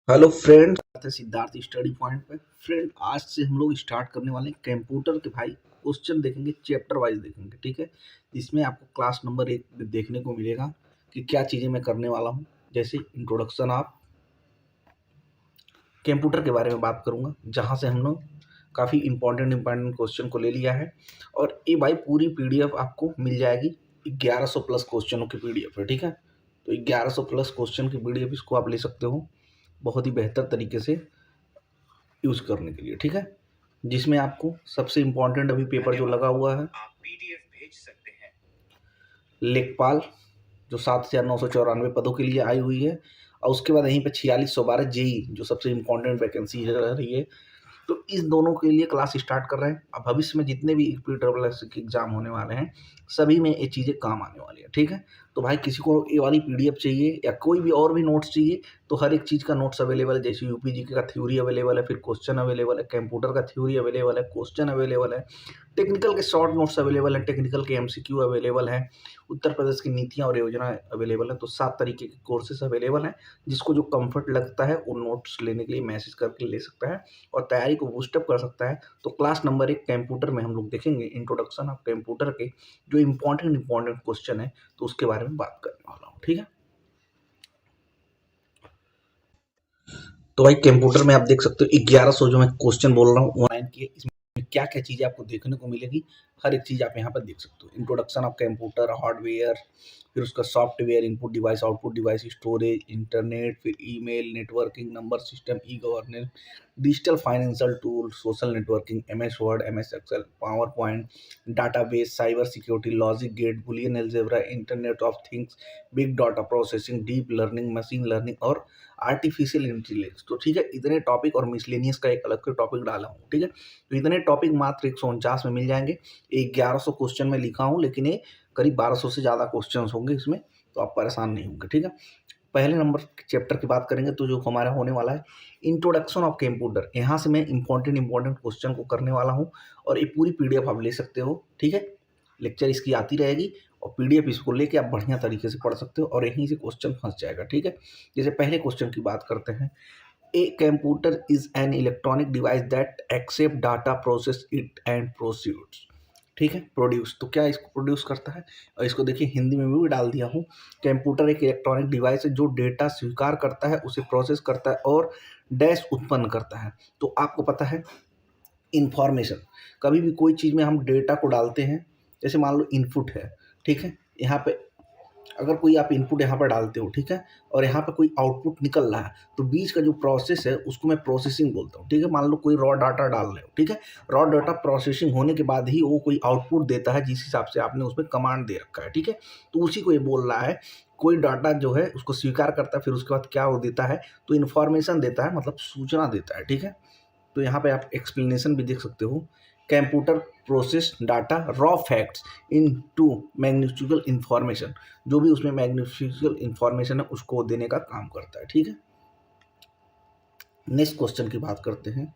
Hello friend, Siddharth study point पे। Friend, आज से हम लोग स्टार्ट करने वाले हैं कंप्यूटर के भाई क्वेश्चन देखेंगे, चैप्टर वाइज देखेंगे, ठीक है। इसमें आपको क्लास नंबर 1 देखने को मिलेगा कि क्या चीज़ें मैं करने वाला हूँ। जैसे इंट्रोडक्शन ऑफ कंप्यूटर के बारे में बात करूँगा, जहाँ से हम लोग काफ़ी इंपॉर्टेंट क्वेश्चन को ले लिया है। और ये भाई पूरी पीडीएफ आपको मिल जाएगी, 1100 प्लस क्वेश्चनों की पीडीएफ है, ठीक है। तो 1100 प्लस क्वेश्चन की पीडीएफ इसको आप ले सकते हो बहुत ही बेहतर तरीके से यूज़ करने के लिए, ठीक है। जिसमें आपको सबसे इम्पोर्टेंट अभी पेपर जो लगा हुआ है, आप पीडीएफ भेज सकते हैं। लेखपाल, जो 7,994 पदों के लिए आई हुई है। और उसके बाद यहीं पे 4612 जेई, जो सबसे इम्पोर्टेंट वैकेंसी रह रही है। तो इस दोनों के लिए क्लास स्टार्ट कर रहे हैं। अब भविष्य में जितने भी PSSSB के एग्जाम होने वाले हैं, सभी में ये चीज़ें काम आने वाली है, ठीक है। तो भाई किसी को ये वाली पीडीएफ चाहिए या कोई भी और भी नोट्स चाहिए, तो हर एक चीज़ का नोट्स अवेलेबल है। जैसे यूपीजीके का थ्योरी अवेलेबल है, फिर क्वेश्चन अवेलेबल है, कंप्यूटर का थ्योरी अवेलेबल है, क्वेश्चन अवेलेबल है, टेक्निकल के शॉर्ट नोट्स अवेलेबल है, टेक्निकल के एमसीक्यू अवेलेबल है, उत्तर प्रदेश की नीतियाँ और योजना अवेलेबल है। तो 7 तरीके के कोर्सेज अवेलेबल हैं। जिसको जो कंफर्ट लगता है वो नोट्स लेने के लिए मैसेज करके ले सकता है और तैयारी को बूस्टअप कर सकता है। तो क्लास नंबर 1 कंप्यूटर में हम लोग देखेंगे इंट्रोडक्शन ऑफ कंप्यूटर के जो इम्पोर्टेंट क्वेश्चन है, तो उसके बारे में बात करने वाला हूँ, ठीक है। तो भाई कंप्यूटर में आप देख सकते हो 1100 जो मैं क्वेश्चन बोल रहा हूँ ऑनलाइन की, इसमें क्या क्या चीज़ें आपको देखने को मिलेगी, हर एक चीज़ आप यहाँ पर देख सकते हो। इंट्रोडक्शन ऑफ कंप्यूटर, हार्डवेयर, फिर उसका software, input device, output device, storage, internet, फिर email, networking, number system, e governance, digital financial tool, social networking, MS word, MS excel, power point, database, cyber security, logic gate, boolean algebra, internet of things, big data processing, deep learning, machine learning और artificial intelligence. तो ठीक है, इतने topic और miscellaneous का एक अलग से टॉपिक डाला हूँ, ठीक है। तो इतने टॉपिक मात्र 149 में मिल जाएंगे। 1100 क्वेश्चन में लिखा हूँ, लेकिन ये करीब 1200 से ज़्यादा क्वेश्चन होंगे इसमें, तो आप परेशान नहीं होंगे, ठीक है। पहले नंबर चैप्टर की बात करेंगे तो जो हमारा होने वाला है इंट्रोडक्शन ऑफ कंप्यूटर। यहाँ से मैं इंपॉर्टेंट क्वेश्चन को करने वाला हूँ और ये पूरी पीडीएफ आप ले सकते हो, ठीक है। लेक्चर इसकी आती रहेगी और पीडीएफ इसको लेके आप बढ़िया तरीके से पढ़ सकते हो और यहीं से क्वेश्चन फंस जाएगा, ठीक है। जैसे पहले क्वेश्चन की बात करते हैं, a computer is an electronic device that accept data, process it and proceeds, ठीक है। प्रोड्यूस, तो क्या इसको प्रोड्यूस करता है, और इसको देखिए हिंदी में भी डाल दिया हूँ। कंप्यूटर एक इलेक्ट्रॉनिक डिवाइस है जो डेटा स्वीकार करता है, उसे प्रोसेस करता है और डैश उत्पन्न करता है। तो आपको पता है इंफॉर्मेशन, कभी भी कोई चीज़ में हम डेटा को डालते हैं, जैसे मान लो इनपुट है, ठीक है। यहाँ पे अगर कोई आप इनपुट यहाँ पर डालते हो, ठीक है, और यहाँ पे कोई आउटपुट निकल रहा है, तो बीच का जो प्रोसेस है उसको मैं प्रोसेसिंग बोलता हूँ, ठीक है। मान लो कोई रॉ डाटा डाल रहे हो, ठीक है, रॉ डाटा प्रोसेसिंग होने के बाद ही वो कोई आउटपुट देता है जिस हिसाब से आपने उसमें कमांड दे रखा है, ठीक है। तो उसी को ये बोल रहा है, कोई डाटा जो है उसको स्वीकार करता है, फिर उसके बाद क्या वो देता है, तो इन्फॉर्मेशन देता है, मतलब सूचना देता है, ठीक है। तो यहाँ पे आप एक्सप्लेनेशन भी देख सकते हो, computer process data raw facts into meaningful information, जो भी उसमें मैग्नीफिकल इंफॉर्मेशन है उसको देने का काम करता है, ठीक है। नेक्स्ट क्वेश्चन की बात करते हैं,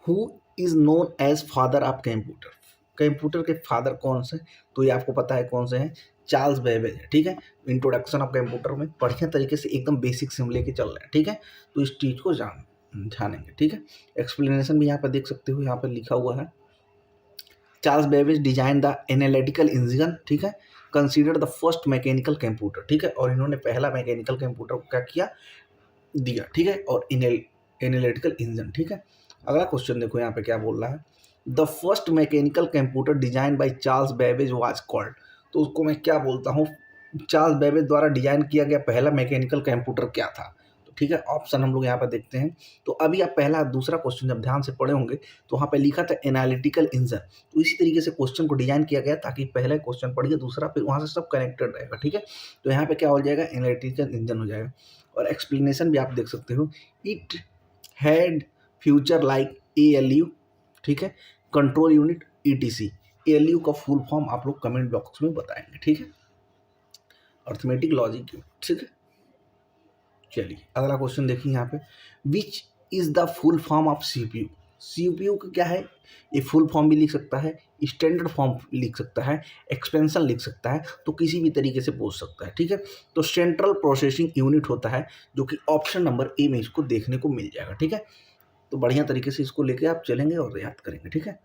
who is known as father of computer. Computer के फादर कौन से, तो ये आपको पता है कौन से हैं, चार्ल्स बेबेज है, ठीक है। इंट्रोडक्शन ऑफ कंप्यूटर में बढ़िया तरीके से एकदम बेसिक से हम लेके चल रहे हैं, ठीक है। तो इस चीज को जानेंगे, ठीक है। एक्सप्लेनेशन भी यहाँ पर देख सकते हो, यहाँ पर लिखा हुआ है, Charles Babbage design the analytical engine, ठीक है, consider the first mechanical computer, ठीक है। और इन्होंने पहला मैकेनिकल कंप्यूटर को क्या किया, दिया, ठीक है, और एनालिटिकल इंजन, ठीक है। अगला क्वेश्चन देखो यहाँ पे क्या बोल रहा है, the first mechanical computer design by Charles Babbage was called. तो उसको मैं क्या बोलता हूँ, चार्ल्स बेबेज द्वारा डिजाइन किया गया पहला मैकेनिकल कंप्यूटर क्या था, तो ठीक है। ऑप्शन हम लोग यहाँ पर देखते हैं। तो अभी आप पहला दूसरा क्वेश्चन जब ध्यान से पढ़े होंगे तो वहाँ पे लिखा था एनालिटिकल इंजन। तो इसी तरीके से क्वेश्चन को डिजाइन किया गया ताकि पहला क्वेश्चन पढ़िए, दूसरा, फिर वहाँ से सब कनेक्टेड रहेगा, ठीक है। तो यहाँ पे क्या हो जाएगा, एनालिटिकल इंजन हो जाएगा। और एक्सप्लेनेशन भी आप देख सकते हो, it had future like ALU, ठीक है, कंट्रोल यूनिट ETC। ALU का फुल फॉर्म आप लोग कमेंट बॉक्स में बताएंगे, ठीक है, अर्थमेटिक लॉजिक यूनिट, ठीक है। चलिए अगला क्वेश्चन देखिए यहाँ पे, which is the full form of CPU। CPU का क्या है, ये फुल फॉर्म भी लिख सकता है, स्टैंडर्ड फॉर्म लिख सकता है, एक्सपेंशन लिख सकता है, तो किसी भी तरीके से पूछ सकता है, ठीक है। तो सेंट्रल प्रोसेसिंग यूनिट होता है, जो कि ऑप्शन नंबर ए में इसको देखने को मिल जाएगा, ठीक है। तो बढ़िया तरीके से इसको लेके आप चलेंगे और याद करेंगे, ठीक है।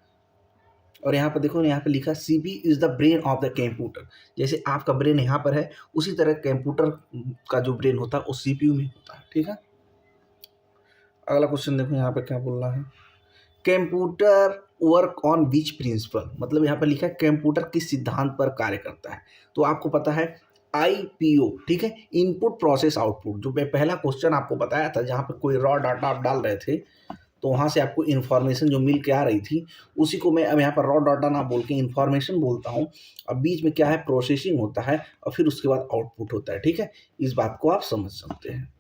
और यहाँ पर देखो, यहाँ पे लिखा CPU is the brain of the computer. जैसे आपका ब्रेन यहाँ पर है, उसी तरह कंप्यूटर का जो ब्रेन होता है वो सीपीयू में होता है, ठीक है। अगला क्वेश्चन देखो यहाँ पे क्या बोल रहा है, computer work on which principle, मतलब यहाँ पे लिखा है कंप्यूटर किस सिद्धांत पर कार्य करता है। तो आपको पता है आईपीओ, ठीक है, इनपुट प्रोसेस आउटपुट। जो मैं पहला क्वेश्चन आपको बताया था, जहाँ पे कोई रॉ डाटा आप डाल रहे थे, तो वहाँ से आपको इन्फॉर्मेशन जो मिल के आ रही थी, उसी को मैं अब यहाँ पर रॉ डाटा ना बोल के इन्फॉर्मेशन बोलता हूँ। अब बीच में क्या है, प्रोसेसिंग होता है, और फिर उसके बाद आउटपुट होता है, ठीक है। इस बात को आप समझ सकते हैं।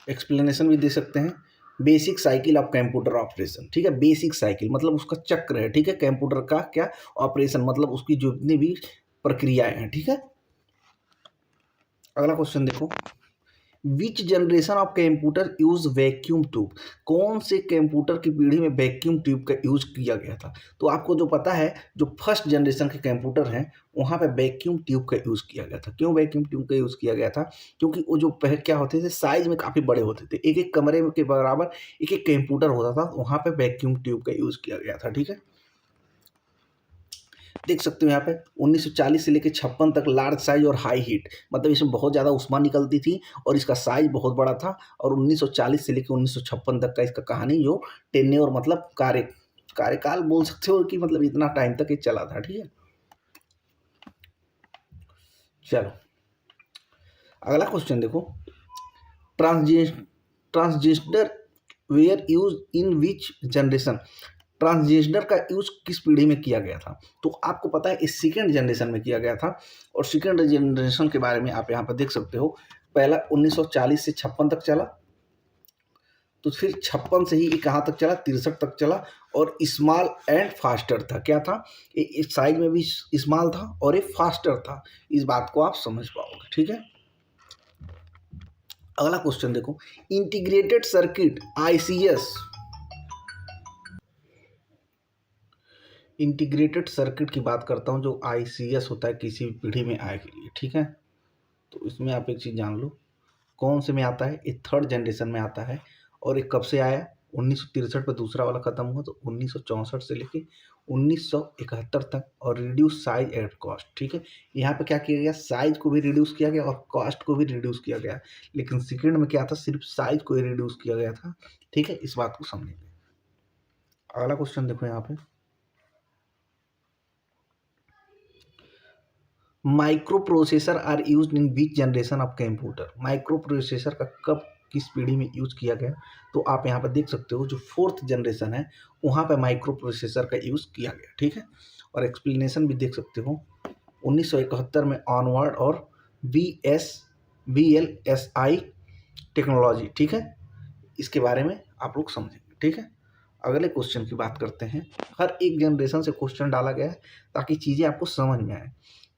एक्सप्लेनेशन भी दे सकते हैं, basic cycle of computer operation, ठीक है। बेसिक साइकिल मतलब उसका चक्र है, ठीक है, कंप्यूटर का क्या ऑपरेशन, मतलब उसकी जितनी भी प्रक्रियाएं हैं, ठीक है। अगला क्वेश्चन देखो, विच generation of computer use vacuum tube, कौन से कंप्यूटर की पीढ़ी में वैक्यूम ट्यूब का यूज किया गया था। तो आपको जो पता है, जो फर्स्ट जनरेशन के कंप्यूटर हैं, वहाँ पे वैक्यूम ट्यूब का यूज़ किया गया था। क्यों वैक्यूम ट्यूब का यूज़ किया गया था, क्योंकि वो जो पहले क्या होते थे, साइज में काफ़ी बड़े होते थे, एक एक कमरे के बराबर एक एक कंप्यूटर होता था, वहाँ पे वैक्यूम ट्यूब का यूज़ किया गया था, ठीक है। देख सकते हो यहाँ पे 1940 से लेकर 56 तक लार्ज साइज और हाई हीट, मतलब इसमें बहुत ज़्यादा उष्मा निकलती थी और इसका साइज बहुत बड़ा था। और 1940 से लेकर 1956 तक का इसका कहानी जो टेन्योर मतलब कार्यकाल बोल सकते हो, कि मतलब इतना टाइम तक ये चला था, ठीक है। चलो अगला क्वेश्चन देखो, transistor were use in which generation, transistor का यूज किस पीढ़ी में किया गया था। तो आपको पता है इस सेकेंड जनरेशन में किया गया था, और सेकेंड जनरेशन के बारे में आप यहाँ पर देख सकते हो। पहला 1940 से 56 तक चला, तो फिर 56 से ही ये कहाँ तक चला, 63 तक चला, और स्मॉल एंड फास्टर था। क्या था, इस साइज में भी स्मॉल था और ये फास्टर था। इस बात को आप समझ पाओगे, ठीक है। अगला क्वेश्चन देखो, integrated circuit ICS, integrated circuit की बात करता हूँ, जो आईसीएस होता है किसी भी पीढ़ी में आए के लिए, ठीक है। तो इसमें आप एक चीज़ जान लो, कौन से में आता है, ये थर्ड जनरेशन में आता है। और ये कब से आया, 1963 पर दूसरा वाला खत्म हुआ, तो 1964 से लेके 1971 तक, और रिड्यूस साइज एट कॉस्ट, ठीक है। यहाँ पे क्या किया गया, साइज को भी रिड्यूस किया गया और कॉस्ट को भी रिड्यूस किया गया। लेकिन सेकेंड में क्या था, सिर्फ साइज को ही रिड्यूस किया गया था, ठीक है। इस बात को समझेंगे। अगला क्वेश्चन देखो यहाँ पे, microprocessor are use in which generation of computer, microprocessor का कब किस पीढ़ी में यूज किया गया। तो आप यहाँ पर देख सकते हो, जो फोर्थ जनरेशन है वहाँ पर माइक्रो प्रोसेसर का यूज किया गया, ठीक है। और एक्सप्लेनेशन भी देख सकते हो, 1971 में ऑनवर्ड और VLSI टेक्नोलॉजी, ठीक है। इसके बारे में आप लोग समझेंगे, ठीक है। अगले क्वेश्चन की बात करते हैं, हर एक जनरेशन से क्वेश्चन डाला गया है ताकि चीज़ें आपको समझ में आए।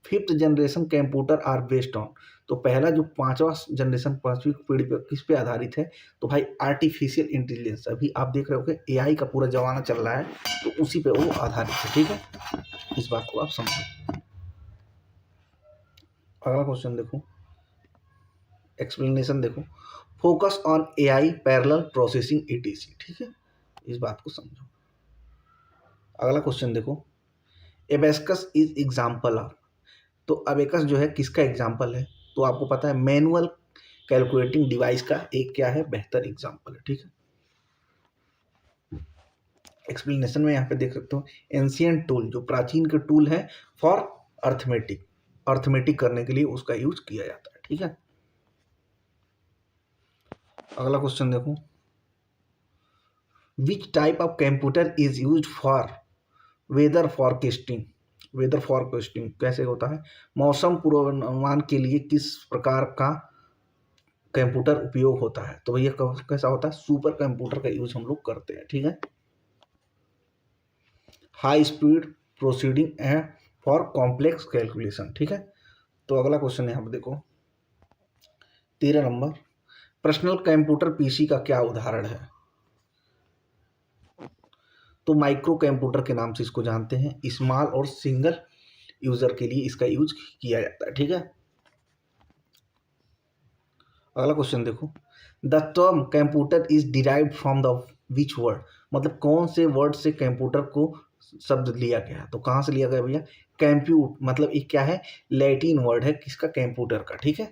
Fifth generation computer are based on, तो पहला जो पांचवा जनरेशन, पांचवी पीढ़ी पर किस पे आधारित है, तो भाई आर्टिफिशियल इंटेलिजेंस। अभी आप देख रहे हो कि एआई का पूरा जमाना चल रहा है, तो उसी पे वो आधारित है, ठीक है। इस बात को आप समझो। अगला क्वेश्चन देखो, एक्सप्लेनेशन देखो, focus on AI parallel processing ETC, ठीक है। इस बात को समझो। अगला क्वेश्चन देखो, एबेस्कस इज एग्जाम्पल ऑफ, तो अबेकस जो है किसका एग्जाम्पल है, तो आपको पता है मैनुअल कैलकुलेटिंग डिवाइस का एक क्या है, बेहतर एग्जाम्पल है, ठीक है। एक्सप्लेनेशन में यहाँ पे देख सकते हो, एंशियंट टूल, जो प्राचीन के टूल है फॉर अर्थमेटिक करने के लिए उसका यूज किया जाता है, ठीक है। अगला क्वेश्चन देखो, which type of computer is use for weather forecasting, weather forecasting कैसे होता है, मौसम पूर्वानुमान के लिए किस प्रकार का कंप्यूटर उपयोग होता है। तो भैया कैसा होता है, सुपर कंप्यूटर का यूज हम लोग करते हैं, ठीक है। हाई स्पीड प्रोसीडिंग है फॉर कॉम्प्लेक्स कैलकुलेशन, ठीक है। तो अगला क्वेश्चन यहाँ पर देखो, 13 नंबर, पर्सनल कंप्यूटर पीसी का क्या उदाहरण है? तो माइक्रो कंप्यूटर के नाम से इसको जानते हैं। स्मॉल और सिंगल यूजर के लिए इसका यूज किया जाता है, ठीक है। अगला क्वेश्चन देखो, the term computer is derived from the which word, मतलब कौन से वर्ड से कंप्यूटर को शब्द लिया गया? तो कहाँ से लिया गया भैया? कंप्यूट, मतलब ये क्या है? लैटिन वर्ड है किसका? कंप्यूटर का, ठीक है।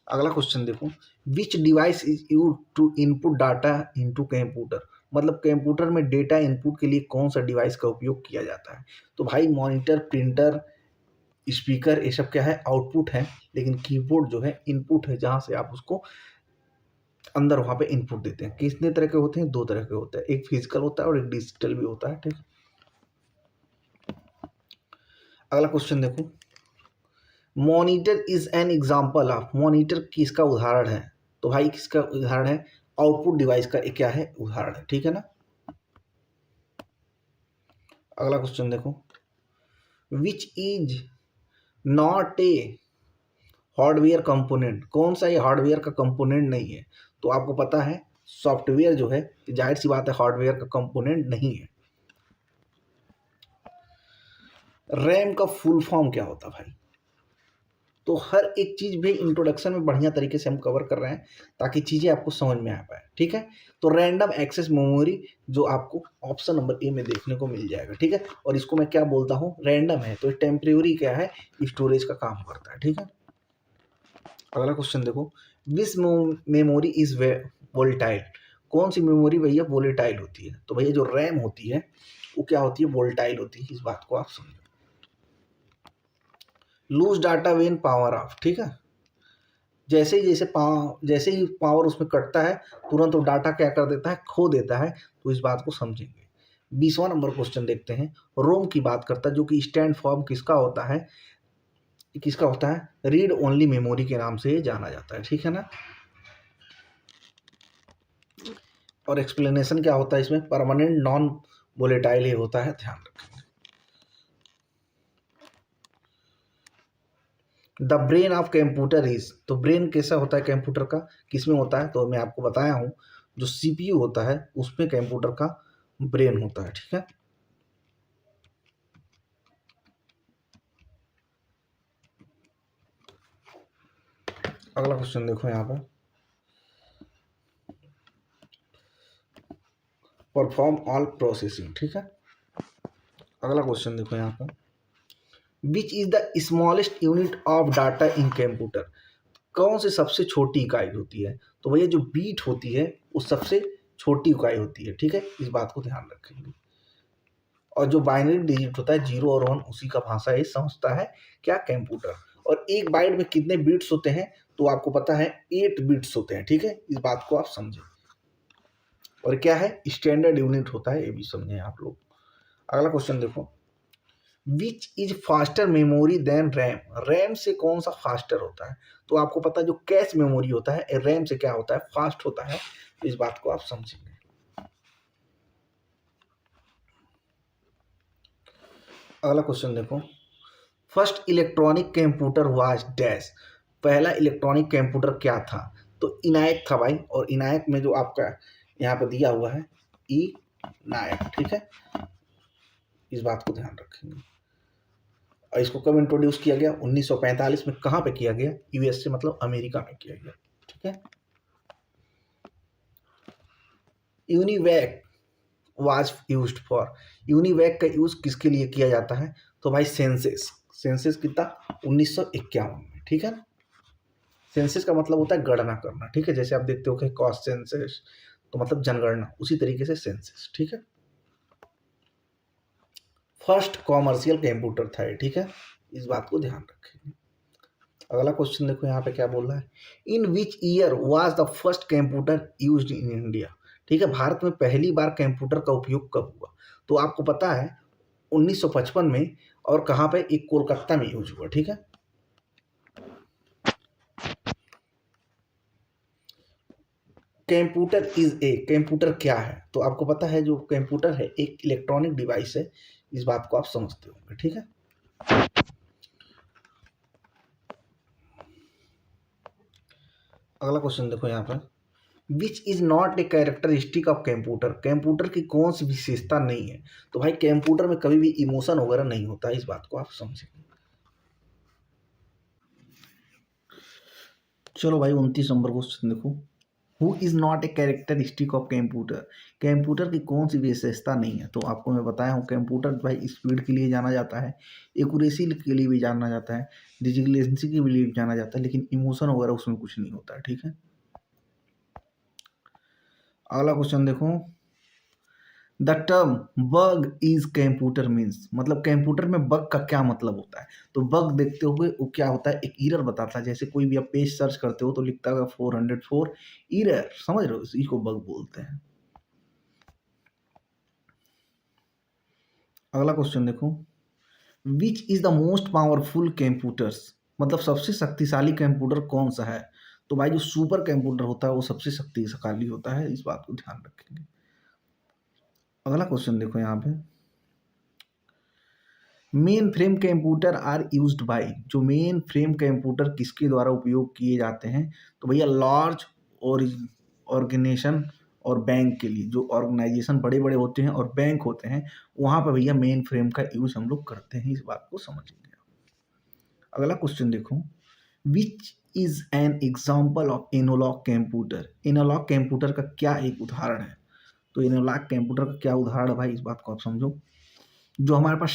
अगला क्वेश्चन देखो, which device is use to input data into computer, मतलब कंप्यूटर में डेटा इनपुट के लिए कौन सा डिवाइस का उपयोग किया जाता है? तो भाई मॉनिटर, प्रिंटर, स्पीकर, ये सब क्या है? आउटपुट है। लेकिन कीबोर्ड जो है इनपुट है, जहां से आप उसको अंदर वहां पे इनपुट देते हैं। कितने तरह के होते हैं? दो तरह के होते हैं, एक फिजिकल होता है और एक डिजिटल भी होता है, ठीक। अगला क्वेश्चन देखो, monitor is an example of, monitor किसका उदाहरण है? तो भाई किसका उदाहरण है? आउटपुट डिवाइस का एक क्या है? उदाहरण है, ठीक है ना। अगला क्वेश्चन देखो, which is not A hardware component, कौन सा ये हार्डवेयर का कंपोनेंट नहीं है? तो आपको पता है सॉफ्टवेयर जो है, जाहिर सी बात है हार्डवेयर का कंपोनेंट नहीं है। रैम का फुल फॉर्म क्या होता भाई? तो हर एक चीज भी इंट्रोडक्शन में बढ़िया तरीके से हम कवर कर रहे हैं ताकि चीजें आपको समझ में आ पाए, ठीक है। तो रैंडम एक्सेस मेमोरी जो आपको ऑप्शन नंबर ए में देखने को मिल जाएगा, ठीक है। और इसको मैं क्या बोलता हूँ? रैंडम है, तो टेम्परेरी क्या है? स्टोरेज का काम करता है, ठीक है। अगला क्वेश्चन देखो, विच मेमोरी इज वोलेटाइल, कौन सी मेमोरी भैया वोलेटाइल होती है? तो भैया जो रैम होती है वो क्या होती है? वोलेटाइल होती है, इस बात को आप समझो। Lose data when power off, ठीक है। जैसे ही पावर उसमें कटता है तुरंत वो डाटा क्या कर देता है? खो देता है, तो इस बात को समझेंगे। 20वां नंबर क्वेश्चन देखते हैं, रोम की बात करता है, जो कि स्टैंड फॉर्म किसका होता है? किसका होता है? रीड ओनली मेमोरी के नाम से जाना जाता है, ठीक है ना। और एक्सप्लेनेशन क्या होता है इसमें? परमानेंट नॉन वोलेटाइल ही होता है, ध्यान रखें। The brain of computer is, तो ब्रेन कैसा होता है कंप्यूटर का? किसमें होता है? तो मैं आपको बताया हूं, जो सीपीयू होता है उसमें कंप्यूटर का ब्रेन होता है, ठीक है। अगला क्वेश्चन देखो यहाँ पर, परफॉर्म ऑल प्रोसेसिंग, ठीक है। अगला क्वेश्चन देखो यहाँ पर, which is the smallest unit of data in computer, कौन सी सबसे छोटी इकाई होती है? तो भैया जो बीट होती है वो सबसे छोटी इकाई होती है, ठीक है। इस बात को ध्यान रखेंगे। और जो बाइनरी डिजिट होता है 0 और 1, उसी का भाषा ये समझता है क्या? कंप्यूटर। और एक बाइट में कितने बिट्स होते हैं? तो आपको पता है 8 बिट्स होते हैं, ठीक है। इस बात को आप समझें। और क्या है? स्टैंडर्ड यूनिट होता है, ये भी समझें आप लोग। अगला क्वेश्चन देखो, which is faster memory than RAM, RAM से कौन सा फास्टर होता है? तो आपको पता है जो कैश मेमोरी होता है रैम से क्या होता है? फास्ट होता है, तो इस बात को आप समझेंगे। अगला क्वेश्चन देखो, first electronic computer was dash, पहला इलेक्ट्रॉनिक कंप्यूटर क्या था? तो इनायक था भाई, और इनायक में जो आपका यहाँ पे दिया हुआ है ई नायक, ठीक है। इस बात को ध्यान रखेंगे। और इसको कब इंट्रोड्यूस किया गया? 1945 में। कहाँ पे किया गया? यूएसए, मतलब अमेरिका में किया गया, ठीक है। UNIVAC was used for, UNIVAC का यूज किसके लिए किया जाता है? तो भाई सेंसस, सेंसस कितना? 1951 में, ठीक है ना। सेंसस का मतलब होता है गणना करना, ठीक है। जैसे आप देखते हो कि कॉस्ट सेंसस, तो मतलब जनगणना, उसी तरीके से सेंसस, ठीक है। फर्स्ट कॉमर्शियल कंप्यूटर था, ठीक है। इस बात को ध्यान रखें। अगला क्वेश्चन देखो यहाँ पे क्या बोल रहा है, in which year was the first computer used in India, ठीक है। भारत में पहली बार कंप्यूटर का उपयोग कब हुआ? तो आपको पता है 1955 में। और कहाँ पे? एक कोलकाता में यूज हुआ, ठीक है। कंप्यूटर इज ए, कंप्यूटर क्या है? तो आपको पता है जो कंप्यूटर है एक इलेक्ट्रॉनिक डिवाइस है, इस बात को आप समझते होंगे, ठीक है। अगला क्वेश्चन देखो यहाँ पर, which is not a characteristic of computer, computer की कौन सी विशेषता नहीं है। तो भाई कंप्यूटर में कभी भी इमोशन वगैरह नहीं होता है, इस बात को आप समझें। चलो भाई 29 नंबर क्वेश्चन देखो, who is not a characteristic of computer, computer की कौन सी विशेषता नहीं है। तो आपको मैं बताया हूँ, कंप्यूटर भाई स्पीड के लिए जाना जाता है, एक्यूरेसी के लिए भी जाना जाता है, डिजिटलेंसी के लिए भी जाना जाता है, लेकिन इमोशन वगैरह उसमें कुछ नहीं होता है, ठीक है। अगला क्वेश्चन देखो, the term bug is computer means, मतलब कंप्यूटर में बग का क्या मतलब होता है। तो बग देखते हुए वो क्या होता है, एक एरर बताता है। जैसे कोई भी आप पेज सर्च करते हो तो लिखता है 404 एरर, समझ रहे हो, इसी को बग बोलते हैं। अगला क्वेश्चन देखो, which is the most powerful computers, मतलब सबसे शक्तिशाली कंप्यूटर कौन सा है। तो भाई जो सुपर कंप्यूटर होता है वो सबसे शक्तिशाली होता है, इस बात को ध्यान रखेंगे। अगला क्वेश्चन देखो यहाँ पे, mainframe computer are used by, जो मेन फ्रेम कंप्यूटर किसके द्वारा उपयोग किए जाते हैं। तो भैया लार्ज ऑर्गेनाइजेशन और बैंक के लिए, जो ऑर्गेनाइजेशन बड़े बड़े होते हैं और बैंक होते हैं, वहाँ पर भैया मेन फ्रेम का यूज हम लोग करते हैं, इस बात को समझेंगे। अगला क्वेश्चन देखो, which is an example of analog computer, analog computer का क्या एक उदाहरण है। तो एनालॉग कंप्यूटर का क्या उदाहरण है भाई, इस बात को आप समझो। जो हमारे पास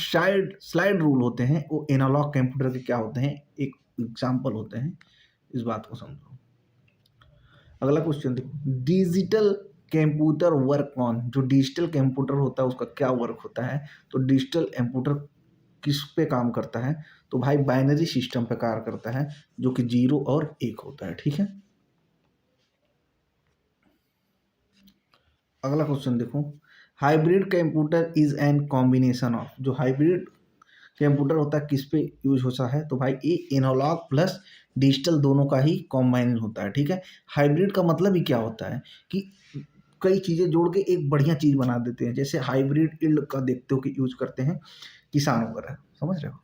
स्लाइड रूल होते हैं वो एनालॉग कंप्यूटर के क्या होते हैं, एक एग्जाम्पल होते हैं, इस बात को समझो। अगला क्वेश्चन देखो, डिजिटल कंप्यूटर वर्क ऑन, जो डिजिटल कंप्यूटर होता है उसका क्या वर्क होता है। तो डिजिटल कंप्यूटर किस पे काम करता है। तो भाई बाइनरी सिस्टम पे कार्य करता है, जो कि 0 और 1 होता है, ठीक है। अगला क्वेश्चन देखो, hybrid computer is N combination of, जो हाइब्रिड कंप्यूटर होता है किस पे यूज होता है। तो भाई ये एनालॉग प्लस डिजिटल दोनों का ही कॉम्बाइन होता है, ठीक है। हाइब्रिड का मतलब ही क्या होता है कि कई चीज़ें जोड़ के एक बढ़िया चीज़ बना देते हैं। जैसे हाइब्रिड इल्ड का देखते हो कि यूज करते हैं किसान वगैरह, समझ रहे हो।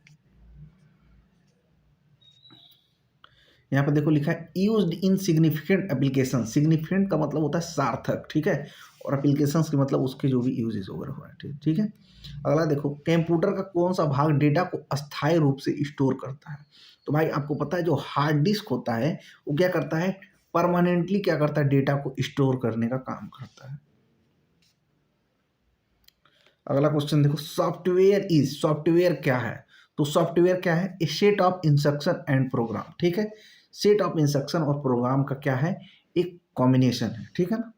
यहाँ पे देखो लिखा है used in significant application, significant का मतलब होता है सार्थक, ठीक है, और एप्लीकेशंस के मतलब उसके जो भी यूजेस वगैरह हुआ है, ठीक है। अगला देखो, कंप्यूटर का कौन सा भाग डेटा को अस्थायी रूप से स्टोर करता है। तो भाई आपको पता है जो हार्ड डिस्क होता है वो क्या करता है, परमानेंटली क्या करता है, डेटा को स्टोर करने का काम करता है। अगला क्वेश्चन देखो, सॉफ्टवेयर इज, सॉफ्टवेयर क्या है। तो सॉफ्टवेयर क्या है, a set of instruction and program, ठीक है। सेट ऑफ इंस्ट्रक्शन और प्रोग्राम का क्या है, एक कॉम्बिनेशन है, ठीक है ना।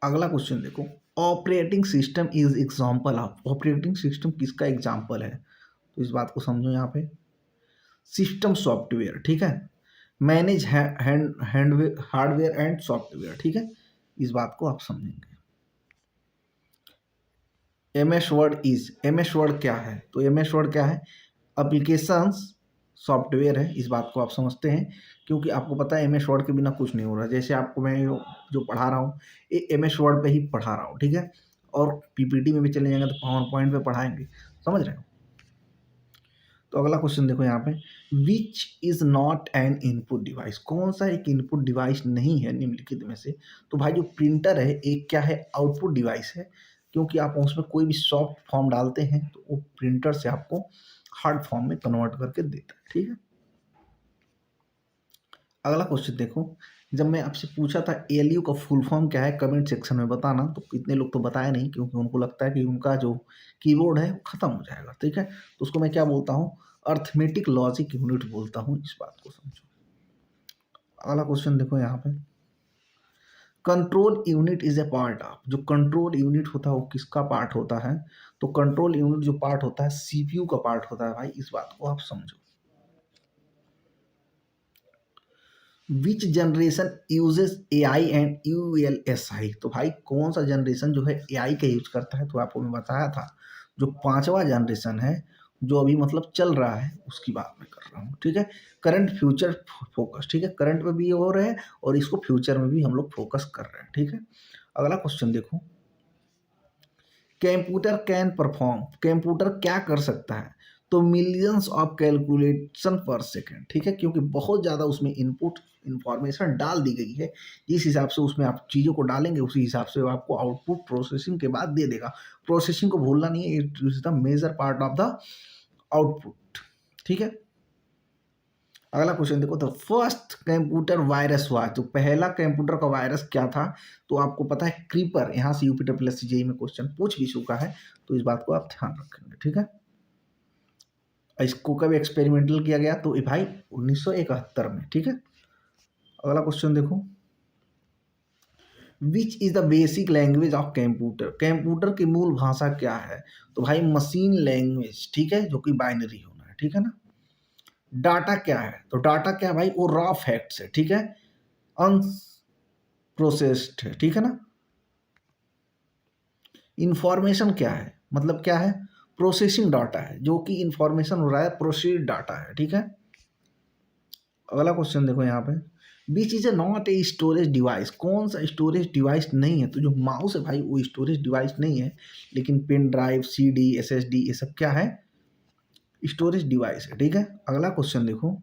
अगला क्वेश्चन देखो, operating system is example of, operating system किसका एग्जांपल है। तो इस बात को समझो यहाँ पे, सिस्टम सॉफ्टवेयर, ठीक है, मैनेज हार्डवेयर एंड सॉफ्टवेयर, ठीक है, इस बात को आप समझेंगे। M S Word is, M S Word क्या है। तो एम एस वर्ड क्या है, एप्लीकेशंस सॉफ्टवेयर है, इस बात को आप समझते हैं, क्योंकि आपको पता है एम एस वर्ड के बिना कुछ नहीं हो रहा। जैसे आपको मैं जो पढ़ा रहा हूँ ये एम एस वर्ड पे ही पढ़ा रहा हूँ, ठीक है, और पीपीटी में भी चले जाएंगे तो पावर पॉइंट पे पढ़ाएंगे, समझ रहे हो। तो अगला क्वेश्चन देखो यहाँ पे, which is not an input device, कौन सा एक इनपुट डिवाइस नहीं है निम्नलिखित में से। तो भाई जो प्रिंटर है एक क्या है, आउटपुट डिवाइस है, क्योंकि आप उसमें कोई भी सॉफ्ट फॉर्म डालते हैं तो वो प्रिंटर से आपको हार्ड फॉर्म में कन्वर्ट करके देता है, ठीक है। अगला क्वेश्चन देखो, जब मैं आपसे पूछा था एलयू का फुल फॉर्म क्या है, कमेंट सेक्शन में बताना, तो कितने लोग तो बताए नहीं, क्योंकि उनको लगता है कि उनका जो कीबोर्ड है वो खत्म हो जाएगा, ठीक है। तो उसको मैं क्या बोलता हूँ, अर्थमेटिक लॉजिक यूनिट बोलता हूँ, इस बात को समझो। अगला क्वेश्चन देखो यहाँ पे, control unit is a part of, जो कंट्रोल यूनिट होता है वो किसका पार्ट होता है। तो कंट्रोल यूनिट जो पार्ट होता है सीपीयू का पार्ट होता है भाई, इस बात को आप समझो। विच generation uses AI and ULSI, तो भाई कौन सा जनरेशन जो है एआई का यूज करता है। तो आपको मैं बताया था जो 5वां जनरेशन है जो अभी मतलब चल रहा है उसकी बात मैं कर रहा हूँ, ठीक है। करंट फ्यूचर फोकस, ठीक है, करंट में भी हो रहे हैं और इसको फ्यूचर में भी हम लोग फोकस कर रहे हैं, ठीक है। अगला क्वेश्चन देखो, कंप्यूटर कैन परफॉर्म, कंप्यूटर क्या कर सकता है। तो मिलियंस ऑफ कैलकुलेशन पर सेकेंड, ठीक है, क्योंकि बहुत ज़्यादा उसमें इनपुट इंफॉर्मेशन डाल दी गई है। जिस हिसाब से उसमें आप चीज़ों को डालेंगे उसी हिसाब से वो आपको आउटपुट प्रोसेसिंग के बाद दे देगा। प्रोसेसिंग को भूलना नहीं है, it is the major part of the output, ठीक है। अगला क्वेश्चन देखो, तो फर्स्ट कंप्यूटर वायरस हुआ, तो पहला कंप्यूटर का वायरस क्या था? तो आपको पता है क्रीपर, यहाँ से यूपीडब्ल्यूएससी में क्वेश्चन पूछ भी चुका है, तो इस बात को आप ध्यान रखेंगे, ठीक है। इसको कब एक्सपेरिमेंटल किया गया? तो भाई 1971 में, ठीक है। अगला क्वेश्चन देखो, which is the basic language of computer? Computer की मूल भाषा क्या है? तो भाई मशीन लैंग्वेज, ठीक है, जो कि बाइनरी होना है, ठीक है ना। डाटा क्या है? तो डाटा क्या है भाई? वो रॉ फैक्ट्स है, ठीक है, अनप्रोसेस्ड है, ठीक है ना। इंफॉर्मेशन क्या है? मतलब क्या है? प्रोसेसिंग डाटा है, जो कि इंफॉर्मेशन हो रहा है, प्रोसीड डाटा है, ठीक है। अगला क्वेश्चन देखो यहाँ पे, which is a not a storage device? कौन सा स्टोरेज डिवाइस नहीं है? तो जो माउस है भाई वो स्टोरेज डिवाइस नहीं है, लेकिन पेन ड्राइव, सीडी, एसएसडी, ये सब क्या है? स्टोरेज डिवाइस है, ठीक है। अगला क्वेश्चन देखो,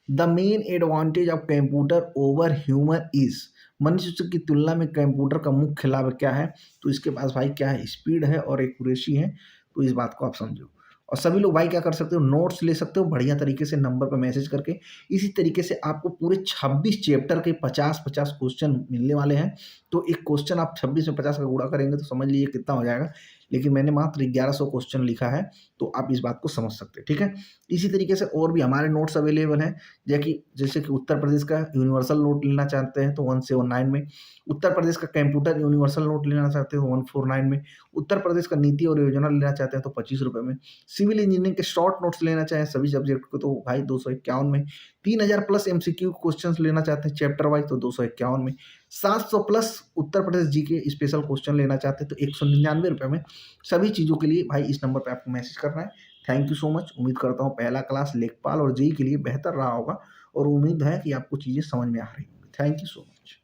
the main advantage of computer over human is? मनुष्य की तुलना में कंप्यूटर का मुख्य लाभ क्या है? तो इसके पास भाई क्या है? स्पीड है और एक्यूरेसी है, तो इस बात को आप समझो। और सभी लोग भाई क्या कर सकते हो? नोट्स ले सकते हो बढ़िया तरीके से नंबर पर मैसेज करके। इसी तरीके से आपको पूरे 26 चैप्टर के 50-50 क्वेश्चन मिलने वाले हैं। तो एक क्वेश्चन आप 26 में 50 का गुणा करेंगे तो समझ लीजिए कितना हो जाएगा, लेकिन मैंने मात्र 1100 क्वेश्चन लिखा है, तो आप इस बात को समझ सकते हैं, ठीक है। इसी तरीके से और भी हमारे नोट्स अवेलेबल हैं, जैसे कि उत्तर प्रदेश का यूनिवर्सल नोट लेना चाहते हैं तो 179 में, उत्तर प्रदेश का कंप्यूटर यूनिवर्सल नोट लेना चाहते हैं तो 149 में, उत्तर प्रदेश का नीति और योजना लेना चाहते हैं तो 25 रुपये में, सिविल इंजीनियरिंग के शॉर्ट नोट्स लेना चाहें सभी सब्जेक्ट को तो भाई 251 में, 3000 प्लस एमसीक्यू क्वेश्चन लेना चाहते हैं चैप्टर वाइज तो 251 में, 700 प्लस उत्तर प्रदेश जी के स्पेशल क्वेश्चन लेना चाहते हैं तो 199 रुपये में। सभी चीज़ों के लिए भाई इस नंबर पर आपको मैसेज करना है। Thank you so much. उम्मीद करता हूँ पहला क्लास लेखपाल और जेई के लिए बेहतर रहा होगा, और उम्मीद है कि आपको चीज़ें समझ में आ रही होंगी। Thank you so much.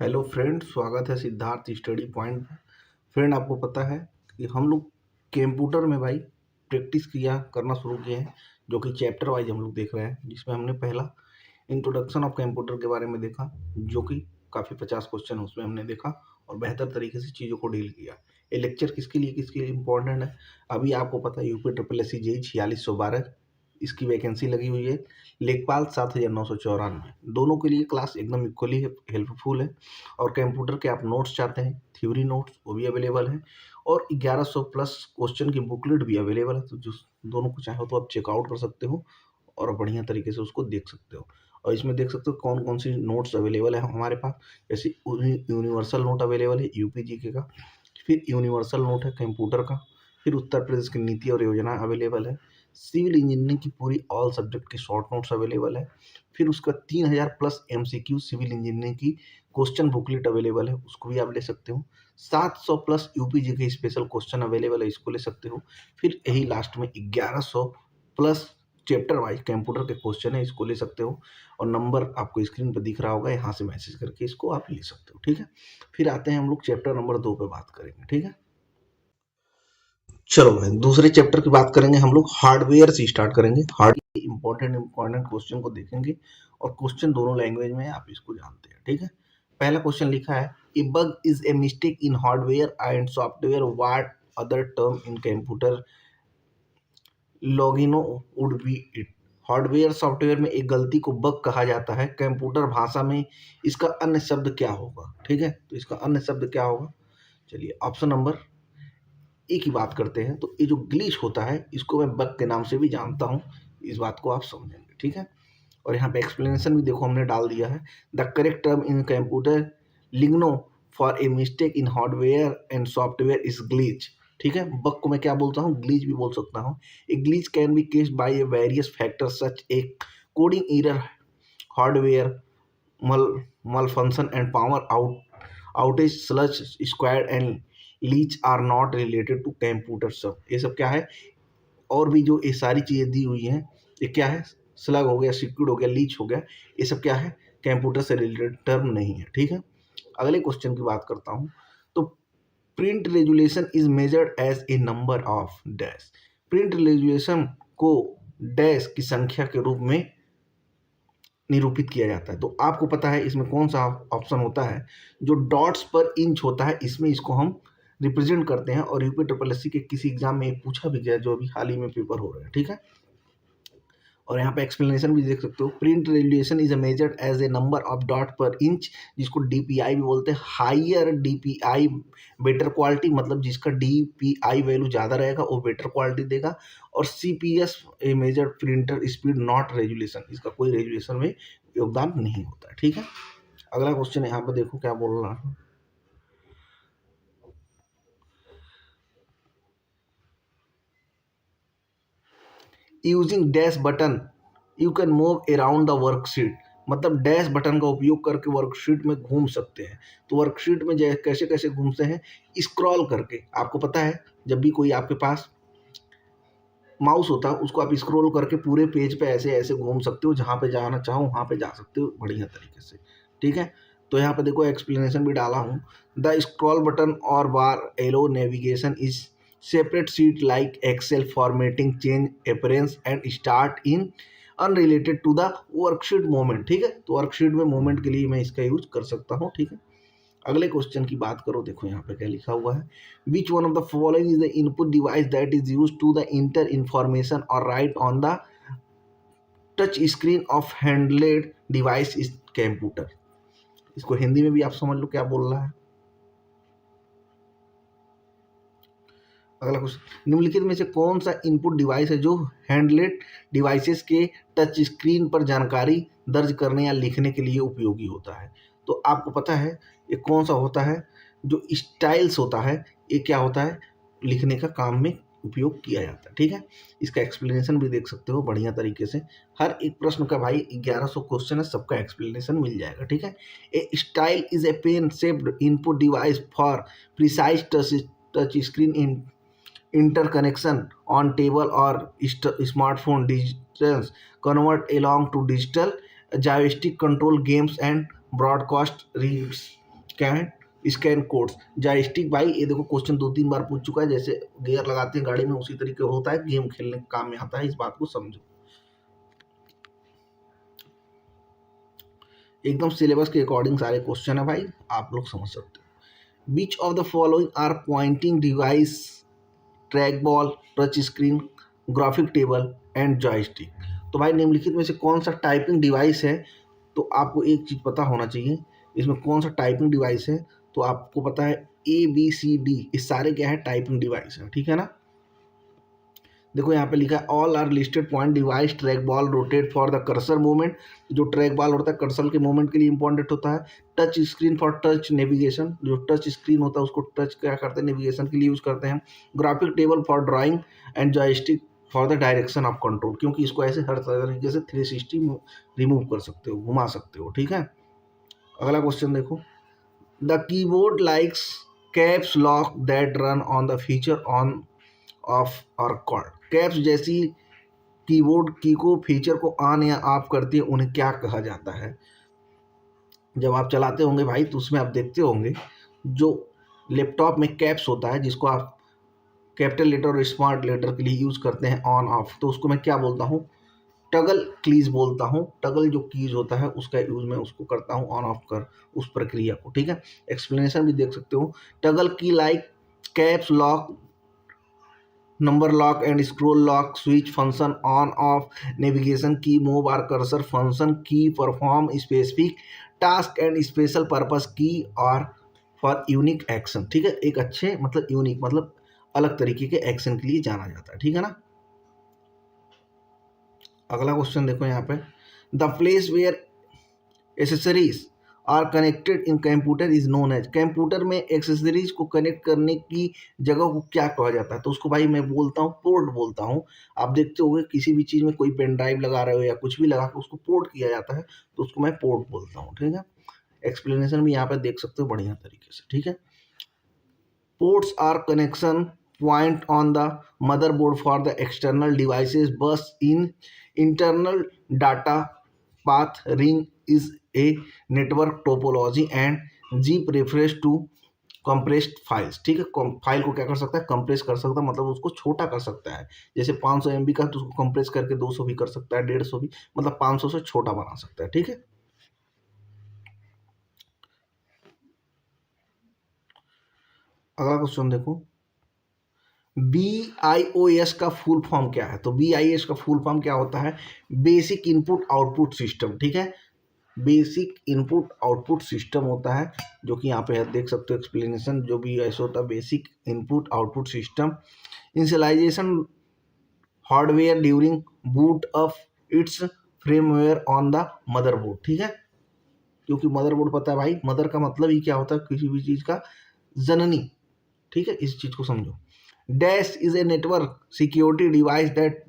Hello friend, स्वागत है सिद्धार्थ स्टडी पॉइंट में। फ्रेंड, आपको पता है कि हम लोग कंप्यूटर में भाई प्रैक्टिस करना शुरू किए हैं, जो कि चैप्टर वाइज हम लोग देख रहे हैं, जिसमें हमने पहला इंट्रोडक्शन ऑफ कंप्यूटर के बारे में देखा, जो कि काफ़ी 50 क्वेश्चन उसमें हमने देखा और बेहतर तरीके से चीज़ों को डील किया। ये लेक्चर किसके लिए इम्पोर्टेंट है? अभी आपको पता है यूपीट्रिपलएससी जेईई 4612 इसकी वैकेंसी लगी हुई है, लेखपाल 7994, दोनों के लिए क्लास एकदम इक्वली हेल्पफुल है। और कंप्यूटर के आप नोट्स चाहते हैं, थ्योरी नोट्स, वो भी अवेलेबल है, और 1100 प्लस क्वेश्चन की बुकलेट भी अवेलेबल है, तो जो दोनों को चाहो तो आप चेकआउट कर सकते हो और बढ़िया तरीके से उसको देख सकते हो। और इसमें देख सकते हो कौन कौन सी नोट्स अवेलेबल है हमारे पास। जैसे यूनिवर्सल नोट अवेलेबल है यूपी जीके का, फिर यूनिवर्सल नोट है कंप्यूटर का, फिर उत्तर प्रदेश की नीति और योजना अवेलेबल है, सिविल इंजीनियरिंग की पूरी ऑल सब्जेक्ट के शॉर्ट नोट्स अवेलेबल है, फिर उसका 3000 प्लस एमसीक्यू सिविल इंजीनियरिंग की क्वेश्चन बुकलेट अवेलेबल है, उसको भी आप ले सकते हो। 700 प्लस यूपीजी के स्पेशल क्वेश्चन अवेलेबल है, इसको ले सकते हो। फिर यही लास्ट में 1100 प्लस चैप्टर वाइज कंप्यूटर के क्वेश्चन है, इसको ले सकते हो। और नंबर आपको स्क्रीन पर दिख रहा होगा, यहाँ से मैसेज करके इसको आप ले सकते हो, ठीक है। फिर आते हैं हम लोग चैप्टर नंबर 2 पे बात करेंगे, ठीक है। चलो भाई, दूसरे चैप्टर की बात करेंगे हम लोग, हार्डवेयर से स्टार्ट करेंगे। हार्डवेयर इंपॉर्टेंट क्वेश्चन को देखेंगे, और क्वेश्चन दोनों लैंग्वेज में है, आप इसको जानते हैं, ठीक है। पहला क्वेश्चन लिखा है, a bug is a mistake in hardware and software, what other term in computer लॉगिनो would be it? Hardware software में एक गलती को बग कहा जाता है, कंप्यूटर भाषा में इसका अन्य शब्द क्या होगा, ठीक है। तो इसका अन्य शब्द क्या होगा? चलिए ऑप्शन नंबर ए की बात करते हैं। तो ये जो ग्लिच होता है, इसको मैं बग के नाम से भी जानता हूँ, इस बात को आप समझेंगे, ठीक है। और यहाँ पे एक्सप्लेनेशन भी देखो हमने डाल दिया है, the correct term in computer ligno for a mistake in hardware and software is glitch, ठीक है। बग को मैं क्या बोलता हूँ? ग्लिच भी बोल सकता हूँ। A glitch can be caused by a various factors such a coding error, hardware malfunction and power outage sludge squared and leach are not related to computer सब, ये सब क्या है? और भी जो ये सारी चीज़ें दी हुई हैं, ये क्या है? स्लग हो गया, सिक्विड हो गया, लीच हो गया, ये सब क्या है? कंप्यूटर से रिलेटेड टर्म नहीं है, ठीक है। अगले क्वेश्चन की बात करता हूँ, तो print resolution is measured as a number of dash. Print resolution को डैश की संख्या के रूप में निरूपित किया जाता है। तो आपको पता है इसमें कौन सा ऑप्शन होता है, जो डॉट्स पर इंच होता है, इसमें इसको हम रिप्रेजेंट करते हैं। और यूपी ट्रिपल एस सी के किसी एग्जाम में पूछा भी गया, जो अभी हाल ही में पेपर हो रहे हैं, ठीक है। और यहाँ पे एक्सप्लेनेशन भी देख सकते हो। Print resolution is measured as a number of dot per inch, जिसको डीपीआई भी बोलते हैं। हाइयर डीपीआई बेटर क्वालिटी, मतलब जिसका डीपीआई वैल्यू ज़्यादा रहेगा वो बेटर क्वालिटी देगा। और CPS A measured printer speed not resolution, इसका कोई रेजुलेशन में योगदान नहीं होता है, ठीक है। अगला क्वेश्चन यहाँ पर देखो क्या बोल रहा है। Using dash button you can move around the worksheet, मतलब डैश बटन का उपयोग करके वर्कशीट में घूम सकते हैं। तो वर्कशीट में कैसे कैसे घूमते हैं, स्क्रॉल करके। आपको पता है जब भी कोई आपके पास माउस होता है उसको आप स्क्रॉल करके पूरे पेज पे ऐसे ऐसे घूम सकते हो, जहाँ पे जाना चाहो वहाँ पे जा सकते हो बढ़िया तरीके से, ठीक है। तो यहाँ पे देखो एक्सप्लेनेशन भी डाला हूँ। द स्क्रॉल बटन और bar arrow navigation is separate sheet like excel formatting change appearance and start in unrelated to the worksheet moment, ठीक है। तो वर्कशीट में मोमेंट के लिए मैं इसका यूज कर सकता हूँ, ठीक है। अगले क्वेश्चन की बात करो, देखो यहाँ पे क्या लिखा हुआ है। Which one of the following is the input device that is use to the enter information और write on the touch screen of handheld device is computer. इसको हिंदी में भी आप समझ लो क्या बोल रहा है। अगला क्वेश्चन, निम्नलिखित में से कौन सा इनपुट डिवाइस है जो हैंडलेड डिवाइसेस के टच स्क्रीन पर जानकारी दर्ज करने या लिखने के लिए उपयोगी होता है। तो आपको पता है ये कौन सा होता है, जो स्टाइल्स होता है, ये क्या होता है, लिखने का काम में उपयोग किया जाता है, ठीक है। इसका एक्सप्लेनेशन भी देख सकते हो बढ़िया तरीके से। हर एक प्रश्न का भाई 1100 क्वेश्चन है, सबका एक्सप्लेनेशन मिल जाएगा, ठीक है। A stylus is a pen shaped input device for precise touch screen in interconnection on table or smartphone distance convert along to digital joystick control games and broadcast reads scan codes. Joystick भाई ये देखो question 2-3 बार पूछ चुका है, जैसे gear लगाते हैं गाड़ी में उसी तरीके होता है, गेम खेलने के काम में आता है, इस बात को समझो। एकदम सिलेबस के अकॉर्डिंग सारे क्वेश्चन है भाई, आप लोग समझ सकते हो। Which of the following are pointing device track ball, touch screen, graphic table and joystick. तो भाई निम्नलिखित में से कौन सा टाइपिंग डिवाइस है, तो आपको एक चीज़ पता होना चाहिए, इसमें कौन सा टाइपिंग डिवाइस है। तो आपको पता है ABCD, ये सारे क्या है, टाइपिंग डिवाइस है, ठीक है ना। देखो यहाँ पे लिखा है all are listed point device track ball rotate for the cursor movement, जो ट्रैक बॉल होता है कर्सर के मूवमेंट के लिए इंपॉर्टेंट होता है। Touch screen for touch navigation, जो टच स्क्रीन होता है उसको टच क्या करते हैं, नेविगेशन के लिए यूज करते हैं। Graphic table for drawing and joystick for the direction of control, क्योंकि इसको ऐसे हर तरीके से 360 रिमूव कर सकते हो, घुमा सकते हो, ठीक है। अगला क्वेश्चन देखो, the keyboard likes caps lock that run on the feature on off और कॉल्ड। कैप्स जैसी कीबोर्ड की को फीचर को ऑन या ऑफ करती है, उन्हें क्या कहा जाता है। जब आप चलाते होंगे भाई तो उसमें आप देखते होंगे जो लैपटॉप में कैप्स होता है, जिसको आप कैपिटल लेटर और स्मॉल लेटर के लिए यूज करते हैं ऑन ऑफ, तो उसको मैं क्या बोलता हूँ, टगल कीज बोलता हूँ। टगल जो कीज होता है उसका यूज मैं उसको करता हूँ ऑन ऑफ कर उस प्रक्रिया को, ठीक है। एक्सप्लेनेशन भी देख सकते हो। टगल की like caps lock, number lock and scroll lock, switch function, on off, navigation की, मूव और कर्सर फंक्शन की, perform specific task and special purpose की, और फॉर यूनिक एक्शन, ठीक है। एक अच्छे मतलब यूनिक मतलब अलग तरीके के एक्शन के लिए जाना जाता है, ठीक है ना। अगला क्वेश्चन देखो यहाँ पे, the place where accessories are connected in computer is known as. Computer में एक्सेसरीज को कनेक्ट करने की जगह को क्या कहा जाता है, तो उसको भाई मैं बोलता हूँ पोर्ट बोलता हूँ। आप देखते होंगे किसी भी चीज़ में कोई पेन ड्राइव लगा रहे हो या कुछ भी लगा के उसको पोर्ट किया जाता है, तो उसको मैं पोर्ट बोलता हूँ, ठीक है। एक्सप्लेनेशन भी यहाँ पे देख सकते हो बढ़िया तरीके से, ठीक है। Ports are connection point on the motherboard for the external devices bus in internal data path. Ring is a network topology and Jeep refers to compressed files, ठीक है। फाइल को क्या कर सकता है, कंप्रेस कर सकता है, मतलब उसको छोटा कर सकता है। जैसे 500 MB का तो उसको कंप्रेस करके 200 भी कर सकता है, 150 भी, मतलब 500 से छोटा बना सकता है, ठीक है। अगला क्वेश्चन देखो, BIOS का फुल फॉर्म क्या है? तो BIOS का फुल फॉर्म क्या होता है? बेसिक इनपुट आउटपुट सिस्टम, ठीक है। बेसिक इनपुट आउटपुट सिस्टम होता है, जो कि यहाँ पे देख सकते हो एक्सप्लेनेशन, जो भी ऐसा होता है basic input output system. Initialization hardware during boot of its firmware on the motherboard, ठीक है। क्योंकि मदरबोर्ड पता है भाई, मदर का मतलब ही क्या होता है, किसी भी चीज़ का जननी, ठीक है। इस चीज़ को समझो। Dash is a network security device that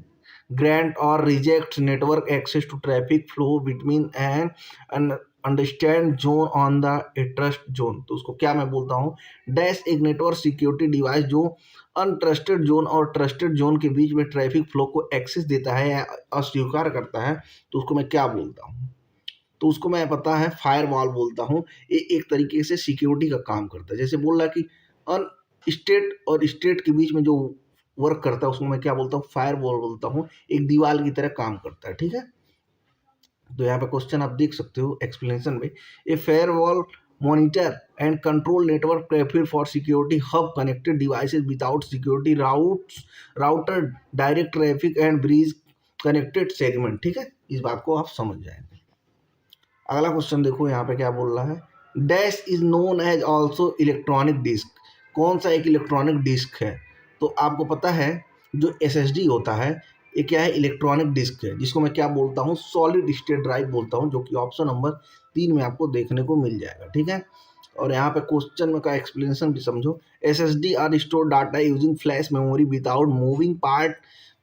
grant or reject network access to traffic flow between an understand zone on the a trust zone। तो उसको क्या मैं बोलता हूँ, डैश एक नेटवर्क सिक्योरिटी डिवाइस जो अनट्रस्टेड जोन और ट्रस्टेड जोन के बीच में ट्रैफिक फ्लो को एक्सेस देता है या अस्वीकार करता है, तो उसको मैं क्या बोलता हूँ? तो उसको मैं पता है फायरवॉल बोलता हूँ। ये एक तरीके से सिक्योरिटी का काम करता है। जैसे बोल रहा है कि अन स्टेट और स्टेट के बीच में जो वर्क करता है उसको मैं क्या बोलता हूँ, फायरवॉल बोलता हूँ। एक दीवार की तरह काम करता है, ठीक है। तो यहाँ पे क्वेश्चन आप देख सकते हो एक्सप्लेनेशन में, a firewall monitor and control network traffic for security hub connected devices without security router direct traffic and bridge connected segment, ठीक है। इस बात को आप समझ जाएंगे। अगला क्वेश्चन देखो यहाँ पे क्या बोल रहा है, dash is known as also electronic disk. कौन सा एक इलेक्ट्रॉनिक डिस्क है? तो आपको पता है जो SSD होता है, ये क्या है, इलेक्ट्रॉनिक डिस्क है, जिसको मैं क्या बोलता हूँ, सॉलिड स्टेट ड्राइव बोलता हूँ, जो कि ऑप्शन नंबर 3 में आपको देखने को मिल जाएगा, ठीक है। और यहाँ पे क्वेश्चन में का एक्सप्लेनेशन भी समझो। SSD are store data using flash memory without moving part,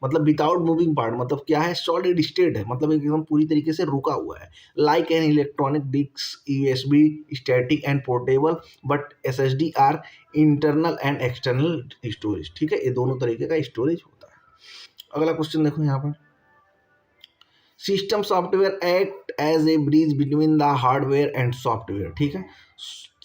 मतलब विदाउट मूविंग पार्ट मतलब क्या है, सॉलिड स्टेट है, मतलब एकदम पूरी तरीके से रुका हुआ है। Like an electronic disk USB static and portable, but SSD are internal and external storage, ठीक है। ये दोनों तरीके का स्टोरेज होता है। अगला क्वेश्चन देखो यहाँ पर, system software act as a bridge between the hardware and software, ठीक है।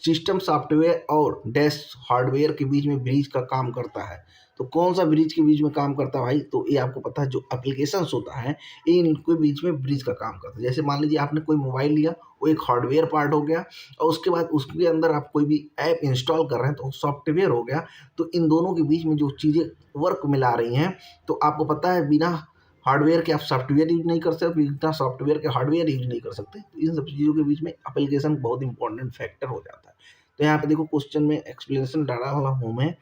सिस्टम सॉफ्टवेयर और डैश हार्डवेयर के बीच में ब्रिज का काम करता है। तो कौन सा ब्रिज के बीच में काम करता है भाई? तो ये आपको पता है, जो एप्लीकेशंस होता है ये इनके बीच में ब्रिज का काम करता है। जैसे मान लीजिए आपने कोई मोबाइल लिया, वो एक हार्डवेयर पार्ट हो गया, और उसके बाद उसके अंदर आप कोई भी ऐप इंस्टॉल कर रहे हैं तो सॉफ्टवेयर हो गया। तो इन दोनों के बीच में जो चीज़ें वर्क मिला रही हैं, तो आपको पता है बिना हार्डवेयर के आप सॉफ्टवेयर यूज नहीं कर सकते, बिना सॉफ्टवेयर के हार्डवेयर यूज नहीं कर सकते। तो इन सब चीज़ों के बीच में एप्लीकेशन बहुत इंपॉर्टेंट फैक्टर हो जाता है। तो यहाँ पे देखो क्वेश्चन में एक्सप्लेनेशन डाला वाला हूँ मैं,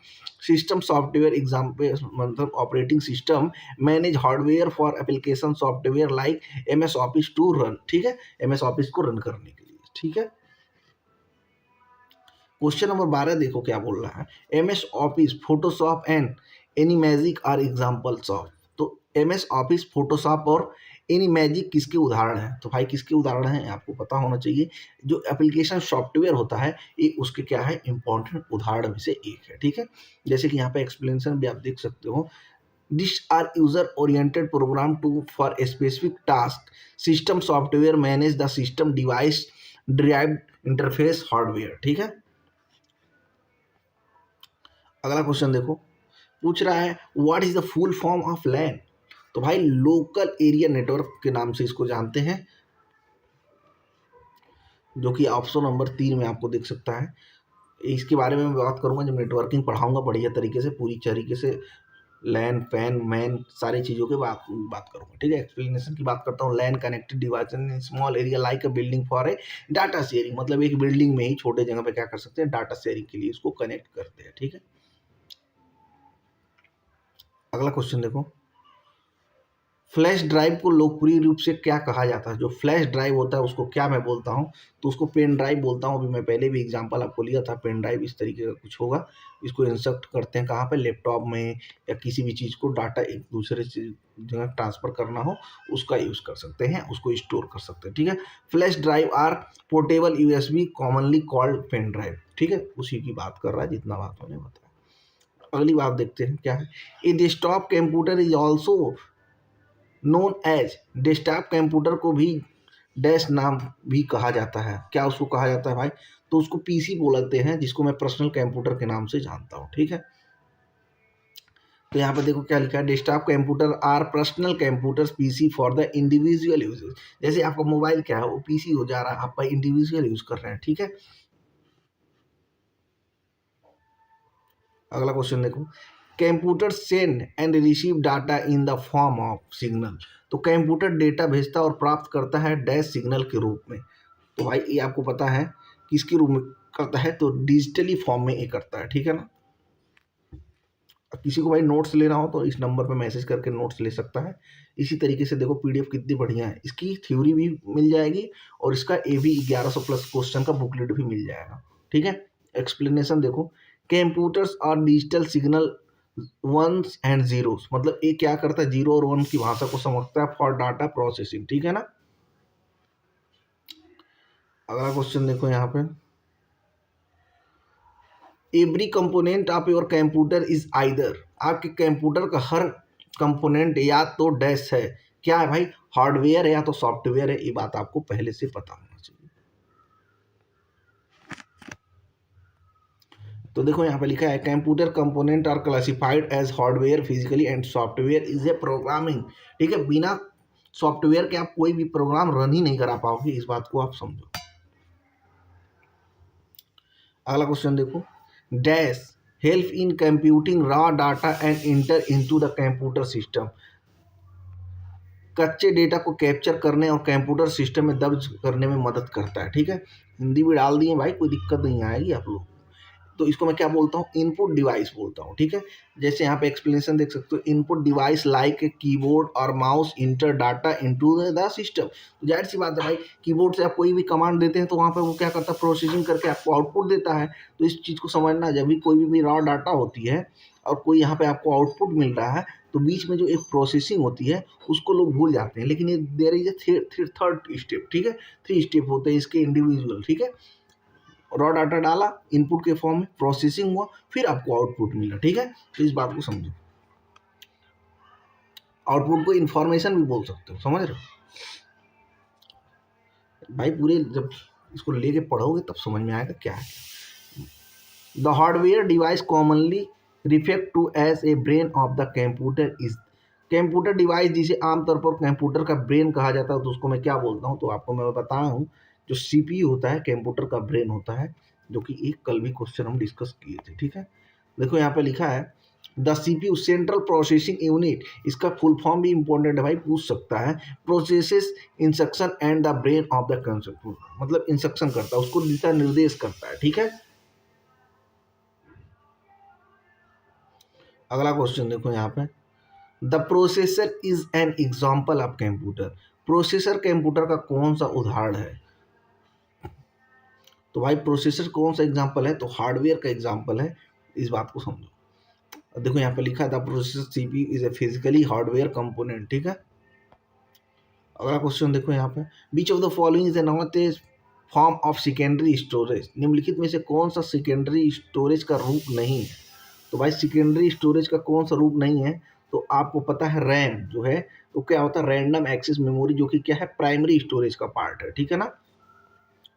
सिस्टम सॉफ्टवेयर एग्जाम्पल मतलब operating system manage hardware for application software like MS office to run, ठीक है, MS ऑफिस को रन करने के लिए, ठीक है। क्वेश्चन नंबर 12 देखो क्या बोल रहा है, MS office photoshop and animagic are examples of. तो MS ऑफिस फोटोशॉप और एनीमैजिक किसके उदाहरण हैं? तो भाई किसके उदाहरण हैं आपको पता होना चाहिए। जो एप्लीकेशन सॉफ्टवेयर होता है ये उसके क्या है, इंपॉर्टेंट उदाहरण में से एक है, ठीक है। जैसे कि यहाँ पे एक्सप्लेनेशन भी आप देख सकते हो, this are user oriented program to for a specific task, system software manage the system device drives interface hardware, ठीक है। अगला क्वेश्चन देखो, पूछ रहा है what is the full form of LAN. तो भाई लोकल एरिया नेटवर्क के नाम से इसको जानते हैं, जो कि ऑप्शन नंबर 3 में आपको दिख सकता है। इसके बारे में मैं बात करूंगा जब नेटवर्किंग पढ़ाऊंगा बढ़िया तरीके से, पूरी तरीके से लैन पैन मैन सारी चीज़ों के बात करूंगा, ठीक है। एक्सप्लेनेशन की बात करता हूँ, LAN connected device in small area like a building for a data sharing, मतलब एक बिल्डिंग में ही छोटे जगह पे क्या कर सकते हैं, डाटा शेयरिंग के लिए इसको कनेक्ट करते हैं, ठीक है। अगला क्वेश्चन देखो, फ्लैश ड्राइव को लोकप्रिय रूप से क्या कहा जाता है? जो फ्लैश ड्राइव होता है उसको क्या मैं बोलता हूँ? तो उसको पेन ड्राइव बोलता हूँ। अभी मैं पहले भी एग्जांपल आपको लिया था, पेन ड्राइव इस तरीके का कुछ होगा। इसको इंसर्ट करते हैं कहाँ पे, लैपटॉप में, या किसी भी चीज़ को डाटा एक दूसरे जगह ट्रांसफ़र करना हो उसका यूज़ कर सकते हैं, उसको स्टोर कर सकते हैं, ठीक है। Flash drive are portable USB commonly called pen drive, ठीक है, उसी की बात कर रहा है जितना बात मैंने बताया। अगली बात देखते हैं क्या है, a desktop computer is also known as, desktop computer को भी डैश नाम भी कहा जाता है। क्या उसको कहा जाता है भाई? तो उसको पीसी बोलते हैं, जिसको मैं पर्सनल कंप्यूटर के नाम से जानता हूँ, ठीक है। तो यहाँ पे देखो क्या लिखा है, desktop computer are personal computers PC for the individual uses. जैसे आपका मोबाइल क्या है, वो पीसी हो जा रहा है, आप इंडिविजुअल यूज कर रहे हैं, ठीक है। अगला क्वेश्चन देखो, computer send and receive data in the form of signal. तो कंप्यूटर डेटा भेजता और प्राप्त करता है डैश सिग्नल के रूप में। तो भाई ये आपको पता है किसके रूप में करता है, तो डिजिटली फॉर्म में ये करता है, ठीक है ना। किसी को भाई नोट्स लेना हो तो इस नंबर पे मैसेज करके नोट्स ले सकता है। इसी तरीके से देखो पीडीएफ कितनी बढ़िया है, इसकी थ्योरी भी मिल जाएगी और इसका ए भी 1100 प्लस क्वेश्चन का बुकलेट भी मिल जाएगा, ठीक है। एक्सप्लेनेशन देखो, कंप्यूटर्स और digital signal ones and zeros, मतलब ये क्या करता है, जीरो और वन की भाषा को समझता है फॉर डाटा प्रोसेसिंग, ठीक है ना। अगला क्वेश्चन देखो यहाँ पे, every component of your computer is either, आपके कंप्यूटर का हर कंपोनेंट या तो डैश है, क्या है भाई, हार्डवेयर है या तो सॉफ्टवेयर है, ये बात आपको पहले से पता होना चाहिए। तो देखो यहाँ पे लिखा है, computer component are classified as hardware physically and software is a programming, ठीक है। बिना सॉफ्टवेयर के आप कोई भी प्रोग्राम रन ही नहीं करा पाओगे, इस बात को आप समझो। अगला क्वेश्चन देखो, dash help in computing raw data and inter into the computer system, कच्चे डेटा को कैप्चर करने और कंप्यूटर सिस्टम में दर्ज करने में मदद करता है, ठीक है। हिंदी भी डाल दिए भाई, कोई दिक्कत नहीं आएगी आप लोग। तो इसको मैं क्या बोलता हूँ, इनपुट डिवाइस बोलता हूँ, ठीक है। जैसे यहाँ पे एक्सप्लेनेशन देख सकते हो, इनपुट डिवाइस लाइक कीबोर्ड और mouse inter data into the system. तो जाहिर सी बात है भाई, कीबोर्ड से आप कोई भी कमांड देते हैं तो वहाँ पे वो क्या करता है, प्रोसेसिंग करके आपको आउटपुट देता है। तो इस चीज़ को समझना, जब भी कोई भी रॉ डाटा होती है और कोई यहाँ पे आपको आउटपुट मिल रहा है, तो बीच में जो एक प्रोसेसिंग होती है उसको लोग भूल जाते हैं, लेकिन ये there is a third step, ठीक है। 3 स्टेप होते हैं इसके इंडिविजुअल, ठीक है। रॉ डाटा डाला इनपुट के फॉर्म में, प्रोसेसिंग हुआ, फिर आपको आउटपुट मिला, ठीक है। तो इस बात को समझो, आउटपुट को इंफॉर्मेशन भी बोल सकते हो, समझ रहे हो भाई। पूरे जब इसको लेके पढ़ोगे तब समझ में आएगा क्या है। The hardware device commonly refer to as a brain of the computer is, computer device जिसे आमतौर पर कंप्यूटर का ब्रेन कहा जाता है, तो उसको मैं क्या बोलता हूँ, तो आपको मैं बताया हूँ, जो सीपीयू होता है कंप्यूटर का ब्रेन होता है, जो कि एक कल भी क्वेश्चन हम डिस्कस किए थे, ठीक है। देखो यहाँ पे लिखा है, the CPU central processing unit, इसका फुल फॉर्म भी इंपॉर्टेंट है भाई, पूछ सकता है। Processes instruction and the brain of the computer, मतलब इंस्ट्रक्शन करता है, उसको दिशा निर्देश करता है, ठीक है। अगला क्वेश्चन देखो यहाँ पे, the processor is an example of computer, processor computer का कौन सा उदाहरण है। तो भाई प्रोसेसर कौन सा एग्जाम्पल है, तो हार्डवेयर का एग्जाम्पल है, इस बात को समझो। देखो यहाँ पे लिखा है, the processor CPU is a physically hardware component, ठीक है। अगला क्वेश्चन देखो यहाँ पे, which of the following is not a form of secondary storage, निम्नलिखित में से कौन सा सेकेंडरी स्टोरेज का रूप नहीं है। तो भाई सेकेंडरी स्टोरेज का कौन सा रूप नहीं है, तो आपको पता है रैम जो है, तो क्या होता है, रैंडम एक्सेस मेमोरी, जो कि क्या है, प्राइमरी स्टोरेज का पार्ट है, ठीक है ना।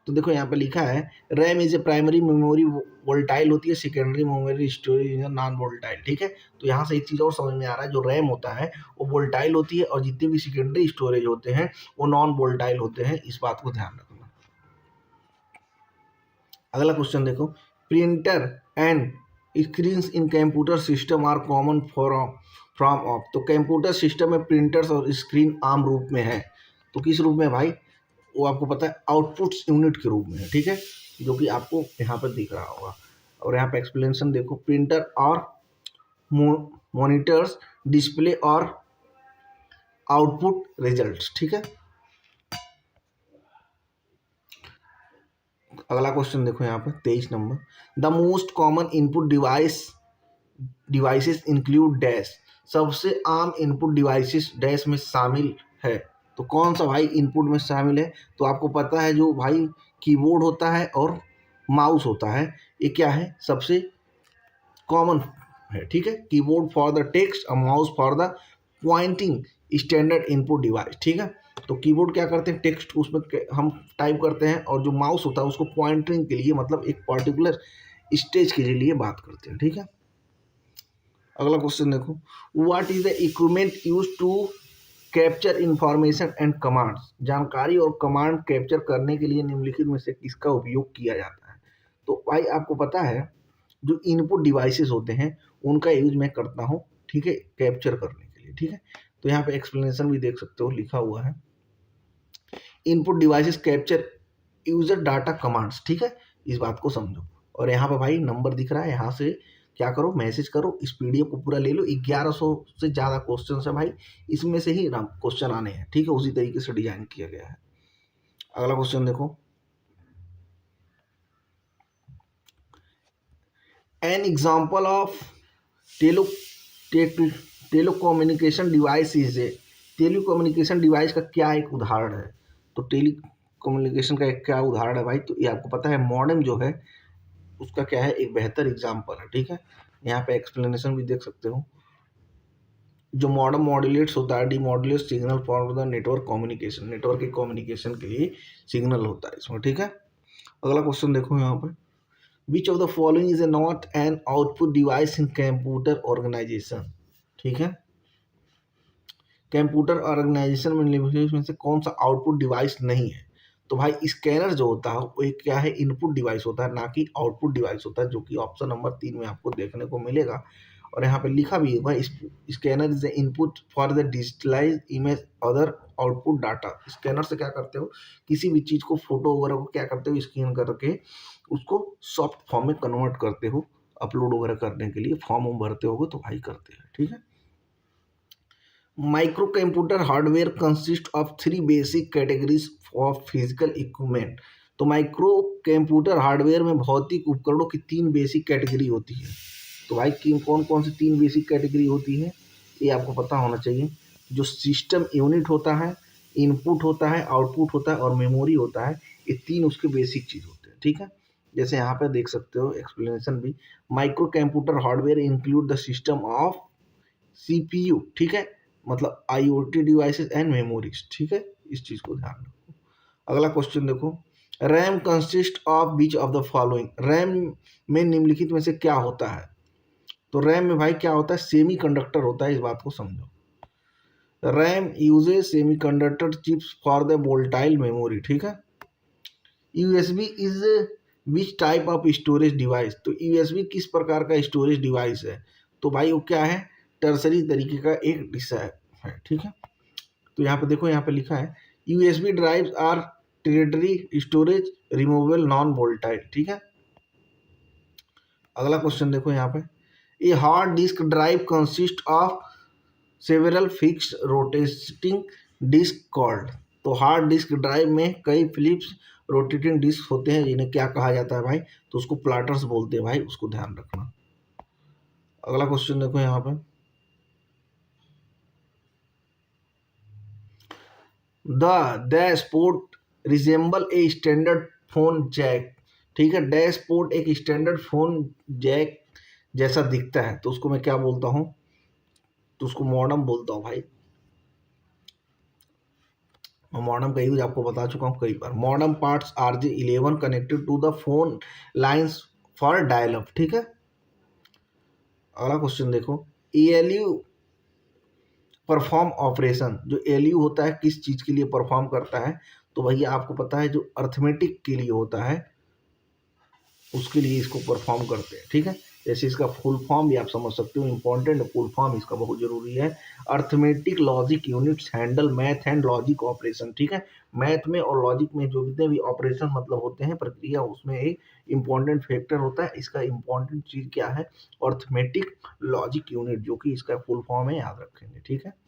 तो देखो यहाँ पे लिखा है, RAM is a primary memory volatile होती है, secondary memory storage is non volatile, ठीक है। तो यहाँ से एक चीज़ और समझ में आ रहा है, जो रैम होता है वो वोल्टाइल होती है और जितने भी सेकेंडरी स्टोरेज होते हैं वो नॉन वोल्टाइल होते हैं, इस बात को ध्यान रखना। अगला क्वेश्चन देखो, printer and screens in computer system are common from of, तो कंप्यूटर सिस्टम में प्रिंटर्स और स्क्रीन आम रूप में है, तो किस रूप में भाई, वो आपको पता है आउटपुट्स यूनिट के रूप में है, ठीक है, जो कि आपको यहाँ पर दिख रहा होगा। और यहाँ पे एक्सप्लेनेशन देखो, प्रिंटर और मॉनिटर्स डिस्प्ले और आउटपुट रिजल्ट्स, ठीक है। अगला क्वेश्चन देखो यहाँ पे 23 number, the most common input devices include dash, सबसे आम इनपुट डिवाइसेस डैश में शामिल है, तो कौन सा भाई इनपुट में शामिल है, तो आपको पता है जो भाई कीबोर्ड होता है और माउस होता है, ये क्या है, सबसे कॉमन है, ठीक है। कीबोर्ड फॉर द टेक्स्ट और mouse for the Poynting standard input device, ठीक है। तो कीबोर्ड क्या करते हैं, टेक्स्ट उसमें हम टाइप करते हैं, और जो माउस होता है उसको पॉइंटिंग के लिए, मतलब एक पर्टिकुलर स्टेज के लिए बात करते हैं। ठीक है, अगला क्वेश्चन देखो, what is the equipment use to capture information and commands. जानकारी और कमांड कैप्चर करने के लिए निम्नलिखित में से किसका उपयोग किया जाता है। तो भाई आपको पता है जो इनपुट डिवाइसेस होते हैं उनका यूज मैं करता हूँ, ठीक है, कैप्चर करने के लिए। ठीक है, तो यहाँ पे एक्सप्लेनेशन भी देख सकते हो, लिखा हुआ है input devices capture user data commands. ठीक है, इस बात को समझो। और यहाँ पे भाई नंबर दिख रहा है, यहाँ से क्या करो, मैसेज करो, इस पीडीएफ को पूरा ले लो। 1100 से ज़्यादा क्वेश्चन है भाई, इसमें से ही क्वेश्चन आने हैं। ठीक है, उसी तरीके से डिजाइन किया गया है। अगला क्वेश्चन देखो, an example of tele telecommunication device is a. Telecommunication device का क्या एक उदाहरण है। तो टेलीकम्युनिकेशन का एक क्या उदाहरण है भाई, तो ये आपको पता है मॉडेम जो है उसका क्या है, एक बेहतर एग्जाम्पल है। ठीक है, यहाँ पे एक्सप्लेनेशन भी देख सकते हो। जो मॉडेम मॉड्यूलेट्स होता है, demodulate signal for the network communication, network के कम्युनिकेशन के लिए सिग्नल होता है इसमें। ठीक है, अगला क्वेश्चन देखो यहाँ पे, which of the following is a not an output device in computer organization. ठीक है, कंप्यूटर ऑर्गेनाइजेशन में से कौन सा आउटपुट डिवाइस नहीं है। तो भाई स्कैनर जो होता है वो एक क्या है, इनपुट डिवाइस होता है, ना कि आउटपुट डिवाइस होता है, जो कि ऑप्शन नंबर 3 में आपको देखने को मिलेगा। और यहाँ पे लिखा भी है, scanner is the input for the digitalize image other output data. Scanner से क्या करते हो, किसी भी चीज़ को, फोटो वगैरह को क्या करते हो, स्कैन करके उसको सॉफ्ट फॉर्म में कन्वर्ट करते हो, अपलोड वगैरह करने के लिए फॉर्म भरते हो तो भाई करते हैं। ठीक है, micro computer hardware consist of 3 basic categories of physical equipment. तो माइक्रो कंप्यूटर हार्डवेयर में भौतिक उपकरणों की 3 बेसिक कैटेगरी होती है। तो भाई कौन कौन सी 3 बेसिक कैटेगरी होती है, ये आपको पता होना चाहिए। जो सिस्टम यूनिट होता है, इनपुट होता है, आउटपुट होता है और मेमोरी होता है, ये 3 उसके बेसिक चीज़ होते हैं। ठीक है, जैसे यहाँ पे देख सकते हो एक्सप्लेनेशन भी, micro computer hardware include the system of CPU. ठीक है, मतलब आईओटी डिवाइसेस एंड मेमोरीज। ठीक है, इस चीज को ध्यान रखो। अगला क्वेश्चन देखो, RAM consist of which of the following. RAM में निम्नलिखित में से क्या होता है। तो रैम में भाई क्या होता है, सेमी कंडक्टर होता है, इस बात को समझो। RAM uses semi conductor chips for the volatile memory. ठीक है, USB is which type of storage device. तो यूएसबी किस प्रकार का स्टोरेज डिवाइस है। तो भाई वो क्या है, टर्सरी तरीके का एक हिस्सा है। ठीक है, तो यहाँ पे देखो, यहाँ पे लिखा है USB drives are tertiary storage removable non volatile. ठीक है, अगला क्वेश्चन देखो यहाँ पे, a hard disk drive consist of several fixed rotating disk called. तो हार्ड डिस्क ड्राइव में कई फिलिप्स रोटेटिंग डिस्क होते हैं, जिन्हें क्या कहा जाता है भाई, तो उसको प्लाटर्स बोलते हैं भाई, उसको ध्यान रखना। अगला क्वेश्चन देखो यहाँ पे, the dashboard resemble a standard phone jack. ठीक है, डैशबोर्ड एक स्टैंडर्ड फोन जैक जैसा दिखता है, तो उसको मैं क्या बोलता हूँ, तो उसको मॉडम बोलता हूँ भाई। मॉडम का यूज आपको बता चुका हूँ कई बार। Modem ports RJ11 connected to the phone lines for dial up. ठीक है, अगला क्वेश्चन देखो, ALU परफॉर्म ऑपरेशन। जो ALU होता है किस चीज के लिए परफॉर्म करता है, तो भैया आपको पता है जो अर्थमेटिक के लिए होता है उसके लिए इसको परफॉर्म करते हैं। ठीक है, जैसे इसका फुल फॉर्म भी आप समझ सकते हो, इंपॉर्टेंट फुल फॉर्म इसका बहुत जरूरी है। Arithmetic logic units handle math and logic operation. ठीक है, मैथ में और लॉजिक में जो जितने भी ऑपरेशन मतलब होते हैं, प्रक्रिया, उसमें एक इंपॉर्टेंट फैक्टर होता है। इसका इंपॉर्टेंट चीज क्या है, अर्थमेटिक लॉजिक यूनिट, जो कि इसका फुल फॉर्म है, याद रखेंगे। ठीक है,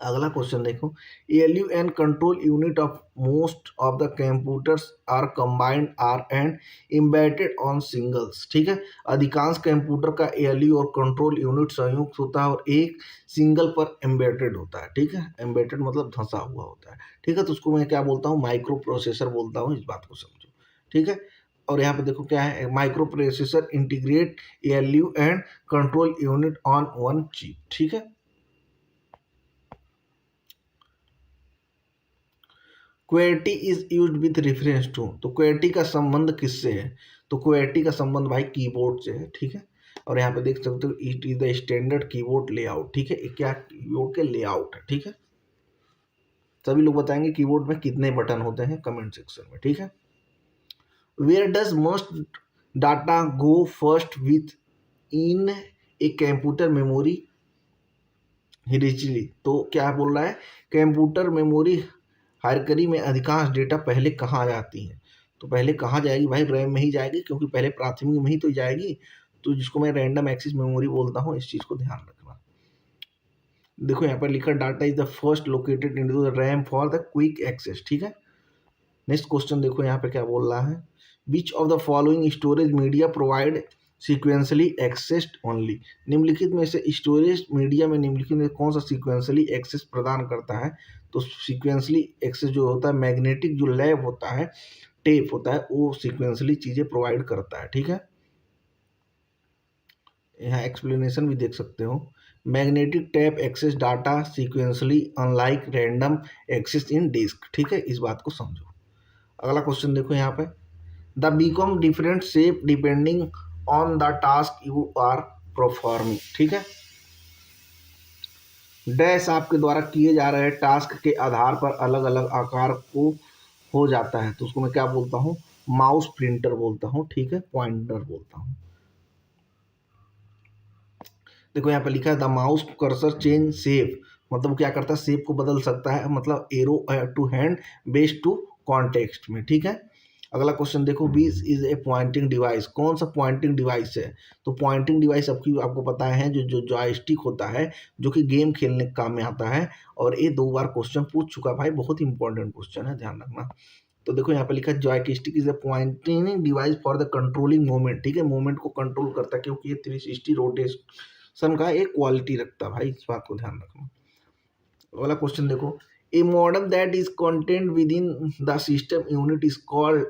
अगला क्वेश्चन देखो, ALU and control unit of most of the computers are combined are and embedded on singles. ठीक है, अधिकांश कंप्यूटर का ALU और कंट्रोल यूनिट संयुक्त होता है और एक सिंगल पर एम्बेडेड होता है। ठीक है, एम्बेडेड मतलब धंसा हुआ होता है। ठीक है, तो उसको मैं क्या बोलता हूँ, माइक्रो प्रोसेसर बोलता हूँ, इस बात को समझो। ठीक है, और यहाँ पे देखो क्या है, microprocessor integrate ALU and control unit on one chip. ठीक है, क्वेटी is used with reference to, तो क्वेटी का संबंध किससे है? तो क्वेटी का संबंध भाई कीबोर्ड से है, ठीक है। और यहाँ पे देख सकते हो it is the standard keyboard layout, ठीक है। ये क्या कीबोर्ड के लेआउट है, ठीक है। सभी लोग बताएंगे कीबोर्ड में कितने बटन होते हैं कमेंट सेक्शन में, ठीक है। Where does most data go first within a computer memory history, तो क्या बोल रहा है, कंप्यूटर मेमोरी हायरकरी में अधिकांश डेटा पहले कहाँ जाती है? तो पहले कहाँ जाएगी भाई? रैम में ही जाएगी, क्योंकि पहले प्राथमिक में ही तो जाएगी। तो जिसको मैं रैंडम एक्सेस मेमोरी बोलता हूँ, इस चीज़ को ध्यान रखना। देखो यहाँ पर लिखा data is the first located into the RAM for the quick access, ठीक है। नेक्स्ट क्वेश्चन देखो यहाँ पे क्या बोल रहा है, विच of the following storage media provide sequentially accessed only, निम्नलिखित में से स्टोरेज मीडिया में निम्नलिखित में कौन सा सीक्वेंसली एक्सेस प्रदान करता है? तो सीक्वेंसली एक्सेस जो होता है, मैग्नेटिक जो लैब होता है, टेप होता है, वो सीक्वेंसली चीजें प्रोवाइड करता है, ठीक है। यहाँ एक्सप्लेनेशन भी देख सकते हो, magnetic tape access data sequentially unlike random access in disk, ठीक है। इस बात को समझो। अगला क्वेश्चन देखो यहाँ पे, the become different shape depending on the task you are performing, ठीक है। डैश आपके द्वारा किए जा रहे टास्क के आधार पर अलग अलग आकार को हो जाता है, तो उसको मैं क्या बोलता हूँ? माउस प्रिंटर बोलता हूँ, ठीक है, पॉइंटर बोलता हूँ। देखो यहाँ पे लिखा है the mouse cursor change shape, मतलब क्या करता है, शेप को बदल सकता है, मतलब arrow to hand based to context में, ठीक है। अगला क्वेश्चन देखो, बीस इज ए पॉइंटिंग डिवाइस, कौन सा पॉइंटिंग डिवाइस है? तो पॉइंटिंग डिवाइस आपको पता है जो जो जॉयस्टिक होता है, जो कि गेम खेलने के काम में आता है। और ये 2 बार क्वेश्चन पूछ चुका भाई, बहुत इंपॉर्टेंट क्वेश्चन है, ध्यान रखना। तो देखो यहाँ पे लिखा है joystick is a pointing device for the controlling movement, ठीक है, मूवमेंट को कंट्रोल करता है, क्योंकि ये 360 रोटेशन का एक क्वालिटी रखता है भाई, इस बात को ध्यान रखना। अगला क्वेश्चन देखो, a modem that is content within the system unit is called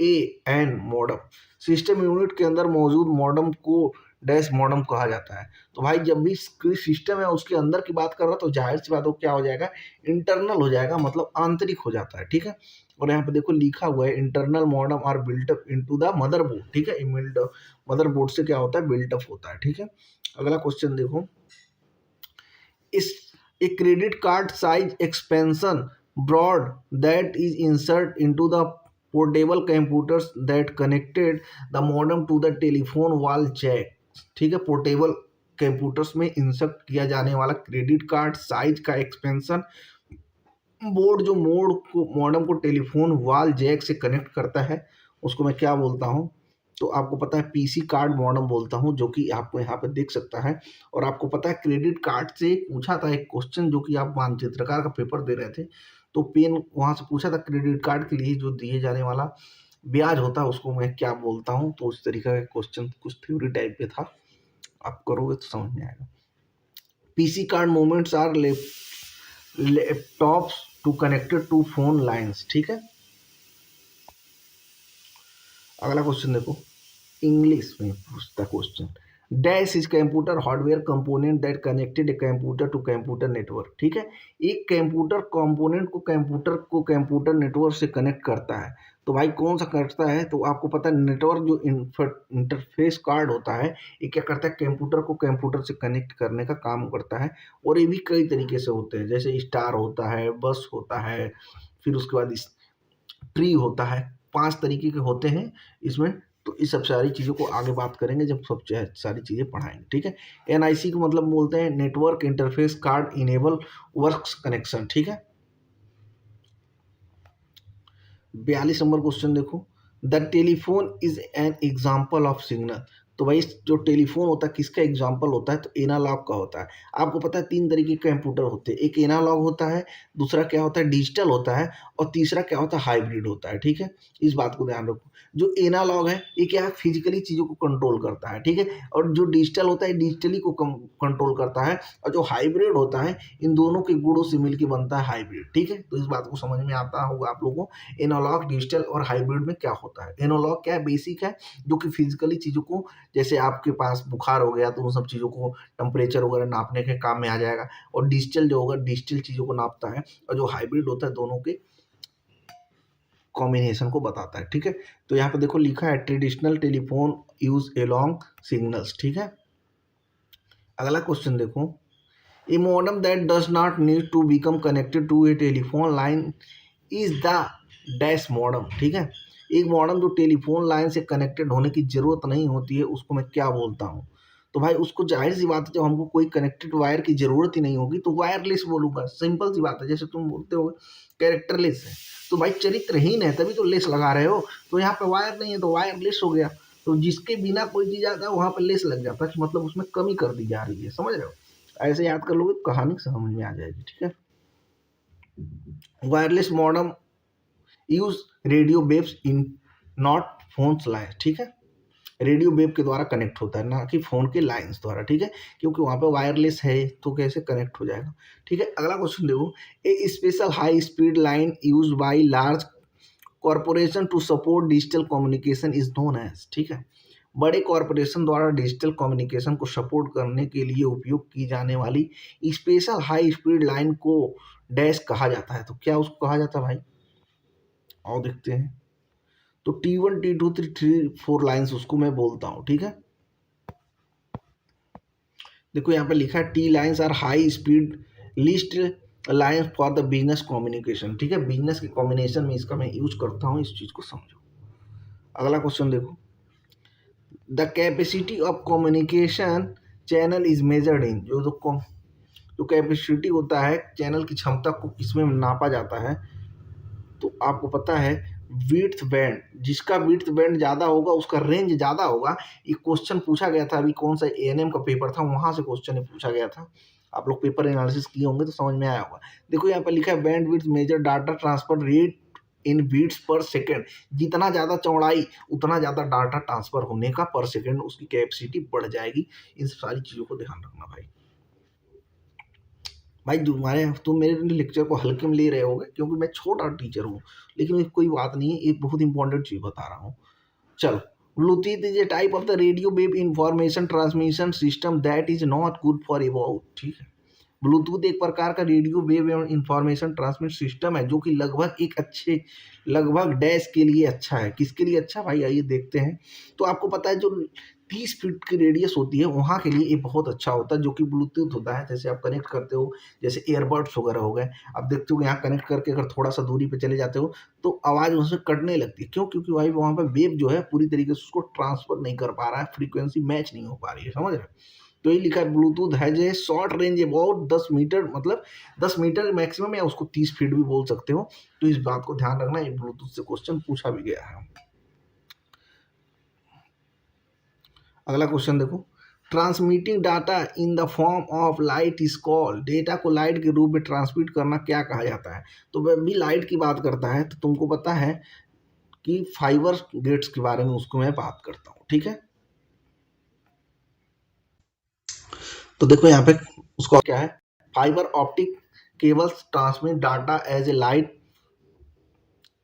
a an modem, system unit के अंदर मौजूद मॉडम को डैश मॉडम कहा जाता है। तो भाई जब भी कोई सिस्टम है उसके अंदर की बात कर रहा, तो जाहिर सी बात हो क्या हो जाएगा, इंटरनल हो जाएगा, मतलब आंतरिक हो जाता है, ठीक है। और यहाँ पे देखो लिखा हुआ है internal modem are built up into the motherboard, ठीक है। मदरबोर्ड से क्या होता है, बिल्टअप होता है, ठीक है। अगला क्वेश्चन देखो, इस a credit card size expansion board that is insert into the portable computers that connected the modem to the telephone wall jack, ठीक है। पोर्टेबल कंप्यूटर्स में इंसर्ट किया जाने वाला क्रेडिट कार्ड साइज का एक्सपेंशन बोर्ड जो मॉडम को telephone wall Jack से कनेक्ट करता है, उसको मैं क्या बोलता हूँ? तो आपको पता है पीसी कार्ड मॉडम बोलता हूँ, जो कि आपको यहाँ पे देख सकता है। और आपको पता है क्रेडिट कार्ड से पूछा था एक क्वेश्चन, जो कि आप मानचित्रकार का पेपर दे रहे थे, तो पेन वहाँ से पूछा था क्रेडिट कार्ड के लिए जो दिए जाने वाला ब्याज होता है उसको मैं क्या बोलता हूँ। तो उस तरीके का क्वेश्चन कुछ थ्योरी टाइप पे था, आप करोगे तो समझ में आएगा। PC card movements are laptops to connected to phone lines, ठीक है। अगला क्वेश्चन देखो, इंग्लिश में पूछता question, dash is computer hardware component that connected a computer to computer network, ठीक है। एक कंप्यूटर कंपोनेंट को कंप्यूटर नेटवर्क से कनेक्ट करता है। तो भाई कौन सा करता है? तो आपको पता है नेटवर्क जो इंटरफेस कार्ड होता है, ये क्या करता है, कंप्यूटर को कंप्यूटर से कनेक्ट करने का काम करता है। और ये भी कई तरीके से होते हैं, जैसे स्टार होता है, बस होता है, फिर उसके बाद ट्री होता है, 5 तरीके के होते हैं इसमें। तो इस सब सारी चीज़ों को आगे बात करेंगे जब सब सारी चीज़ें पढ़ाएंगे, ठीक है। एनआईसी को मतलब बोलते हैं network interface card enable works connection, ठीक है। 42 नंबर क्वेश्चन देखो, the telephone is an example of signal, तो भाई जो टेलीफोन होता है किसका एग्जाम्पल होता है? तो एनालॉग का होता है। आपको पता है 3 तरीके के कंप्यूटर होते हैं, एक एनालॉग होता है, दूसरा क्या होता है डिजिटल होता है, और तीसरा क्या होता है हाइब्रिड होता है, ठीक है। इस बात को ध्यान रखो, जो एनालॉग है ये क्या है, फिजिकली चीज़ों को कंट्रोल करता है, ठीक है। और जो डिजिटल होता है डिजिटली को कंट्रोल करता है, और जो हाइब्रिड होता है इन दोनों के गुणों से मिलकर बनता है हाइब्रिड, ठीक है। तो इस बात को समझ में आता होगा आप लोगों को एनालॉग डिजिटल और हाइब्रिड में क्या होता है। एनालॉग क्या है, बेसिक है, जो कि फिजिकली चीज़ों को, जैसे आपके पास बुखार हो गया तो उन सब चीज़ों को टेम्परेचर वगैरह नापने के काम में आ जाएगा। और डिजिटल जो होगा डिजिटल चीज़ों को नापता है, और जो हाइब्रिड होता है दोनों के कॉम्बिनेशन को बताता है, ठीक है। तो यहाँ पे देखो लिखा है traditional telephone use along signals, ठीक है। अगला क्वेश्चन देखो, a modem that does not need to become connected to a telephone line is the dash modem, ठीक है। एक मॉडम जो टेलीफोन लाइन से कनेक्टेड होने की जरूरत नहीं होती है उसको मैं क्या बोलता हूँ? तो भाई उसको जाहिर सी बात है, जब हमको कोई कनेक्टेड वायर की जरूरत ही नहीं होगी तो वायरलेस बोलूंगा, सिंपल सी बात है। जैसे तुम बोलते हो कैरेक्टरलेस है, तो भाई चरित्रहीन है तभी तो लेस लगा रहे हो, तो यहाँ पे वायर नहीं है तो वायरलेस हो गया। तो जिसके बिना कोई चीज आता है वहां पर लेस लग जाता है, मतलब उसमें कमी कर दी जा रही है, समझ रहे हो। ऐसे याद कर लोगे तो कहानी समझ में आ जाएगी, ठीक है। Wireless modem use radio waves in not phones line, ठीक है। रेडियो वेव के द्वारा कनेक्ट होता है, ना कि फोन के लाइंस द्वारा, ठीक है, क्योंकि वहां पे वायरलेस है तो कैसे कनेक्ट हो जाएगा, ठीक है। अगला क्वेश्चन देखो, a special high speed line use by large corporation to support digital communication is known as, ठीक है। बड़े कॉरपोरेशन द्वारा डिजिटल कम्युनिकेशन को सपोर्ट करने के लिए उपयोग की जाने वाली स्पेशल हाई स्पीड लाइन को डैश कहा जाता है। तो क्या उसको कहा जाता है भाई, और देखते हैं। तो T1 T2 T3 4 लाइन्स उसको मैं बोलता हूँ, ठीक है। देखो यहाँ पे लिखा है T lines are high speed leased line for the business communication, ठीक है। बिजनेस के कॉम्बिनेशन में इसका मैं यूज करता हूँ, इस चीज को समझो। अगला क्वेश्चन देखो, the capacity of communication channel is measured in, जो कैपेसिटी होता है चैनल की क्षमता को किसमें नापा जाता है? तो आपको पता है विड्थ बैंड, जिसका विड्थ बैंड ज़्यादा होगा उसका रेंज ज़्यादा होगा। ये क्वेश्चन पूछा गया था, अभी कौन सा एएनएम का पेपर था वहाँ से क्वेश्चन पूछा गया था। आप लोग पेपर एनालिसिस किए होंगे तो समझ में आया होगा। देखो यहाँ पर लिखा है bandwidth measure data transfer rate in bits per second, जितना ज़्यादा चौड़ाई उतना ज़्यादा डाटा ट्रांसफर होने का पर सेकेंड उसकी कैपेसिटी बढ़ जाएगी। इन सारी चीज़ों को ध्यान रखना भाई। तुम मेरे लेक्चर को हल्के में ले रहे होगे क्योंकि मैं छोटा टीचर हूँ, लेकिन कोई बात नहीं है, एक बहुत इंपॉर्टेंट चीज़ बता रहा हूँ। चलो, Bluetooth is a type of the radio wave information transmission system that is not good for about, ठीक है। ब्लूटूथ एक प्रकार का रेडियो वेव एवं इंफॉर्मेशन ट्रांसमिट सिस्टम है जो कि लगभग डैश के लिए अच्छा है। किसके लिए अच्छा भाई, आइए देखते हैं। तो आपको पता है जो 30 फीट की रेडियस होती है वहाँ के लिए ये बहुत अच्छा होता है, जो कि ब्लूटूथ होता है। जैसे आप कनेक्ट करते हो, जैसे एयरबड्स वगैरह हो गए, आप देखते हो यहाँ कनेक्ट करके अगर थोड़ा सा दूरी पे चले जाते हो तो आवाज़ उससे कटने लगती है। क्यों? क्योंकि भाई वहाँ पर वेव जो है पूरी तरीके से उसको ट्रांसफर नहीं कर पा रहा है, फ्रीक्वेंसी मैच नहीं हो पा रही है, समझ रहे हो। तो ये लिखा है Bluetooth has a short range about 10 meter, मतलब 10 मीटर मैक्सिमम, या उसको 30 फीट भी बोल सकते हो। तो इस बात को ध्यान रखना, ये ब्लूटूथ से क्वेश्चन पूछा भी गया है। अगला क्वेश्चन देखो, transmitting data in the form of light is called, data को लाइट के रूप में ट्रांसमिट करना क्या कहा जाता है? तो वह भी लाइट की बात करता है, तो तुमको पता है कि फाइबर गेट्स के बारे में उसको मैं बात करता हूँ, ठीक है। तो देखो यहाँ पे उसको क्या है, fibre optic cables transmit data as a light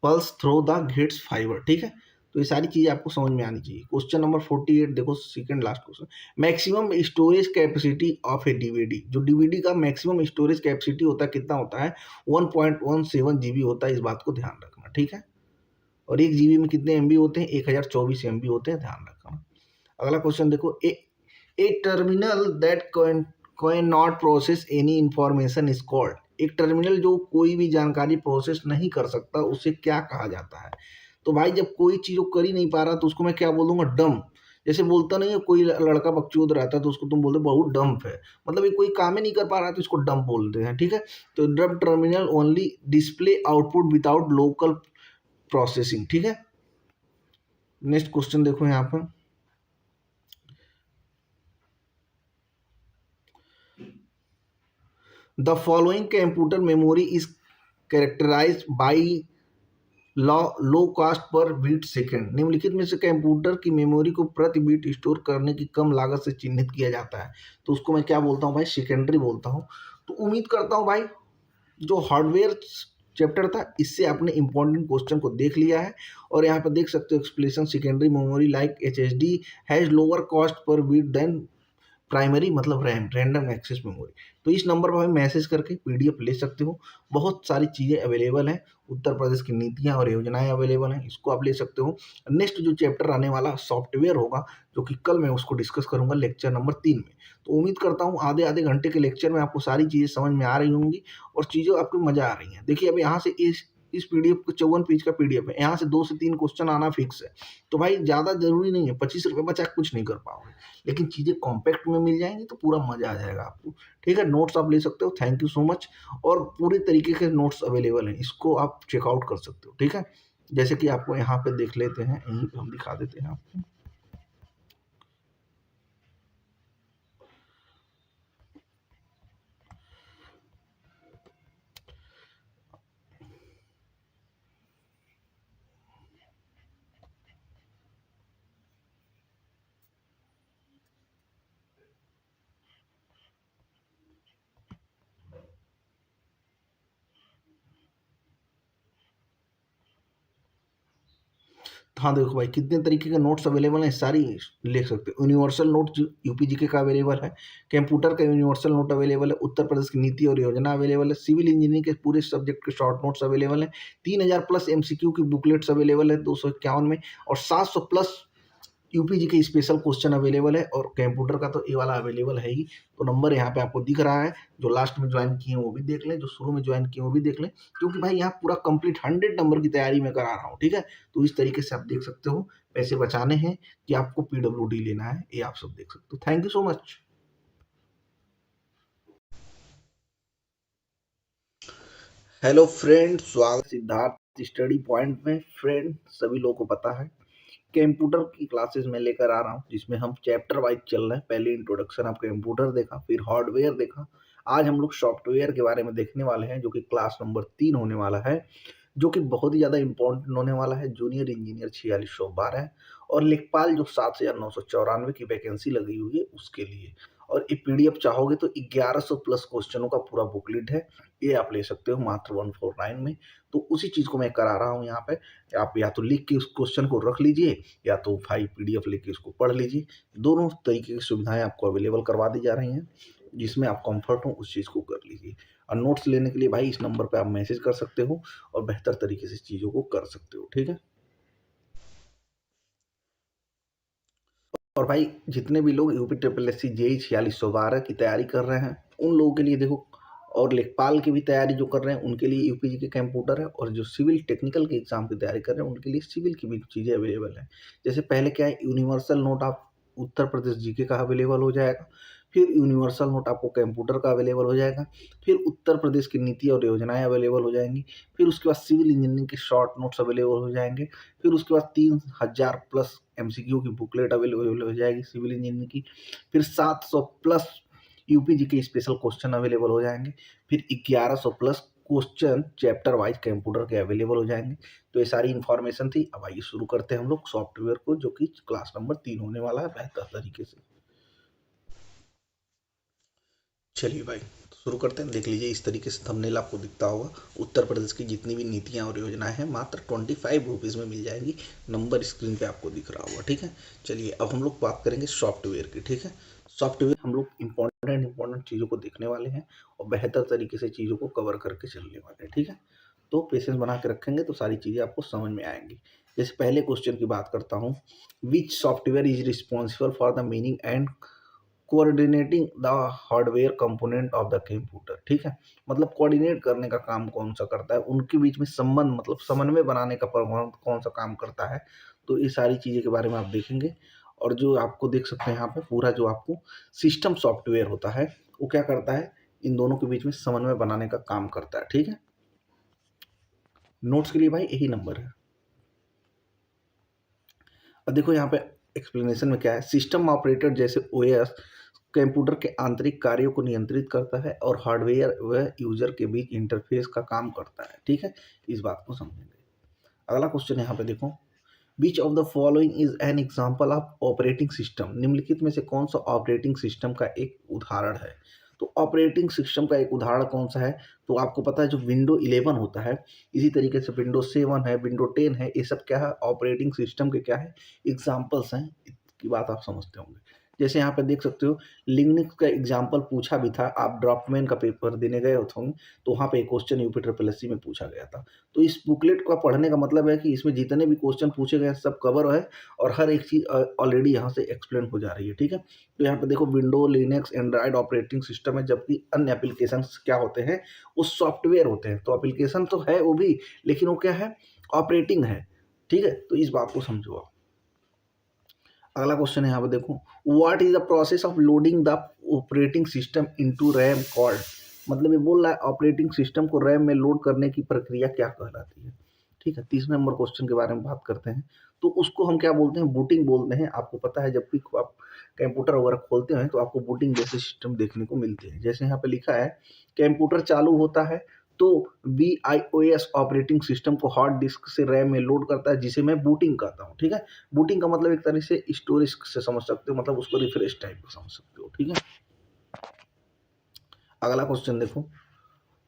pulse through the gates fibre, ठीक है। तो ये सारी चीज़ें आपको समझ में आनी चाहिए। क्वेश्चन नंबर 48 देखो, second last question, maximum storage capacity of A DVD, जो डीवीडी का मैक्सिमम स्टोरेज कैपेसिटी होता है कितना होता है? 1.17 जीबी होता है, इस बात को ध्यान रखना, ठीक है। और 1 जीबी में कितने एमबी होते हैं? 1024 एमबी होते हैं, ध्यान रखना। अगला क्वेश्चन देखो, a terminal that can not process any information is called, एक टर्मिनल जो कोई भी जानकारी प्रोसेस नहीं कर सकता उसे क्या कहा जाता है? तो भाई जब कोई चीज़ को कर ही नहीं पा रहा तो उसको मैं क्या बोलूँगा? डम। जैसे बोलता नहीं है कोई लड़का बकचोद रहता है तो उसको तुम बोलते बहुत डम्प है, मतलब ये कोई काम ही नहीं कर पा रहा तो इसको डम्प बोलते हैं, ठीक है। तो dumb terminal only display output without local processing, ठीक है। नेक्स्ट क्वेश्चन देखो यहाँ पर, the following computer memory is characterized by low cost per bit second, निम्नलिखित में से कंप्यूटर की मेमोरी को प्रति बीट स्टोर करने की कम लागत से चिन्हित किया जाता है। तो उसको मैं क्या बोलता हूँ भाई? सेकेंडरी बोलता हूँ। तो उम्मीद करता हूँ भाई जो हार्डवेयर चैप्टर था इससे आपने इंपॉर्टेंट क्वेश्चन को देख लिया है। और यहाँ पर देख सकते हो explanation, secondary memory like HDD has lower cost per bit than primary, मतलब रैम, रैंडम एक्सेस मेमोरी। तो इस नंबर पर हमें मैसेज करके पीडीएफ ले सकते हो। बहुत सारी चीज़ें अवेलेबल हैं, उत्तर प्रदेश की नीतियाँ और योजनाएँ अवेलेबल हैं, इसको आप ले सकते हो। नेक्स्ट जो चैप्टर आने वाला सॉफ्टवेयर होगा, जो कि कल मैं उसको डिस्कस करूँगा लेक्चर नंबर 3 में। तो उम्मीद करता हूँ आधे-आधे घंटे के लेक्चर में आपको सारी चीज़ें समझ में आ रही होंगी और चीज़ें आपको मज़ा आ रही हैं। देखिए अब यहाँ से इस पीडीएफ को 54 पेज का पीडीएफ है, यहाँ से 2 से 3 क्वेश्चन आना फिक्स है। तो भाई ज़्यादा ज़रूरी नहीं है, ₹25 बचा के कुछ नहीं कर पाओगे, लेकिन चीज़ें कॉम्पैक्ट में मिल जाएँगी तो पूरा मज़ा आ जाएगा आपको। ठीक है, नोट्स आप ले सकते हो। Thank you so much. और पूरे तरीके के नोट्स अवेलेबल हैं, इसको आप चेकआउट कर सकते हो। ठीक है, जैसे कि आपको यहाँ पे देख लेते हैं, यहीं पे हम दिखा देते हैं आपको। हाँ, देखो भाई कितने तरीके के नोट्स अवेलेबल हैं, सारी ले सकते हो। यूनिवर्सल नोट जो यूपी जीके का अवेलेबल है, कंप्यूटर का यूनिवर्सल नोट अवेलेबल है, उत्तर प्रदेश की नीति और योजना अवेलेबल है, सिविल इंजीनियरिंग के पूरे सब्जेक्ट के शॉर्ट नोट्स अवेलेबल हैं, 3000 प्लस एमसीक्यू की बुकलेट्स अवेलेबल है 251 में, और 700 प्लस यूपी जी के स्पेशल क्वेश्चन अवेलेबल है। और कंप्यूटर का तो ये वाला अवेलेबल है ही। तो नंबर यहाँ पे आपको दिख रहा है, जो लास्ट में ज्वाइन किए हैं वो भी देख लें, जो शुरू में ज्वाइन किए वो भी देख लें, क्योंकि भाई यहाँ पूरा कंप्लीट 100 नंबर की तैयारी मैं करा रहा हूँ। ठीक है, तो इस तरीके से आप देख सकते हो, पैसे बचाने हैं कि आपको पीडब्ल्यूडी लेना है, ये आप सब देख सकते हो। Thank you so much. Hello friend, स्वागत सिद्धार्थ स्टडी पॉइंट में। फ्रेंड सभी लोगों को पता है कंप्यूटर की क्लासेस में लेकर आ रहा हूँ, जिसमें हम चैप्टर वाइज चल रहे हैं। पहले इंट्रोडक्शन ऑफ कंप्यूटर देखा, फिर हार्डवेयर देखा, आज हम लोग सॉफ्टवेयर के बारे में देखने वाले हैं, जो कि क्लास नंबर 3 होने वाला है, जो कि बहुत ही ज़्यादा इंपॉर्टेंट होने वाला है। जूनियर इंजीनियर 4612 और लेखपाल जो 7,994 की वैकेंसी लगी हुई है उसके लिए। और ये पीडीएफ चाहोगे तो 1100 प्लस क्वेश्चनों का पूरा बुकलेट है, ये आप ले सकते हो मात्र 149 में। तो उसी चीज़ को मैं करा रहा हूँ यहाँ पे। आप या तो लिख के उस क्वेश्चन को रख लीजिए, या तो फाइल पीडीएफ लेके उसको पढ़ लीजिए। दोनों तरीके की सुविधाएं आपको अवेलेबल करवा दी जा रही हैं, जिसमें आप कंफर्ट हो उस चीज़ को कर लीजिए। और नोट्स लेने के लिए भाई इस नंबर पे आप मैसेज कर सकते हो और बेहतर तरीके से चीज़ों को कर सकते हो। ठीक है, और भाई जितने भी लोग UP triple S C JE 4612 की तैयारी कर रहे हैं, उन लोगों के लिए देखो, और लेखपाल की भी तैयारी जो कर रहे हैं उनके लिए यूपीजी के कंप्यूटर है, और जो सिविल टेक्निकल के एग्जाम की तैयारी कर रहे हैं उनके लिए सिविल की भी चीज़ें अवेलेबल है। जैसे पहले क्या है, यूनिवर्सल नोट आप उत्तर प्रदेश जीके का अवेलेबल हो जाएगा, फिर यूनिवर्सल नोट आपको कंप्यूटर का अवेलेबल हो जाएगा, फिर उत्तर प्रदेश की नीति और योजनाएं अवेलेबल हो जाएंगी, फिर उसके बाद सिविल इंजीनियरिंग के शॉर्ट नोट्स अवेलेबल हो जाएंगे, फिर उसके बाद 3000 प्लस एमसीक्यू की बुकलेट अवेलेबल हो जाएगी सिविल इंजीनियरिंग की, फिर 700 प्लस यूपी जी के स्पेशल क्वेश्चन अवेलेबल हो जाएंगे, फिर 1100 plus question chapter wise computer के अवेलेबल हो जाएंगे। तो ये सारी इन्फॉर्मेशन थी। अब आइए शुरू करते हैं हम लोग सॉफ्टवेयर को, जो कि क्लास नंबर 3 होने वाला है बेहतर तरीके से। चलिए भाई शुरू करते हैं। देख लीजिए इस तरीके से थंबनेल आपको दिखता होगा। उत्तर प्रदेश की जितनी भी नीतियाँ और योजनाएं हैं मात्र 25 रुपीज़ में मिल जाएंगी। नंबर स्क्रीन पे आपको दिख रहा होगा। ठीक है, चलिए अब हम लोग बात करेंगे सॉफ्टवेयर की। ठीक है, सॉफ्टवेयर हम लोग इंपॉर्टेंट चीज़ों को देखने वाले हैं और बेहतर तरीके से चीज़ों को कवर करके चलने वाले हैं। ठीक है, तो पेशेंस बना के रखेंगे तो सारी चीज़ें आपको समझ में आएंगी। जैसे पहले क्वेश्चन की बात करता हूँ, विच software is responsible for the meaning and coordinating the hardware component of the computer. ठीक है, मतलब कोऑर्डिनेट करने का काम कौन सा करता है, उनके बीच में संबंध मतलब समन्वय बनाने का कौन सा काम करता है। तो ये सारी चीज़ें के बारे में आप देखेंगे। और जो आपको देख सकते हैं यहाँ पे पूरा जो आपको सिस्टम सॉफ्टवेयर होता है वो क्या करता है, इन दोनों के बीच में समन्वय बनाने का काम करता है। ठीक है, नोट्स के लिए भाई यही नंबर है। अब देखो यहाँ पे एक्सप्लेनेशन में क्या है, सिस्टम ऑपरेटर जैसे ओएस कंप्यूटर के आंतरिक कार्यों को नियंत्रित करता है और हार्डवेयर व यूजर के बीच इंटरफेस का काम करता है। ठीक है, इस बात को समझेंगे। अगला क्वेश्चन यहाँ पे देखो, which of the following is an example of operating system. निम्नलिखित में से कौन सा ऑपरेटिंग सिस्टम का एक उदाहरण है। तो ऑपरेटिंग सिस्टम का एक उदाहरण कौन सा है, तो आपको पता है जो विंडो 11 होता है, इसी तरीके से विंडो 7 है, विंडो 10 है, ये सब क्या है ऑपरेटिंग सिस्टम के क्या है एग्जाम्पल्स हैं। इसकी बात आप समझते होंगे। जैसे यहाँ पे देख सकते हो लिंक्स का एग्जाम्पल पूछा भी था, आप ड्राफ्टमैन का पेपर देने गए होंगे तो वहाँ पे एक क्वेश्चन यूपी ट्रिपल एससी में पूछा गया था। तो इस बुकलेट का पढ़ने का मतलब है कि इसमें जितने भी क्वेश्चन पूछे गए हैं सब कवर है और हर एक चीज़ ऑलरेडी यहाँ से एक्सप्लेन हो जा रही है, ठीक है। तो यहाँ पे देखो window, Linux, Android operating system है, जबकि अन्य एप्लीकेशन क्या होते हैं, वो सॉफ्टवेयर होते हैं। तो एप्लीकेशन तो है वो भी, लेकिन वो क्या है, ऑपरेटिंग है, ठीक है। तो इस बात को समझो आप। अगला क्वेश्चन है यहाँ पे देखो, what is the process of loading the operating system into RAM called. मतलब ये बोल रहा है ऑपरेटिंग सिस्टम को रैम में लोड करने की प्रक्रिया क्या कहलाती है, ठीक है। 30 नंबर क्वेश्चन के बारे में बात करते हैं, तो उसको हम क्या बोलते हैं, बूटिंग बोलते हैं। आपको पता है जब भी आप कंप्यूटर वगैरह खोलते हैं तो आपको बूटिंग जैसे सिस्टम देखने को मिलते हैं। जैसे यहाँ पे लिखा है कंप्यूटर चालू होता है तो BIOS ऑपरेटिंग सिस्टम को हार्ड डिस्क से रैम में लोड करता है, जिसे मैं बूटिंग कहता हूँ, ठीक है। बूटिंग का मतलब एक तरह से स्टोरेज से समझ सकते हो, मतलब उसको रिफ्रेश टाइप को समझ सकते हो, ठीक है। अगला क्वेश्चन देखो,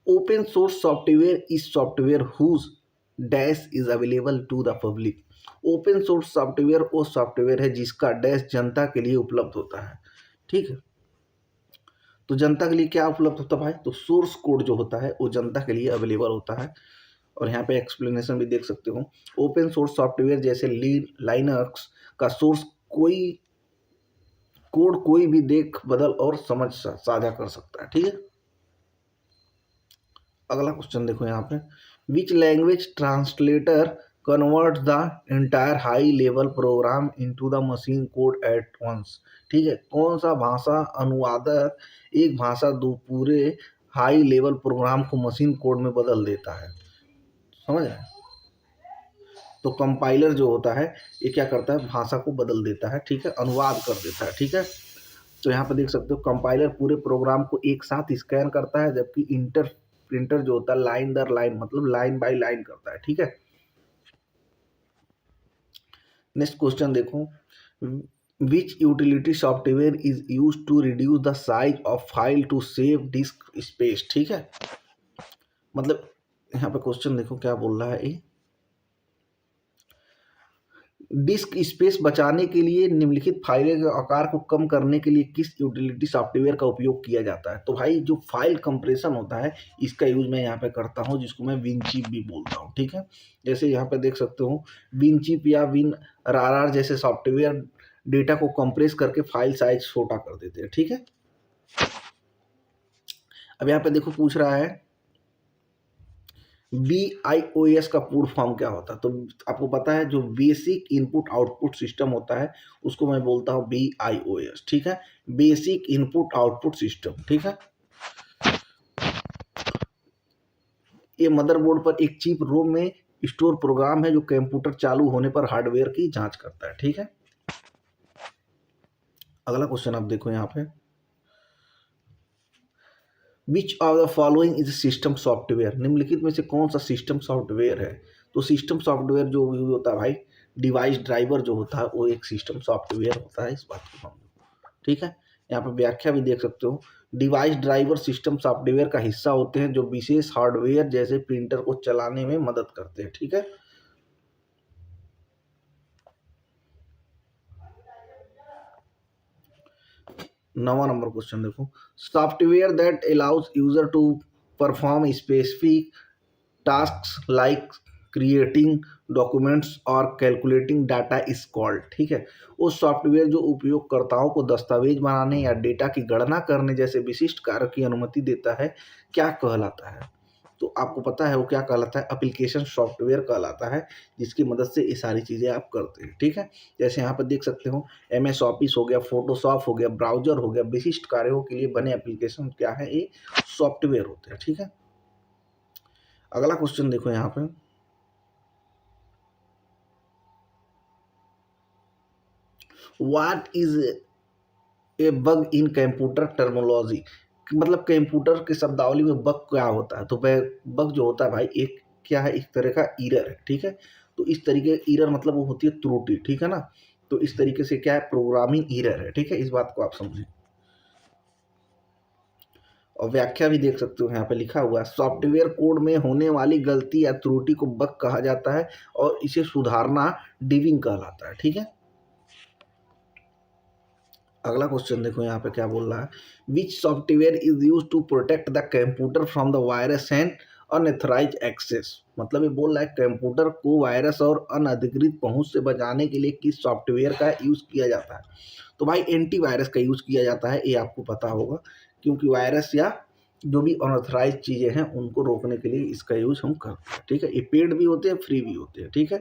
open source software is software whose dash is available to the public. Open source software वो सॉफ्टवेयर है जिसका डैश जनता के लिए उपलब्ध होता है, ठीक है। तो जनता के लिए क्या उपलब्ध होता है भाई, तो सोर्स कोड जो होता है वो जनता के लिए अवेलेबल होता है। और यहाँ पे एक्सप्लेनेशन भी देख सकते हो, ओपन सोर्स सॉफ्टवेयर जैसे लाइनक्स का सोर्स कोई कोड कोई भी देख, बदल और समझ साझा कर सकता है, ठीक है। अगला क्वेश्चन देखो यहाँ पे, which language translator convert the entire high level program into the machine code at once. ठीक है, कौन सा भाषा अनुवादक एक भाषा दो पूरे हाई लेवल प्रोग्राम को मशीन कोड में बदल देता है, समझ रहे हैं। तो कंपाइलर जो होता है ये क्या करता है, भाषा को बदल देता है, ठीक है, अनुवाद कर देता है, ठीक है। तो यहाँ पे देख सकते हो कंपाइलर पूरे प्रोग्राम को एक साथ स्कैन करता है, जबकि प्रिंटर जो होता है लाइन दर लाइन, मतलब लाइन बाय लाइन करता है, ठीक है। नेक्स्ट क्वेश्चन देखो, which utility software is use to reduce the size of file to save disk space. ठीक है, मतलब यहाँ पे क्वेश्चन देखो क्या बोल रहा है, ये डिस्क स्पेस बचाने के लिए निम्नलिखित फाइलों के आकार को कम करने के लिए किस यूटिलिटी सॉफ्टवेयर का उपयोग किया जाता है। तो भाई जो फाइल कंप्रेशन होता है इसका यूज मैं यहाँ पे करता हूँ, जिसको मैं विनचिप भी बोलता हूँ, ठीक है। जैसे यहाँ पे देख सकते हो विनचिप या WinRAR जैसे सॉफ्टवेयर डेटा को कंप्रेस करके फाइल साइज छोटा कर देते हैं, ठीक है। अब यहाँ पे देखो पूछ रहा है BIOS का पूर्ण फॉर्म क्या होता है। तो आपको पता है जो बेसिक इनपुट आउटपुट सिस्टम होता है उसको मैं बोलता हूँ BIOS, ठीक है, बेसिक इनपुट आउटपुट सिस्टम, ठीक है। ये मदरबोर्ड पर एक चिप रोम में स्टोर प्रोग्राम है जो कंप्यूटर चालू होने पर हार्डवेयर की जांच करता है, ठीक है। अगला क्वेश्चन आप देखो यहाँ पे, which of the following is system software. निम्नलिखित में से कौन सा सिस्टम सॉफ्टवेयर है। तो सिस्टम सॉफ्टवेयर जो होता है भाई, डिवाइस ड्राइवर जो होता है वो एक सिस्टम सॉफ्टवेयर होता है, इस बात को समझो, ठीक है। यहाँ पे व्याख्या भी देख सकते हो, डिवाइस ड्राइवर सिस्टम सॉफ्टवेयर का हिस्सा होते हैं जो विशेष हार्डवेयर जैसे प्रिंटर को चलाने में मदद करते हैं, ठीक है। नवा नंबर क्वेश्चन देखो, software that allows user to perform specific tasks like creating documents और कैलकुलेटिंग डाटा इज कॉल्ड। ठीक है, वो सॉफ्टवेयर जो उपयोगकर्ताओं को दस्तावेज बनाने या डेटा की गणना करने जैसे विशिष्ट कार्य की अनुमति देता है, क्या कहलाता है। तो आपको पता है वो क्या कहलाता है, एप्लीकेशन सॉफ्टवेयर कहलाता है, जिसकी मदद से ये सारी चीज़ें आप करते हैं, ठीक है। जैसे यहाँ पर देख सकते हो MS ऑफिस हो गया, फोटोशॉप हो गया, ब्राउजर हो गया, विशिष्ट कार्यों के लिए बने एप्लीकेशन क्या है, ये सॉफ्टवेयर होते हैं, ठीक है। अगला क्वेश्चन देखो यहाँ पे, what is a bug in computer terminology. मतलब कंप्यूटर के शब्दावली में बग क्या होता है। तो बग जो होता है भाई एक क्या है, एक तरह का एरर है, ठीक है। तो इस तरीके एरर मतलब वो होती है त्रुटि, ठीक है ना। तो इस तरीके से क्या है, प्रोग्रामिंग एरर है, ठीक है, इस बात को आप समझें। और व्याख्या भी देख सकते हो यहाँ पे लिखा हुआ है, सॉफ्टवेयर कोड में होने वाली गलती या त्रुटि को बग कहा जाता है और इसे सुधारना डिबिंग कहलाता है, ठीक है। अगला क्वेश्चन देखो यहाँ पे क्या बोल रहा है, which software is use to protect the computer from the virus and unauthorised access. मतलब ये बोल रहा है कंप्यूटर को वायरस और अनधिकृत पहुंच से बचाने के लिए किस सॉफ्टवेयर का यूज किया जाता है। तो भाई एंटीवायरस का यूज किया जाता है, ये आपको पता होगा, क्योंकि वायरस या जो भी अनऑथराइज चीजें हैं उनको रोकने के लिए इसका यूज हम करते हैं। ठीक है, ये पेड भी होते हैं, फ्री भी होते हैं। ठीक है,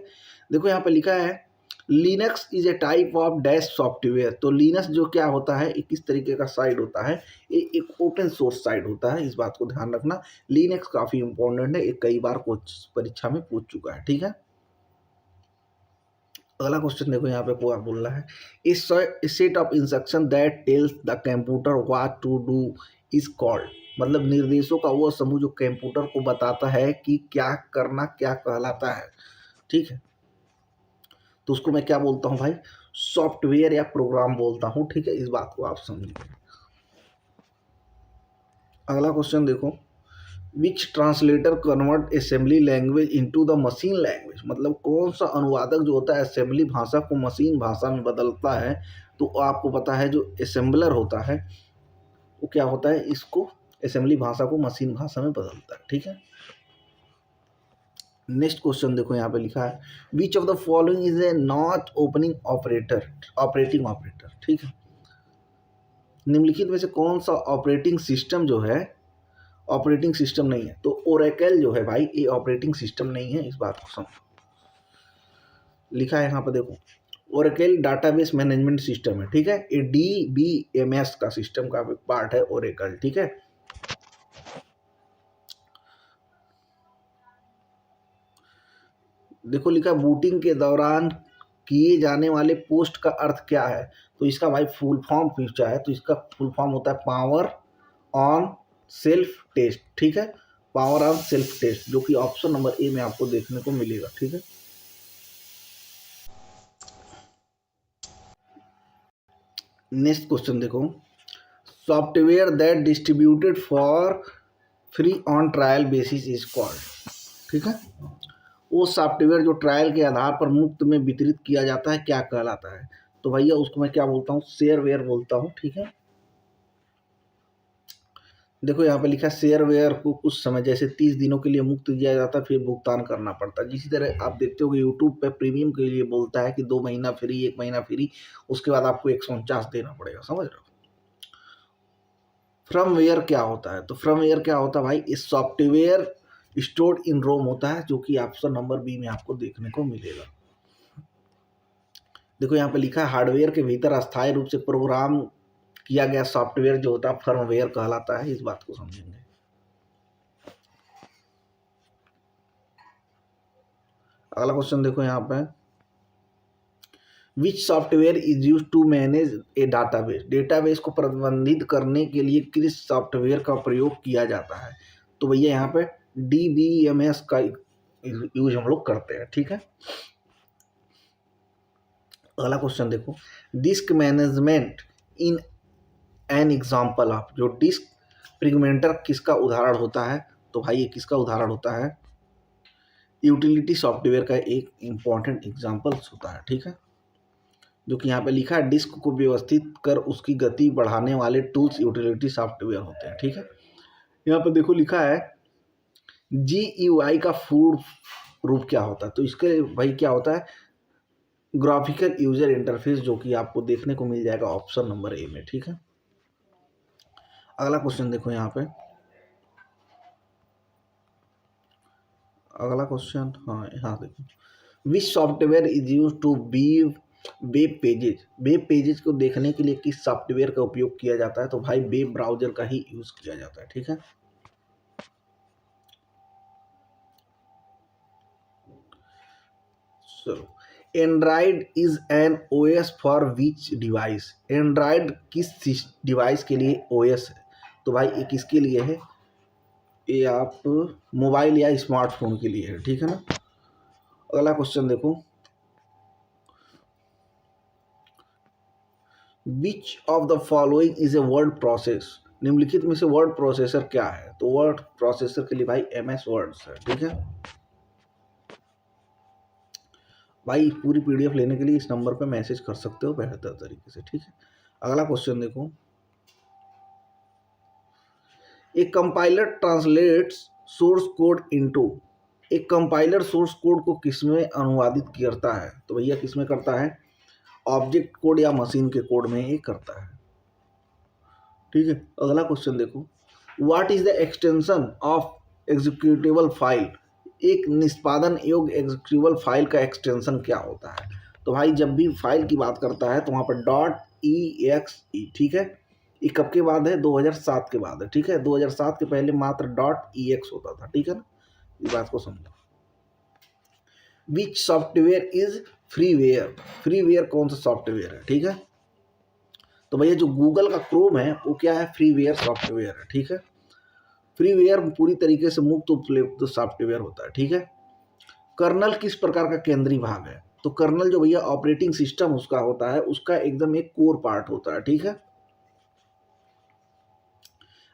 देखो यहाँ पे लिखा है Linux is a type of dash software. तो लिनक्स जो क्या होता है, एक किस तरीके का साइड होता है, ये एक ओपन सोर्स साइड होता है, इस बात को ध्यान रखना। लिनक्स काफी इंपॉर्टेंट है, ये कई बार कुछ परीक्षा में पूछ चुका है। ठीक है, अगला क्वेश्चन देखो यहाँ पे क्या बोल रहा है, इस set of instruction that tells the computer what to do is called. मतलब निर्देशों का वो समूह जो कंप्यूटर को बताता है कि क्या करना क्या कहलाता है। ठीक है, तो उसको मैं क्या बोलता हूँ भाई, सॉफ्टवेयर या प्रोग्राम बोलता हूँ। ठीक है, इस बात को आप समझिए। अगला क्वेश्चन देखो, which translator convert assembly language into the machine language. मतलब कौन सा अनुवादक जो होता है असेंबली भाषा को मशीन भाषा में बदलता है। तो आपको पता है जो असेंबलर होता है वो क्या होता है, इसको असेंबली भाषा को मशीन भाषा में बदलता है। ठीक है, नेक्स्ट क्वेश्चन देखो यहाँ पे लिखा है, विच of the following is a not opening operating operator. ठीक है, निम्नलिखित में से कौन सा ऑपरेटिंग सिस्टम जो है ऑपरेटिंग सिस्टम नहीं है। तो ओरेकल जो है भाई ये ऑपरेटिंग सिस्टम नहीं है, इस बात को समझो। लिखा है यहाँ पर देखो, ओरेकल डाटाबेस मैनेजमेंट सिस्टम है। ठीक है, ये DBMS का सिस्टम का पार्ट है ओरेकल। ठीक है, देखो लिखा बूटिंग के दौरान किए जाने वाले पोस्ट का अर्थ क्या है। तो इसका भाई फुल फॉर्म पूछा है, तो इसका फुल फॉर्म होता है पावर ऑन सेल्फ टेस्ट। ठीक है, पावर ऑन सेल्फ टेस्ट, जो कि ऑप्शन नंबर ए में आपको देखने को मिलेगा। ठीक है, नेक्स्ट क्वेश्चन देखो, software that distributed for free on trial basis is called. ठीक है, वो सॉफ्टवेयर जो ट्रायल के आधार पर मुफ्त में वितरित किया जाता है क्या कहलाता है। तो भैया उसको मैं क्या बोलता हूँ, शेयरवेयर बोलता हूँ। ठीक है, देखो यहाँ पे लिखा है शेयरवेयर को कुछ समय जैसे 30 दिनों के लिए मुफ्त दिया जाता है, फिर भुगतान करना पड़ता है। जिसी तरह आप देखते हो कि यूट्यूब पे प्रीमियम के लिए बोलता है कि 2 महीना फ्री, 1 महीना फ्री, उसके बाद आपको 149 देना पड़ेगा। समझ रहे हो। फ्रमवेयर क्या होता है, तो फ्रमवेयर क्या होता है भाई, इस सॉफ्टवेयर स्टोर्ड इन रोम होता है, जो कि ऑप्शन नंबर बी में आपको देखने को मिलेगा। देखो यहाँ पे लिखा है हार्डवेयर के भीतर अस्थायी रूप से प्रोग्राम किया गया सॉफ्टवेयर जो होता है फर्मवेयर कहलाता है, इस बात को समझेंगे। अगला क्वेश्चन देखो यहाँ पे, which software is use to manage a database. Database को प्रबंधित करने के लिए किस सॉफ्टवेयर का प्रयोग किया जाता है। तो भैया यहाँ पे DBMS का यूज हम लोग करते हैं। ठीक है, अगला क्वेश्चन देखो, disc management in an example of. जो डिस्क फ्रेगमेंटर किसका उदाहरण होता है। तो भाई ये किसका उदाहरण होता है, यूटिलिटी सॉफ्टवेयर का एक इंपॉर्टेंट एग्जाम्पल होता है। ठीक है, जो कि यहाँ पे लिखा है डिस्क को व्यवस्थित कर उसकी गति बढ़ाने वाले टूल्स यूटिलिटी सॉफ्टवेयर होते हैं। ठीक है, यहाँ पे देखो लिखा है GUI का फूड रूप क्या होता है। तो इसके भाई क्या होता है, ग्राफिकल यूजर इंटरफेस, जो कि आपको देखने को मिल जाएगा ऑप्शन नंबर ए में। ठीक है, अगला क्वेश्चन देखो यहाँ पे, अगला क्वेश्चन, हाँ यहाँ देखो, which software is use to web pages. Web pages को देखने के लिए किस सॉफ्टवेयर का उपयोग किया जाता है। तो भाई वेब ब्राउजर का ही यूज किया जाता है। ठीक है, चलो, Android is an OS for which device. Android किस डिवाइस के लिए OS है। तो भाई ये किसके लिए है, ये आप मोबाइल या स्मार्टफोन के लिए है। ठीक है ना, अगला क्वेश्चन देखो, which of the following is a word process. निम्नलिखित में से वर्ड प्रोसेसर क्या है। तो वर्ड प्रोसेसर के लिए भाई MS वर्ड है। ठीक है भाई, पूरी PDF लेने के लिए इस नंबर पे मैसेज कर सकते हो बेहतर तरीके से। ठीक है, अगला क्वेश्चन देखो, एक compiler translates source code into, एक कंपाइलर सोर्स कोड को किसमें अनुवादित करता है? तो भैया किसमें करता है? ऑब्जेक्ट कोड या मशीन के कोड में ही करता है, ठीक है। अगला क्वेश्चन देखो, what is the extension of executable file, एक निष्पादन योग्य एग्जीक्यूटेबल फाइल का एक्सटेंशन क्या होता है? तो भाई जब भी फाइल की बात करता है तो वहाँ पर .exe, ठीक है। ये कब के बाद है? 2007 के बाद है, ठीक है। 2007 के पहले मात्र .ex होता था, ठीक है ना। इस बात को समझो। विच सॉफ्टवेयर इज फ्रीवेयर, फ्रीवेयर कौन सा सॉफ्टवेयर है, ठीक है। तो भैया जो गूगल का क्रोम है वो क्या है? फ्रीवेयर सॉफ्टवेयर है, ठीक है। फ्रीवेयर पूरी तरीके से मुक्त उपलब्ध सॉफ्टवेयर होता है, ठीक है। कर्नल किस प्रकार का केंद्रीय भाग है? तो कर्नल जो भैया ऑपरेटिंग सिस्टम उसका होता है, उसका एकदम एक कोर पार्ट होता है, ठीक है।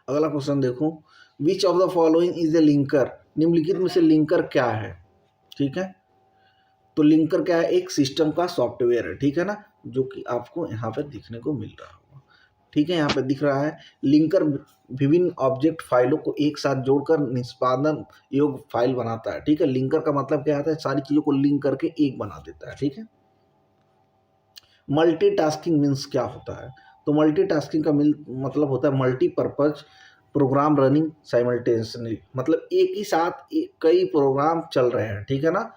अगला क्वेश्चन देखो, which of the following is A linker, निम्नलिखित में से लिंकर क्या है, ठीक है। तो लिंकर क्या है? एक सिस्टम का सॉफ्टवेयर है, ठीक है ना, जो कि आपको यहाँ पे दिखने को मिल रहा होगा, ठीक है। यहाँ पे दिख रहा है लिंकर विभिन्न ऑब्जेक्ट फाइलों को एक साथ जोड़कर निष्पादन योग्य फाइल बनाता है, ठीक है। लिंकर का मतलब क्या आता है? सारी चीजों को लिंक करके एक बना देता है, ठीक है। मल्टीटास्किंग मीन्स क्या होता है? तो मल्टीटास्किंग का मतलब होता है मल्टीपर्पज प्रोग्राम रनिंग साइमल्टेनियसली, मतलब एक ही साथ कई प्रोग्राम चल रहे हैं, ठीक है ना।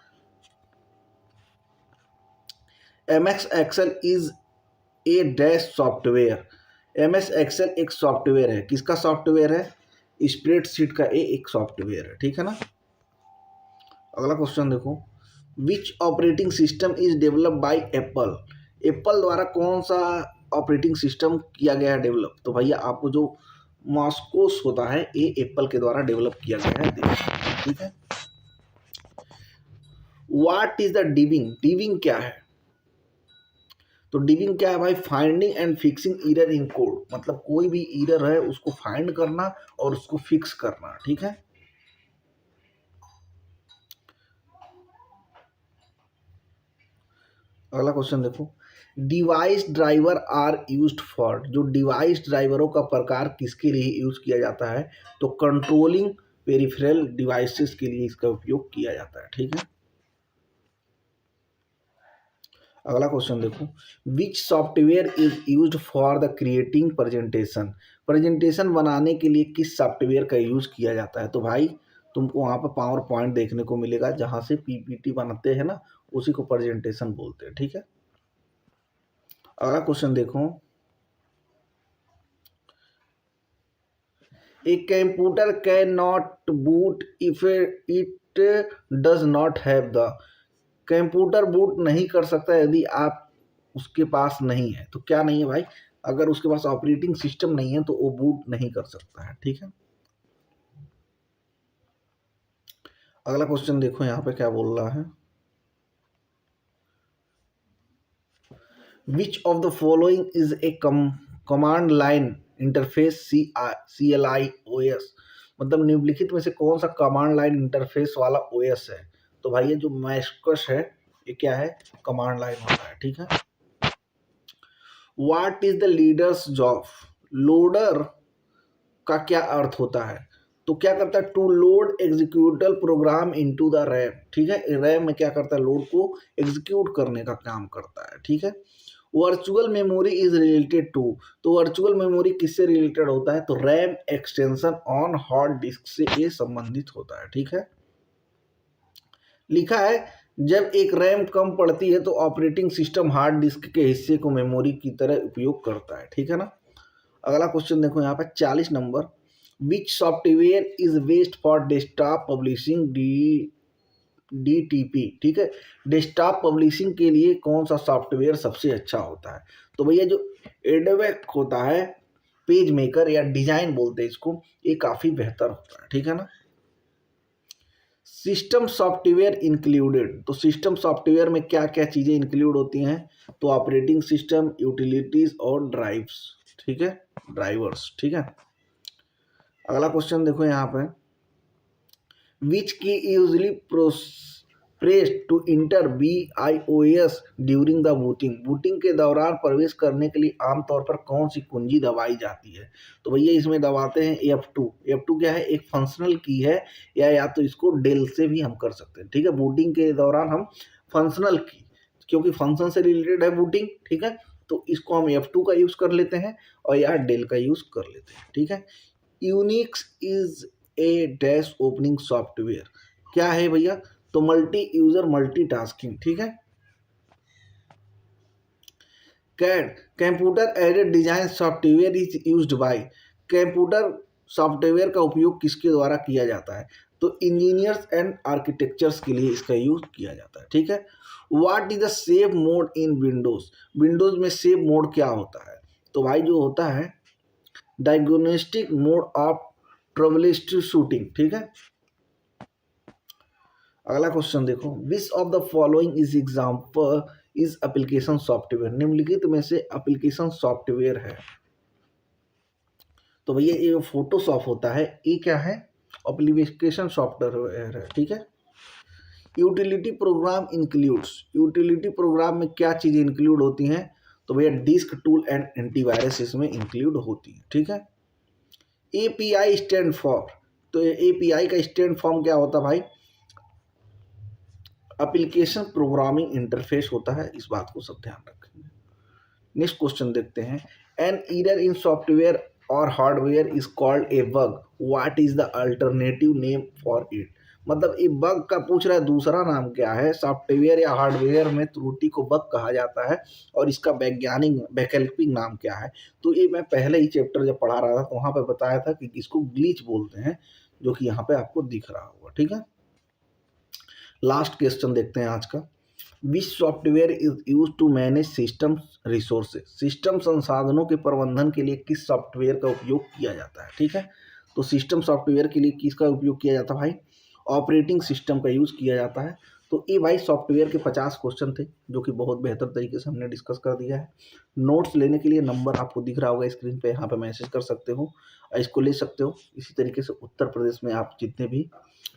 MS Excel is a dash software, MS Excel एक सॉफ्टवेयर है, किसका सॉफ्टवेयर है? स्प्रेडशीट का एक सॉफ्टवेयर है, ठीक है ना। अगला क्वेश्चन देखो, which operating system is developed by Apple, Apple द्वारा कौन सा ऑपरेटिंग सिस्टम किया गया है डेवलप? तो भैया आपको जो मॉस्कोस होता है ये एप्पल के द्वारा डेवलप किया गया है, ठीक है। What is the debugging, debugging क्या है? तो डिबिंग क्या है भाई? Finding and fixing error in code, मतलब कोई भी एरर है उसको फाइंड करना और उसको फिक्स करना, ठीक है। अगला क्वेश्चन देखो, device driver are used for, जो डिवाइस ड्राइवरों का प्रकार किसके लिए यूज किया जाता है? तो कंट्रोलिंग पेरिफेरल डिवाइसेस के लिए इसका उपयोग किया जाता है, ठीक है। अगला क्वेश्चन देखो, which software is used for the creating presentation, presentation बनाने के लिए किस सॉफ्टवेयर का यूज किया जाता है? तो भाई तुमको वहाँ पर पावर पॉइंट देखने को मिलेगा, जहाँ से PPT बनाते हैं ना, उसी को प्रेजेंटेशन बोलते हैं, ठीक है। अगला क्वेश्चन देखो, a computer can not boot if it does not have the, computer boot नहीं कर सकता यदि आप उसके पास नहीं है। तो क्या नहीं है भाई? अगर उसके पास ऑपरेटिंग सिस्टम नहीं है तो वो बूट नहीं कर सकता है, ठीक है। अगला क्वेश्चन देखो यहाँ पे क्या बोल रहा है, विच of the following is A command line interface CLI OS, मतलब निम्नलिखित में से कौन सा कमांड लाइन इंटरफेस वाला OS है? तो भाई ये जो मैस्कस है ये क्या है? कमांड लाइन होता है, ठीक है। What is the leaders job, loader का क्या अर्थ होता है? तो क्या करता है? To load executable program into the RAM, ठीक है। रैम में क्या करता है? लोड को एग्जीक्यूट करने का काम करता है, ठीक है। Virtual memory is related to, तो वर्चुअल मेमोरी किससे रिलेटेड होता है? तो RAM extension on hard disk से ये संबंधित होता है, ठीक है। लिखा है जब एक रैम कम पड़ती है तो ऑपरेटिंग सिस्टम हार्ड डिस्क के हिस्से को मेमोरी की तरह उपयोग करता है, ठीक है ना। अगला क्वेश्चन देखो यहाँ पर 40 number, which software is best for desktop publishing DTP, ठीक है। डेस्कटॉप पब्लिशिंग के लिए कौन सा सॉफ्टवेयर सबसे अच्छा होता है? तो भैया जो एडवेक होता है, पेज मेकर या डिजाइन बोलते हैं इसको, ये काफी बेहतर होता है, ठीक है ना। सिस्टम सॉफ्टवेयर इंक्लूडेड, तो सिस्टम सॉफ्टवेयर में क्या क्या चीजें इंक्लूड होती हैं? तो ऑपरेटिंग सिस्टम, यूटिलिटीज और ड्राइव्स, ठीक है, ड्राइवर्स, ठीक है। अगला क्वेश्चन देखो यहाँ पे, which key usually press to enter BIOS during the booting, booting के दौरान प्रवेश करने के लिए आमतौर पर कौन सी कुंजी दबाई जाती है? तो भैया इसमें दबाते हैं F2। F2 क्या है? एक फंक्शनल की है, या तो इसको डेल से भी हम कर सकते हैं, ठीक है। बूटिंग के दौरान हम फंक्शनल की, क्योंकि फंक्शन से रिलेटेड है बूटिंग, ठीक है, तो इसको हम F2 का यूज कर लेते हैं और यहाँ डेल का यूज कर लेते हैं, ठीक है। Unix is a dash opening software, क्या है भैया? तो मल्टी यूजर मल्टीटास्किंग, ठीक है। CAD computer aided design software is used by, computer software का उपयोग किसके द्वारा किया जाता है? तो इंजीनियर्स एंड आर्किटेक्चर्स के लिए इसका यूज किया जाता है, ठीक है। What is the save mode in Windows, Windows में सेव मोड क्या होता है? तो भाई जो होता है diagnostic mode of trouble shooting, ठीक है। अगला क्वेश्चन देखो, which of the following is example is application software, निम्नलिखित में से एप्लीकेशन सॉफ्टवेयर है? तो भैया ये फोटोशॉप होता है, ये क्या है? एप्लीकेशन सॉफ्टवेयर है, ठीक है। Utility programme includes, utility programme में क्या चीजें इंक्लूड होती हैं? तो भैया डिस्क टूल एंड एंटीवायरस इसमें इंक्लूड होती है, ठीक है। API स्टैंड फॉर, तो API का स्टैंड फॉर्म क्या होता है भाई? एप्लीकेशन प्रोग्रामिंग इंटरफेस होता है, इस बात को सब ध्यान रखेंगे। नेक्स्ट क्वेश्चन देखते हैं, एन एरर इन सॉफ्टवेयर और hardware is called A bug, what is the alternative name for it? मतलब ये बग का पूछ रहा है, दूसरा नाम क्या है? सॉफ्टवेयर या हार्डवेयर में त्रुटि को बग कहा जाता है और इसका वैकल्पिक नाम क्या है? तो ये मैं पहले ही चैप्टर जब पढ़ा रहा था तो वहां पे बताया था कि इसको ग्लिच बोलते हैं, जो कि यहाँ पे आपको दिख रहा होगा, ठीक है। लास्ट क्वेश्चन देखते हैं आज का, which software is use to manage system resources, system संसाधनों के प्रबंधन के लिए किस सॉफ्टवेयर का उपयोग किया जाता है? ठीक है, तो सिस्टम सॉफ्टवेयर के लिए किसका उपयोग किया जाता है भाई? ऑपरेटिंग सिस्टम का यूज किया जाता है। तो ये भाई सॉफ्टवेयर के 50 क्वेश्चन थे, जो कि बहुत बेहतर तरीके से हमने डिस्कस कर दिया है। नोट्स लेने के लिए नंबर आपको दिख रहा होगा स्क्रीन पे, यहाँ पे मैसेज कर सकते हो, इसको ले सकते हो। इसी तरीके से उत्तर प्रदेश में आप जितने भी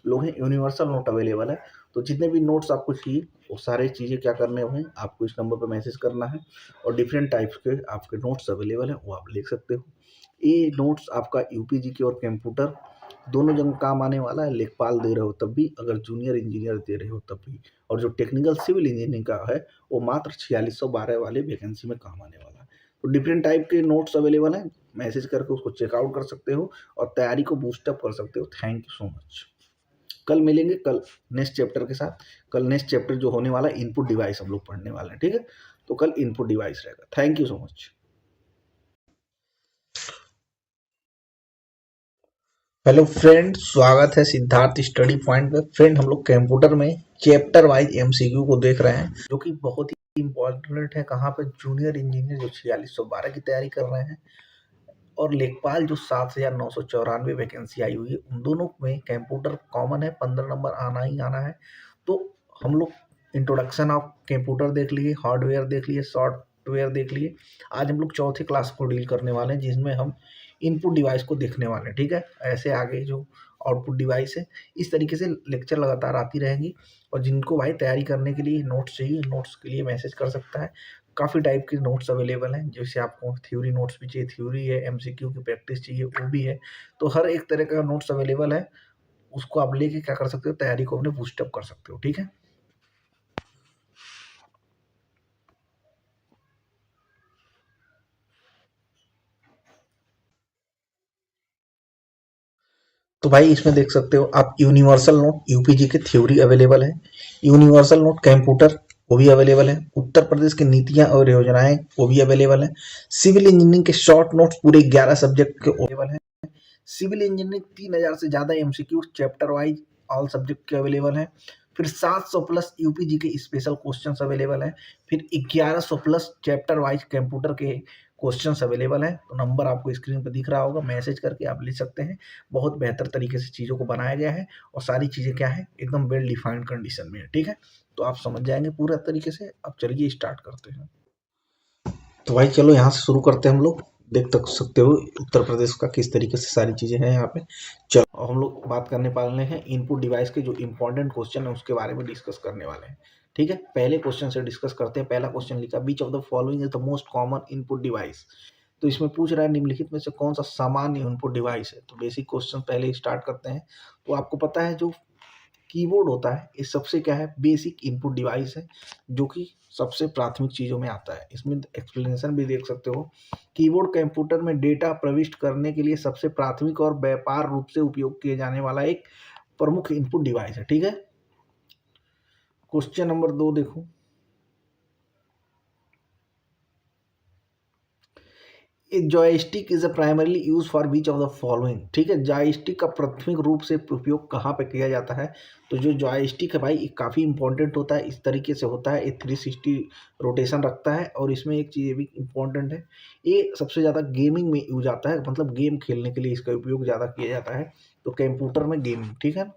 लोग हैं, यूनिवर्सल नोट अवेलेबल है, तो जितने भी नोट्स आपको चाहिए वो सारी चीज़ें क्या करने हैं, आपको इस नंबर पर मैसेज करना है और डिफरेंट टाइप्स के आपके नोट्स अवेलेबल हैं, वो आप लिख सकते हो। ये नोट्स आपका यूपीजी के और कंप्यूटर दोनों जगह काम आने वाला है। लेखपाल दे रहे हो तब भी, अगर जूनियर इंजीनियर दे रहे हो तब भी, और जो टेक्निकल सिविल इंजीनियरिंग का है वो मात्र 4612 वाले वैकेंसी में काम आने वाला है। तो डिफरेंट टाइप के नोट्स अवेलेबल हैं, मैसेज करके उसको चेकआउट कर सकते हो और तैयारी को बूस्टअप कर सकते हो। Thank you so much. कल मिलेंगे, कल नेक्स्ट चैप्टर के साथ। कल नेक्स्ट चैप्टर जो होने वाला है इनपुट डिवाइस हम लोग पढ़ने वाले हैं, ठीक है। तो कल इनपुट डिवाइस रहेगा। Thank you so much. Hello friend, स्वागत है सिद्धार्थ स्टडी पॉइंट पे। फ्रेंड हम लोग कंप्यूटर में चैप्टर वाइज एमसीक्यू को देख रहे हैं, जो कि बहुत ही इंपॉर्टेंट है। कहाँ पे? जूनियर इंजीनियर जो 4612 की तैयारी कर रहे हैं और लेखपाल जो 7994 वैकेंसी आई हुई है, उन दोनों में कंप्यूटर कॉमन है, 15 नंबर आना ही आना है। तो हम लोग इंट्रोडक्शन ऑफ कंप्यूटर देख लिए, हार्डवेयर देख लिए, सॉफ्टवेयर देख लिए। आज हम लोग चौथी क्लास को डील करने वाले हैं, जिसमें हम इनपुट डिवाइस को देखने वाले हैं, ठीक है। ऐसे आगे जो आउटपुट डिवाइस है, इस तरीके से लेक्चर लगातार आती रहेंगी। और जिनको भाई तैयारी करने के लिए नोट्स चाहिए, नोट्स के लिए मैसेज कर सकता है। काफ़ी टाइप के नोट्स अवेलेबल हैं, जैसे आपको थ्योरी नोट्स भी चाहिए, थ्योरी है, एमसीक्यू की प्रैक्टिस चाहिए, वो भी है। तो हर एक तरह का नोट्स अवेलेबल है, उसको आप लेके क्या कर सकते हो, तैयारी को अपने बूस्टअप कर सकते हो, ठीक है। तो भाई इसमें देख सकते हो आप, यूनिवर्सल नोट यूपीजी की थ्योरी अवेलेबल है, यूनिवर्सल नोट कंप्यूटर वो भी अवेलेबल है, उत्तर प्रदेश की नीतियां और योजनाएं वो भी अवेलेबल है, सिविल इंजीनियरिंग के शॉर्ट नोट्स पूरे 11 सब्जेक्ट के अवेलेबल है। सिविल इंजीनियरिंग 3000 से ज़्यादा MCQ chapter wise all subject के अवेलेबल हैं। फिर 700 प्लस यूपीजी के स्पेशल क्वेश्चंस अवेलेबल हैं। फिर 1100 प्लस चैप्टर वाइज कंप्यूटर के क्वेश्चंस अवेलेबल हैं। तो नंबर आपको स्क्रीन पर दिख रहा होगा, मैसेज करके आप ले सकते हैं। बहुत बेहतर तरीके से चीज़ों को बनाया गया है और सारी चीज़ें क्या है, एकदम वेल डिफाइंड कंडीशन में है, ठीक है। तो आप समझ जाएंगे पूरा तरीके से। अब चलिए स्टार्ट करते हैं। तो भाई चलो यहाँ से शुरू करते हैं हम लोग। देख तक सकते हो उत्तर प्रदेश का किस तरीके से सारी चीज़ें हैं यहाँ पे। चलो अब हम लोग बात करने वाले हैं इनपुट डिवाइस के जो इंपॉर्टेंट क्वेश्चन है उसके बारे में डिस्कस करने वाले हैं। ठीक है, पहले क्वेश्चन से डिस्कस करते हैं। पहला क्वेश्चन लिखा which of the following is the most common input device. तो इसमें पूछ रहा है निम्नलिखित में से कौन सा सामान्य इनपुट डिवाइस है। तो बेसिक क्वेश्चन पहले स्टार्ट करते हैं। तो आपको पता है जो कीबोर्ड होता है ये सबसे क्या है बेसिक इनपुट डिवाइस है जो कि सबसे प्राथमिक चीज़ों में आता है। इसमें एक्सप्लेनेशन भी देख सकते हो। कीबोर्ड कंप्यूटर में डेटा प्रविष्ट करने के लिए सबसे प्राथमिक और व्यापार रूप से उपयोग किए जाने वाला एक प्रमुख इनपुट डिवाइस है। ठीक है, क्वेश्चन नंबर 2 देखो। Joystick is a primarily use for which of the following. ठीक है, जॉयस्टिक का प्राथमिक रूप से उपयोग कहाँ पे किया जाता है। तो जो जॉयस्टिक है भाई ये काफ़ी इंपॉर्टेंट होता है। इस तरीके से होता है, ये 360 रोटेशन रखता है। और इसमें एक चीज़ ये भी इंपॉर्टेंट है, ये सबसे ज़्यादा गेमिंग में यूज आता है, मतलब गेम खेलने के लिए इसका उपयोग ज़्यादा किया जाता है। तो कंप्यूटर में गेमिंग, ठीक है।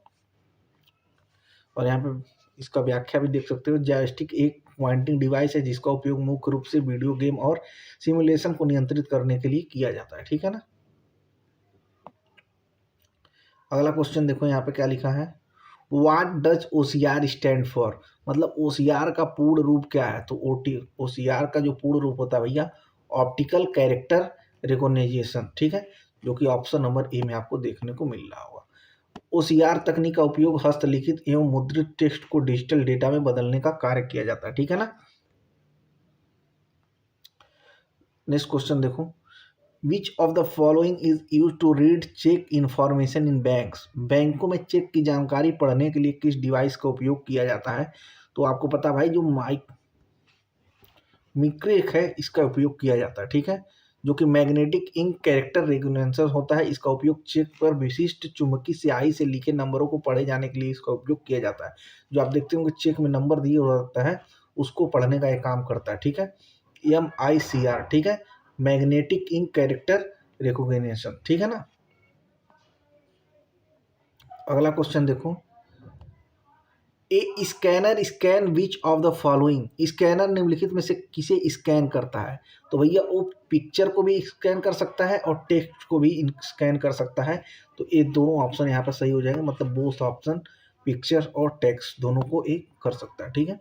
और यहाँ पे इसका व्याख्या भी देख सकते हो। जॉयस्टिक एक पॉइंटिंग डिवाइस है जिसका उपयोग मुख्य रूप से वीडियो गेम और सिमुलेशन को नियंत्रित करने के लिए किया जाता है। ठीक है ना। अगला क्वेश्चन देखो यहाँ पे क्या लिखा है। What does OCR stand for. मतलब ओसीआर का पूर्ण रूप क्या है। तो ओसीआर का जो पूर्ण रूप होता है भैया ऑप्टिकल कैरेक्टर रिकॉग्निशन। ठीक है, जो कि ऑप्शन नंबर ए में आपको देखने को मिल रहा होगा। ओसीआर तकनीक का उपयोग हस्तलिखित एवं मुद्रित टेक्स्ट को डिजिटल डेटा में बदलने का कार्य किया जाता है। ठीक है ना। नेक्स्ट क्वेश्चन देखो। Which of the following is use to read cheque information in banks. बैंकों में चेक की जानकारी पढ़ने के लिए किस डिवाइस का उपयोग किया जाता है। तो आपको पता भाई जो मिक्रेक है इसका उपयोग किया जाता है। ठीक है, जो कि मैग्नेटिक इंक कैरेक्टर रिकॉग्निशन होता है। इसका उपयोग चेक पर विशिष्ट चुंबकीय स्याही से लिखे नंबरों को पढ़े जाने के लिए इसका उपयोग किया जाता है। जो आप देखते होंगे चेक में नंबर दिए होता है उसको पढ़ने का एक काम करता है। ठीक है, MICR। ठीक है, मैग्नेटिक इंक कैरेक्टर रिकॉग्निशन। ठीक है ना। अगला क्वेश्चन देखो। A scanner scan which of the following. Scanner निम्नलिखित में से किसे स्कैन करता है। तो भैया वो पिक्चर को भी स्कैन कर सकता है और टेक्स्ट को भी स्कैन कर सकता है। तो ये दोनों ऑप्शन यहाँ पर सही हो जाएंगे, मतलब बोथ ऑप्शन पिक्चर और टेक्स्ट दोनों को एक कर सकता है। ठीक है,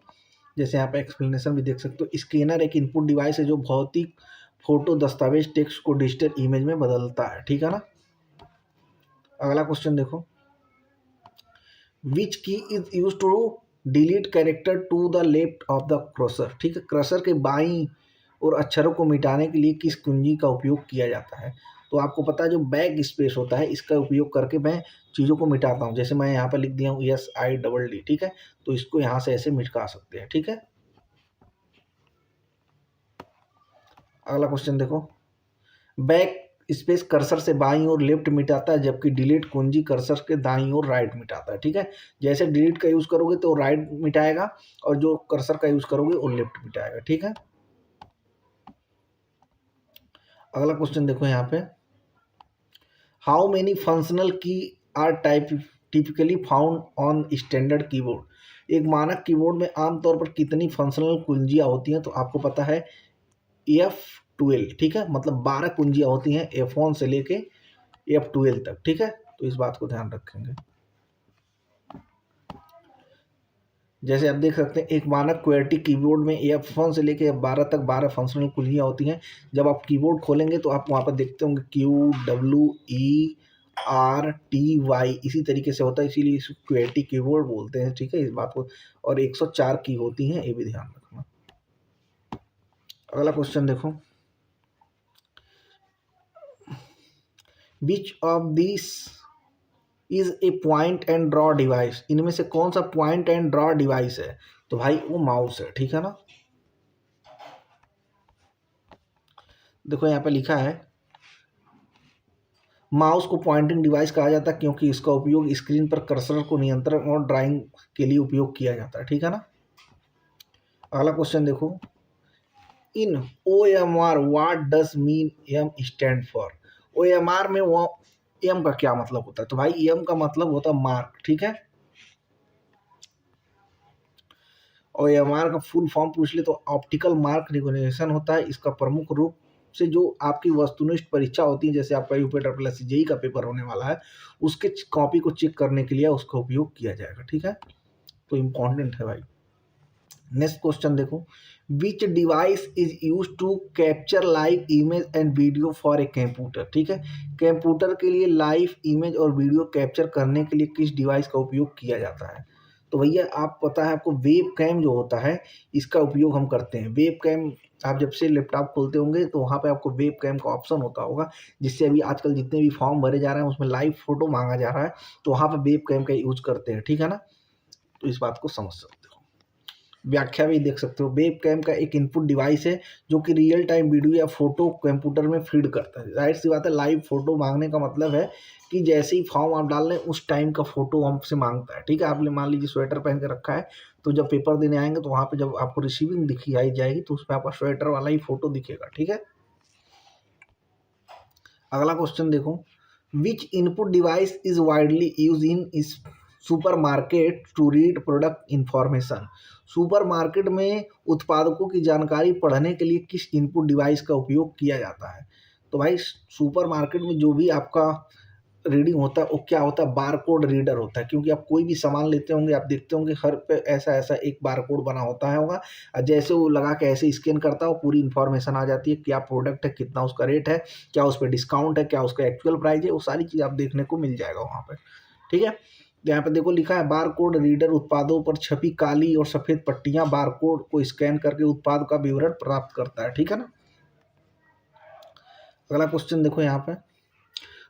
जैसे यहाँ पे एक्सप्लेनेशन भी देख सकते हो। स्कैनर एक इनपुट डिवाइस है जो भौतिक फोटो दस्तावेज टेक्स्ट को डिजिटल इमेज में बदलता है। ठीक है ना। अगला क्वेश्चन देखो। Which key is use to delete character to the left of the cursor. ठीक है, क्रसर के बाईं और अक्षरों को मिटाने के लिए किस कुंजी का उपयोग किया जाता है। तो आपको पता है जो बैक स्पेस होता है इसका उपयोग करके मैं चीज़ों को मिटाता हूँ। जैसे मैं यहाँ पर लिख दिया हूँ SIDD। ठीक है, तो इसको यहाँ से ऐसे मिटा सकते हैं। ठीक है। अगला क्वेश्चन देखो। बैक स्पेस कर्सर से बाईं ओर लेफ्ट मिटाता है जबकि डिलीट कुंजी कर्सर के दाईं ओर राइट मिटाता है। ठीक है, जैसे डिलीट का यूज करोगे तो राइट मिटाएगा और जो कर्सर का यूज करोगे वो लेफ्ट मिटाएगा। ठीक है। अगला क्वेश्चन देखो यहाँ पे। How many functional key are typically found on standard keyboard. एक मानक कीबोर्ड में आमतौर पर कितनी फंक्शनल कुंजियां होती हैं। तो आपको पता है F12। ठीक है, मतलब 12 कुंजियां होती हैं F1 से लेके F12 तक। ठीक है, तो इस बात को ध्यान रखेंगे। जैसे आप देख सकते हैं एक मानक QWERTY कीबोर्ड में F1 से लेके F12 तक 12 फंक्शनल कुंजियां होती हैं। जब आप कीबोर्ड खोलेंगे तो आप वहाँ पर देखते होंगे QWERTY इसी तरीके से होता है, इसीलिए इस QWERTY कीबोर्ड बोलते हैं। ठीक है, इस बात को। और 104 की होती हैं, ये भी ध्यान रखना। अगला क्वेश्चन देखो। Which of this is a point and draw device. इनमें से कौन सा पॉइंट एंड ड्रॉ डिवाइस है। तो भाई वो माउस है। ठीक है ना। देखो यहाँ पे लिखा है माउस को पॉइंटिंग डिवाइस कहा जाता है क्योंकि इसका उपयोग स्क्रीन पर कर्सर को नियंत्रण और ड्राइंग के लिए उपयोग किया जाता है। ठीक है ना। अगला क्वेश्चन देखो। In OMR what does mean M stand for. OMR में वो एम का क्या मतलब होता है। तो भाई एम का मतलब होता है मार्क। ठीक है, OMR का फुल फॉर्म पूछ ले तो ऑप्टिकल मार्क रिकॉग्निशन होता है। इसका प्रमुख रूप से जो आपकी वस्तुनिष्ठ परीक्षा होती है, जैसे आपका यूपी ट्रिपल जेई का पेपर होने वाला है, उसके कॉपी को चेक करने के लिए उसका उपयोग किया जाएगा। ठीक है, तो इम्पॉर्टेंट है भाई। नेक्स्ट क्वेश्चन देखो, which device is use to capture live image and video for a computer. ठीक है, कंप्यूटर के लिए लाइव इमेज और वीडियो कैप्चर करने के लिए किस डिवाइस का उपयोग किया जाता है? तो भैया आप पता है आपको, वेब कैम जो होता है इसका उपयोग हम करते हैं। वेब कैम आप जब से लैपटॉप खोलते होंगे तो वहाँ पे आपको वेब कैम का ऑप्शन होता होगा, जिससे अभी आजकल जितने भी फॉर्म भरे जा रहे हैं उसमें लाइव फोटो मांगा जा रहा है, तो वहाँ पे वेब कैम का यूज करते हैं। ठीक है ना, तो इस बात को समझ सकते हो। व्याख्या भी देख सकते हो, वेब कैम का एक इनपुट डिवाइस है जो कि रियल टाइम वीडियो या फोटो कंप्यूटर में फीड करता है। जाहिर सी बात है, लाइव फोटो मांगने का मतलब है कि जैसे ही फॉर्म आप डाल रहे हैं उस टाइम का फोटो हमसे मांगता है। ठीक है, आपने मान लीजिए स्वेटर पहन के रखा है, तो जब पेपर देने आएंगे तो वहाँ पे जब आपको रिसीविंग दिखाई जाएगी तो उसमें आपका स्वेटर वाला ही फोटो दिखेगा। ठीक है, अगला क्वेश्चन देखो, which input device is widely use in is supermarket to read product information. Supermarket में उत्पादकों की जानकारी पढ़ने के लिए किस इनपुट डिवाइस का उपयोग किया जाता है? तो भाई सुपरमार्केट में जो भी आपका रीडिंग होता है वो क्या होता है, बार कोड रीडर होता है। क्योंकि आप कोई भी सामान लेते होंगे, आप देखते होंगे हर पे ऐसा ऐसा एक बार कोड बना होता है होगा, और जैसे वो लगा के ऐसे स्कैन करता है, वो पूरी इन्फॉर्मेशन आ जाती है, क्या प्रोडक्ट है, कितना उसका रेट है, क्या उस पर डिस्काउंट है, क्या उसका एक्चुअल प्राइस है, वो सारी चीज़ आप देखने को मिल जाएगा वहाँ पर। ठीक है, तो यहाँ पे देखो लिखा है, बार कोड रीडर उत्पादों पर छपी काली और सफ़ेद पट्टियाँ बार कोड को स्कैन करके उत्पाद का विवरण प्राप्त करता है। ठीक है ना, अगला क्वेश्चन देखो यहाँ पे,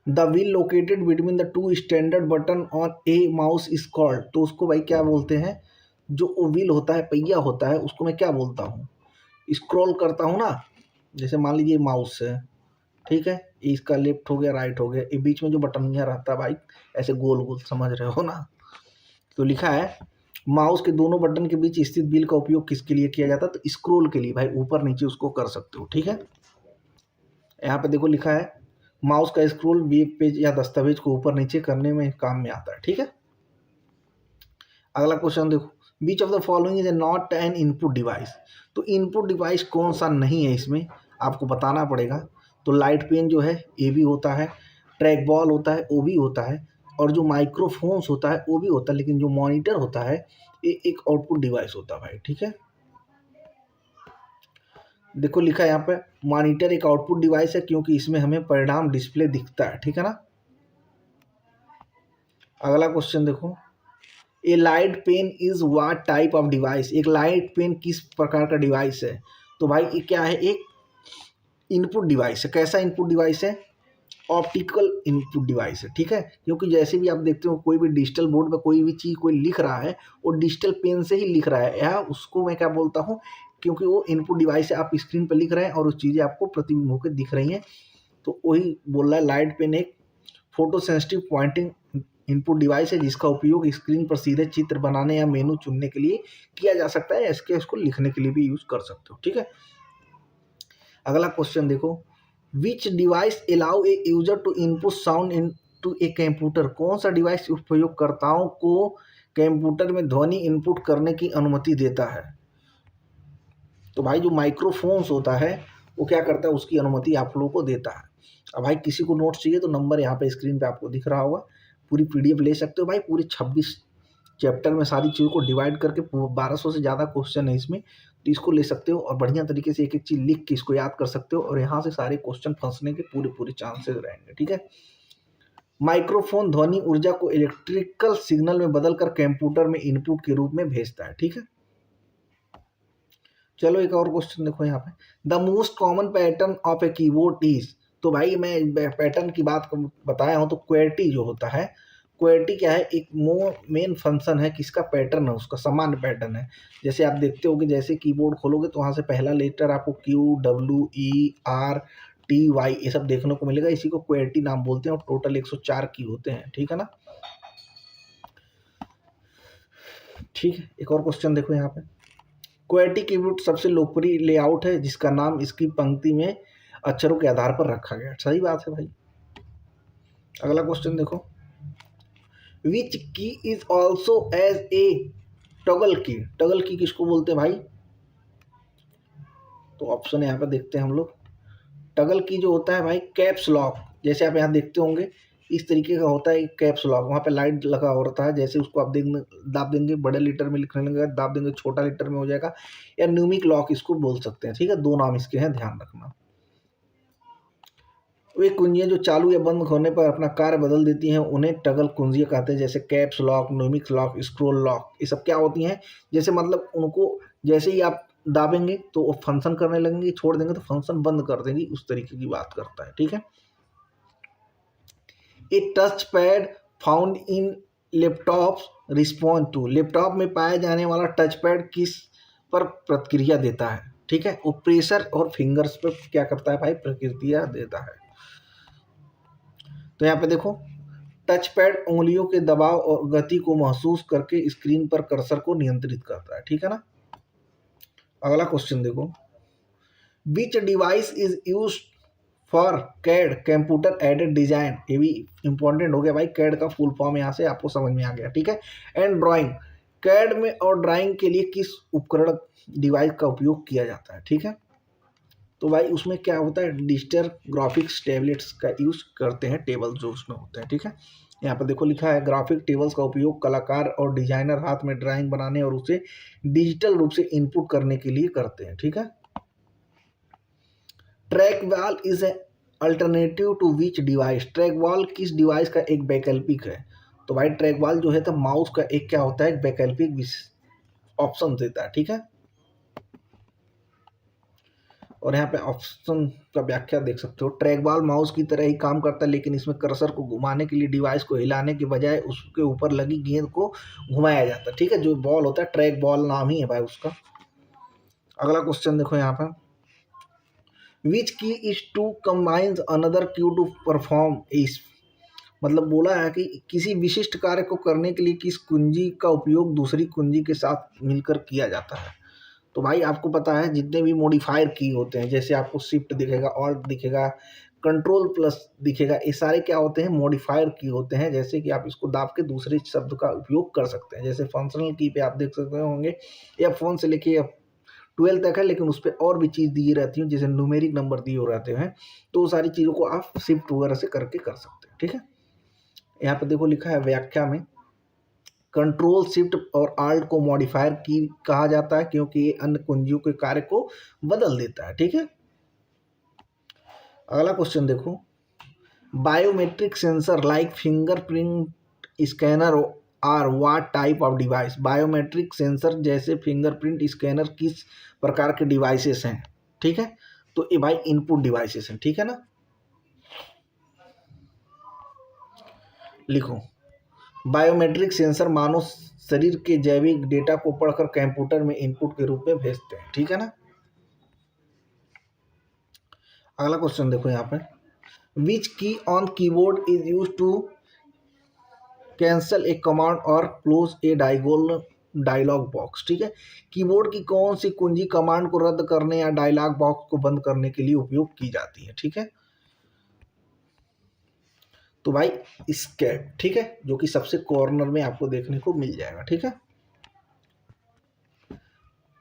the wheel located between the two standard button on A mouse is called. तो उसको भाई क्या बोलते हैं, जो व्हील होता है, पहिया होता है, उसको मैं क्या बोलता हूँ, स्क्रॉल करता हूँ ना, जैसे मान लीजिए माउस है, ठीक है, इसका लेफ्ट हो गया, राइट हो गया, ये बीच में जो बटनिया रहता है भाई ऐसे गोल गोल, समझ रहे हो ना। तो लिखा है, माउस के दोनों बटन के बीच स्थित व्हील का उपयोग किसके लिए किया जाता है? तो स्क्रॉल के लिए भाई, ऊपर नीचे उसको कर सकते हो। ठीक है, यहाँ पे देखो लिखा है, माउस का स्क्रॉल वेब पेज या दस्तावेज को ऊपर नीचे करने में काम में आता है। ठीक है, अगला क्वेश्चन देखो, which of the following is a not an input device. तो इनपुट डिवाइस कौन सा नहीं है, इसमें आपको बताना पड़ेगा। तो लाइट पेन जो है ये भी होता है, ट्रैक बॉल होता है वो भी होता है, और जो माइक्रोफोन्स होता है वो भी होता है, लेकिन जो मॉनिटर होता है ये एक आउटपुट डिवाइस होता है भाई। ठीक है, देखो लिखा है यहाँ पे, मॉनिटर एक आउटपुट डिवाइस है क्योंकि इसमें हमें परिणाम डिस्प्ले दिखता है। ठीक है ना, अगला क्वेश्चन देखो, a light pen is what type of device. एक लाइट पेन किस प्रकार का डिवाइस है? तो भाई ये क्या है, एक इनपुट डिवाइस है। कैसा इनपुट डिवाइस है? ऑप्टिकल इनपुट डिवाइस है। ठीक है, क्योंकि जैसे भी आप देखते हो कोई भी डिजिटल बोर्ड में कोई भी चीज़ कोई लिख रहा है, वो डिजिटल पेन से ही लिख रहा है, या उसको मैं क्या बोलता हूँ, क्योंकि वो इनपुट डिवाइस है, आप स्क्रीन पर लिख रहे हैं और उस चीज़ें आपको प्रतिबिंब होकर दिख रही हैं, तो वही बोल रहा है लाइट पेन एक photo sensitive pointing input device है जिसका उपयोग स्क्रीन पर सीधे चित्र बनाने या मेनू चुनने के लिए किया जा सकता है, इसको लिखने के लिए भी यूज कर सकते हो। ठीक है, अगला क्वेश्चन देखो, which device allow a user to input sound into a computer. कौन सा डिवाइस उपयोगकर्ताओं को कंप्यूटर में ध्वनि इनपुट करने की अनुमति देता है? तो भाई जो माइक्रोफोन्स होता है वो क्या करता है, उसकी अनुमति आप लोगों को देता है। अब भाई किसी को नोट्स चाहिए तो नंबर यहाँ पे स्क्रीन पे आपको दिख रहा होगा, पूरी पीडीएफ ले सकते हो भाई, पूरे 26 चैप्टर में सारी चीज़ों को डिवाइड करके 1200 से ज़्यादा क्वेश्चन है इसमें, तो इसको ले सकते हो और बढ़िया तरीके से एक एक चीज़ लिख के इसको याद कर सकते हो, और यहाँ से सारे क्वेश्चन फंसने के पूरे पूरे चांसेस रहेंगे। ठीक है, माइक्रोफोन ध्वनि ऊर्जा को इलेक्ट्रिकल सिग्नल में बदलकर कंप्यूटर में इनपुट के रूप में भेजता है। ठीक है, चलो एक और क्वेश्चन देखो यहाँ पे, the most common pattern of a keyboard is. तो भाई मैं पैटर्न की बात बताया हूँ, तो क्वेर्टी जो होता है, क्वेर्टी क्या है, एक मेन फंक्शन है, किसका पैटर्न है, उसका सामान्य पैटर्न है। जैसे आप देखते हो कि जैसे कीबोर्ड खोलोगे तो वहाँ से पहला लेटर आपको QWERTY ये सब देखने को मिलेगा, इसी को क्वेर्टी नाम बोलते हैं, और टोटल 104 की होते हैं। ठीक है ना, ठीक है, एक और क्वेश्चन देखो यहाँ पे, क्वेर्टी कीबोर्ड सबसे लोकप्रिय लेआउट है जिसका नाम इसकी पंक्ति में अक्षरों के आधार पर रखा गया। सही बात है भाई। अगला क्वेश्चन देखो, which key is also as a toggle key. Toggle key किसको बोलते हैं भाई? तो ऑप्शन यहाँ पे देखते हैं हम लोग, टगल की जो होता है भाई कैप्स लॉक, जैसे आप यहाँ देखते होंगे इस तरीके का होता है कैप्स लॉक, वहाँ पे लाइट लगा होता है, जैसे उसको आप दाब देंगे बड़े लीटर में लिखने लगेगा, दाब देंगे छोटा लीटर में हो जाएगा, या न्यूमिक लॉक इसको बोल सकते हैं, ठीक है। दो नाम इसके हैं, ध्यान रखना। वे कुंजियाँ जो चालू या बंद होने पर अपना कार्य बदल देती हैं उन्हें टगल कुंजियाँ कहते हैं, जैसे caps lock, numeric lock, scroll lock, ये सब क्या होती हैं, जैसे मतलब उनको जैसे ही आप दाबेंगे तो वो फंक्शन करने लगेंगे, छोड़ देंगे तो फंक्शन बंद कर देंगी, उस तरीके की बात करता है, ठीक है। A touch pad found in laptops respond to, laptop में पाया जाने वाला टच पैड किस पर प्रतिक्रिया देता है, ठीक है। वो प्रेशर और फिंगर्स पर क्या करता है भाई, प्रतिक्रिया देता है। तो यहाँ पे देखो टच पैड उंगलियों के दबाव और गति को महसूस करके स्क्रीन पर कर्सर को नियंत्रित करता है, ठीक है ना। अगला क्वेश्चन देखो, which device is use for CAD computer aided design, ये भी इंपॉर्टेंट हो गया भाई, कैड का फुल फॉर्म यहाँ से आपको समझ में आ गया, ठीक है। एंड ड्राइंग, कैड में और ड्राइंग के लिए किस उपकरण डिवाइस का उपयोग किया जाता है, ठीक है। तो भाई उसमें क्या होता है, डिजिटल ग्राफिक्स टैबलेट्स का यूज करते हैं, टेबल जो उसमें होते हैं, ठीक है। यहाँ पर देखो लिखा है ग्राफिक टेबल्स का उपयोग कलाकार और डिजाइनर हाथ में ड्राइंग बनाने और उसे डिजिटल रूप से इनपुट करने के लिए करते हैं, ठीक है। Track ball is a alternative to which device, track ball किस डिवाइस का एक वैकल्पिक है। तो भाई ट्रैक वॉल जो है तो माउस का एक क्या होता है, एक वैकल्पिक ऑप्शन देता है, ठीक है। और यहाँ पे ऑप्शन का व्याख्या देख सकते हो, ट्रैक बॉल माउस की तरह ही काम करता है, लेकिन इसमें कर्सर को घुमाने के लिए डिवाइस को हिलाने के बजाय उसके ऊपर लगी गेंद को घुमाया जाता है, ठीक है। जो बॉल होता है ट्रैक बॉल नाम ही है भाई उसका। अगला क्वेश्चन देखो यहाँ पर, which key is to combines another key to perform is, मतलब बोला है कि किसी विशिष्ट कार्य को करने के लिए किस कुंजी का उपयोग दूसरी कुंजी के साथ मिलकर किया जाता है। तो भाई आपको पता है जितने भी मॉडिफायर की होते हैं, जैसे आपको शिफ्ट दिखेगा, ऑल्ट दिखेगा, कंट्रोल प्लस दिखेगा, ये सारे क्या होते हैं, मॉडिफायर की होते हैं, जैसे कि आप इसको दाब के दूसरे शब्द का उपयोग कर सकते हैं। जैसे फंक्शनल की पे आप देख सकते होंगे F1 से लेके F12 तक है, लेकिन उस पर और भी चीज़ दी रहती है, जैसे न्यूमेरिक नंबर दिए हो रहते हैं, तो वो सारी चीज़ों को आप शिफ्ट वगैरह से करके कर सकते हैं, ठीक है। यहाँ पे देखो लिखा है व्याख्या में, कंट्रोल शिफ्ट और आल्ट को मॉडिफायर की कहा जाता है क्योंकि ये अन्य कुंजियों के कार्य को बदल देता है, ठीक है। अगला क्वेश्चन देखो, biometric sensor like fingerprint scanner are what type of device, biometric sensor जैसे फिंगरप्रिंट स्कैनर किस प्रकार के डिवाइसेस हैं, ठीक है। तो ये भाई इनपुट डिवाइसेस हैं, ठीक है ना। लिखो, बायोमेट्रिक सेंसर मानव शरीर के जैविक डेटा को पढ़कर कंप्यूटर में इनपुट के रूप में भेजते हैं, ठीक है ना। अगला क्वेश्चन देखो यहाँ पे, which key on keyboard is use to cancel a command और क्लोज ए डायलॉग बॉक्स, ठीक है। कीबोर्ड की कौन सी कुंजी कमांड को रद्द करने या डायलॉग बॉक्स को बंद करने के लिए उपयोग की जाती है, ठीक है। तो भाई एस्केप, ठीक है, जो कि सबसे कॉर्नर में आपको देखने को मिल जाएगा, ठीक है।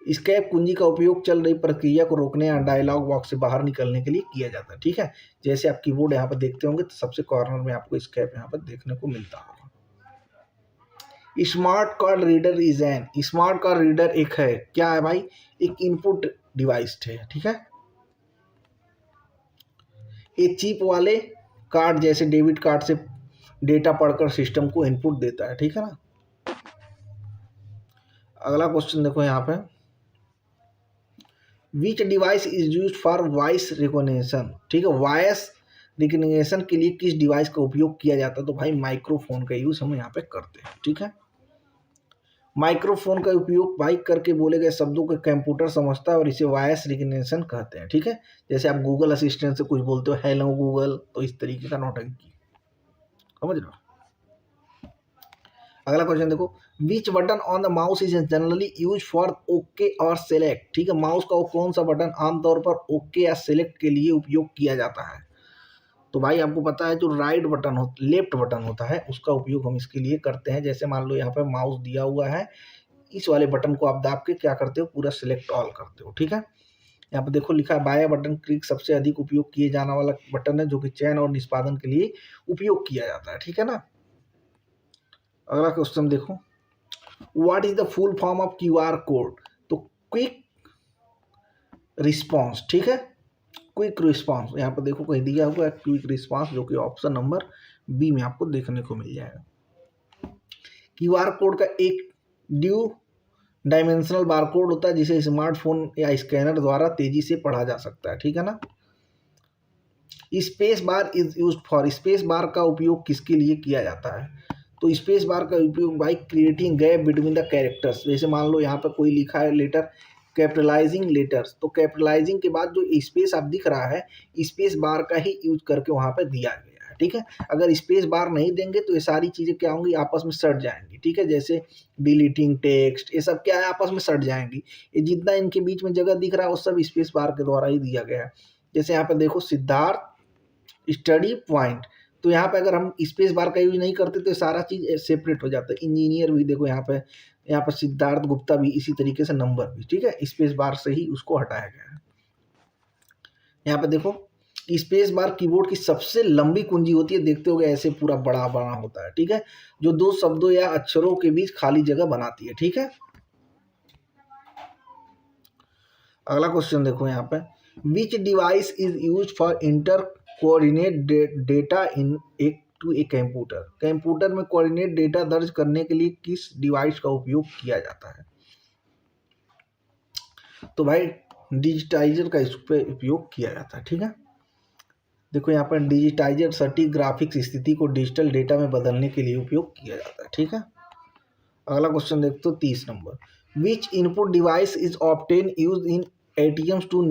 एस्केप कुंजी का उपयोग चल रही प्रक्रिया को रोकने या डायलॉग बॉक्स से बाहर निकलने के लिए किया जाता है, ठीक है। जैसे आप कीबोर्ड यहाँ पर देखते होंगे तो सबसे कॉर्नर में आपको एस्केप यहाँ पर देखने को मिलता होगा। Smart card reader is an, smart card reader एक है, क्या है भाई, एक इनपुट डिवाइस है, ठीक है। ये चिप वाले कार्ड जैसे डेबिट कार्ड से डेटा पढ़कर सिस्टम को इनपुट देता है, ठीक है ना। अगला क्वेश्चन देखो यहाँ पे, which device is use for voice recognition, ठीक है। वॉइस रिकॉग्निशन के लिए किस डिवाइस का उपयोग किया जाता है। तो भाई माइक्रोफोन का यूज हम यहाँ पे करते हैं, ठीक है। माइक्रोफोन का उपयोग भाई करके बोले गए शब्दों को कंप्यूटर समझता है और इसे वॉइस रिकॉग्निशन कहते हैं, ठीक है। जैसे आप गूगल असिस्टेंट से कुछ बोलते हो, हेलो गूगल, तो इस तरीके का नौटंकी, समझ लो। अगला क्वेश्चन देखो, which button on the mouse is generally use for okay और सेलेक्ट, ठीक है। माउस का वो कौन सा बटन आमतौर पर ओके या सेलेक्ट के लिए उपयोग किया जाता है। तो भाई आपको पता है जो राइट बटन हो, लेफ्ट बटन होता है, उसका उपयोग हम इसके लिए करते हैं। जैसे मान लो यहाँ पे माउस दिया हुआ है, इस वाले बटन को आप दाब के क्या करते हो, पूरा सिलेक्ट ऑल करते हो, ठीक है। यहाँ पर देखो लिखा है बाया बटन क्लिक सबसे अधिक उपयोग किए जाने वाला बटन है जो कि चयन और निष्पादन के लिए उपयोग किया जाता है, ठीक है ना। अगला क्वेश्चन देखो, what is the full form of QR code. तो क्विक रिस्पॉन्स, ठीक है, क्विक रिस्पॉन्स। यहाँ पर देखो कहीं दिया हुआ है क्विक रिस्पॉन्स, जो कि ऑप्शन नंबर बी में आपको देखने को मिल जाएगा। क्यूआर कोड का एक ड्यू डायमेंशनल बारकोड होता है जिसे स्मार्टफोन या स्कैनर द्वारा तेजी से पढ़ा जा सकता है, ठीक है ना। Space bar is used for, space bar का उपयोग किसके लिए किया जाता है। तो स्पेस बार का उपयोग by creating gap between the characters. जैसे मान लो यहाँ पर कोई लिखा है लेटर, कैपिटलाइजिंग लेटर्स, तो कैपिटलाइजिंग के बाद जो स्पेस आप दिख रहा है स्पेस बार का ही यूज करके वहाँ पर दिया गया है, ठीक है। अगर स्पेस बार नहीं देंगे तो ये सारी चीज़ें क्या होंगी, आपस में सट जाएंगी, ठीक है। जैसे डिलीटिंग टेक्स्ट, ये सब क्या है, आपस में सट जाएंगी। ये जितना इनके बीच में जगह दिख रहा है वो सब स्पेस बार के द्वारा ही दिया गया है। जैसे यहाँ पे देखो सिद्धार्थ स्टडी पॉइंट, तो यहाँ पे अगर हम स्पेस बार का यूज नहीं करते तो सारा चीज सेपरेट हो जाता है। इंजीनियर भी देखो यहाँ पर सिद्धार्थ गुप्ता भी इसी तरीके से नंबर भी, ठीक है, स्पेस बार से ही उसको हटाया गया है। यहाँ पे देखो स्पेस बार कीबोर्ड की सबसे लंबी कुंजी होती है, देखते होगे ऐसे पूरा बड़ा बड़ा होता है, ठीक है, जो दो शब्दों या अक्षरों के बीच खाली जगह बनाती है, ठीक है। अगला क्वेश्चन देखो यहाँ पे, which device is use for enter coordinate data in एक टू ए कंप्यूटर। कंप्यूटर में कोऑर्डिनेट डेटा दर्ज करने के लिए किस डिवाइस का उपयोग किया जाता है। तो भाई डिजिटाइजर का इस पर उपयोग किया जाता है, ठीक है। देखो यहाँ पर डिजिटाइजर सटीक ग्राफिक्स स्थिति को डिजिटल डेटा में बदलने के लिए उपयोग किया जाता है, ठीक है। अगला क्वेश्चन देखते हो 30 number, which input device is often use in ATMs to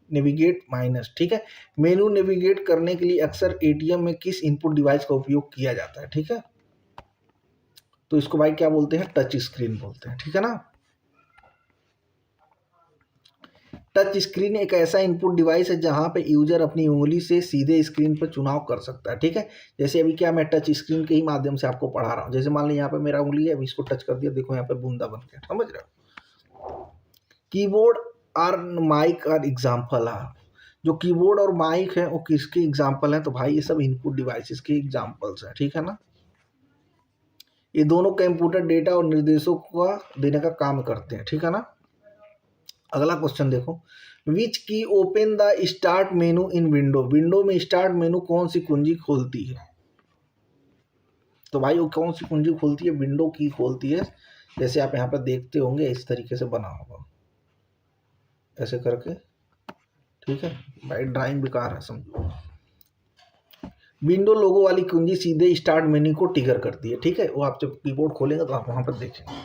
navigate minus, ठीक है। मेनू नेविगेट करने के लिए अक्सर एटीएम में किस इनपुट डिवाइस का उपयोग किया जाता है, ठीक है। तो इसको भाई क्या बोलते हैं, टच स्क्रीन बोलते हैं, ठीक है ना। टच स्क्रीन एक ऐसा इनपुट डिवाइस है जहां पे यूजर अपनी उंगली से सीधे स्क्रीन पर चुनाव कर सकता है, ठीक है। जैसे अभी क्या मैं टच स्क्रीन के ही माध्यम से आपको पढ़ा रहा हूँ। जैसे मान लो यहाँ पे मेरा उंगली है, अभी इसको टच कर दिया, देखो यहाँ पे बूंदा बन गया, समझ रहे हो। कीबोर्ड और माइक और एग्जाम्पल है, जो कीबोर्ड और माइक है वो किसके एग्जाम्पल हैं। तो भाई ये सब इनपुट डिवाइसेस के एग्जाम्पल्स हैं, ठीक है ना। ये दोनों कंप्यूटर डेटा और निर्देशों का देने का काम करते हैं, ठीक है ना। अगला क्वेश्चन देखो, विच की open the start menu in window. Window में स्टार्ट मेनू कौन सी कुंजी खोलती है। तो भाई वो कौन सी कुंजी खोलती है, विंडो की खोलती है। जैसे आप यहाँ पर देखते होंगे इस तरीके से बना होगा ऐसे करके, ठीक है। भाई ड्राइंग बेकार है समझो। विंडो लोगो वाली कुंजी सीधे स्टार्ट मेन्यू को ट्रिगर करती है, ठीक है। वो आप जब कीबोर्ड खोलेंगे तो आप वहां पर देखेंगे।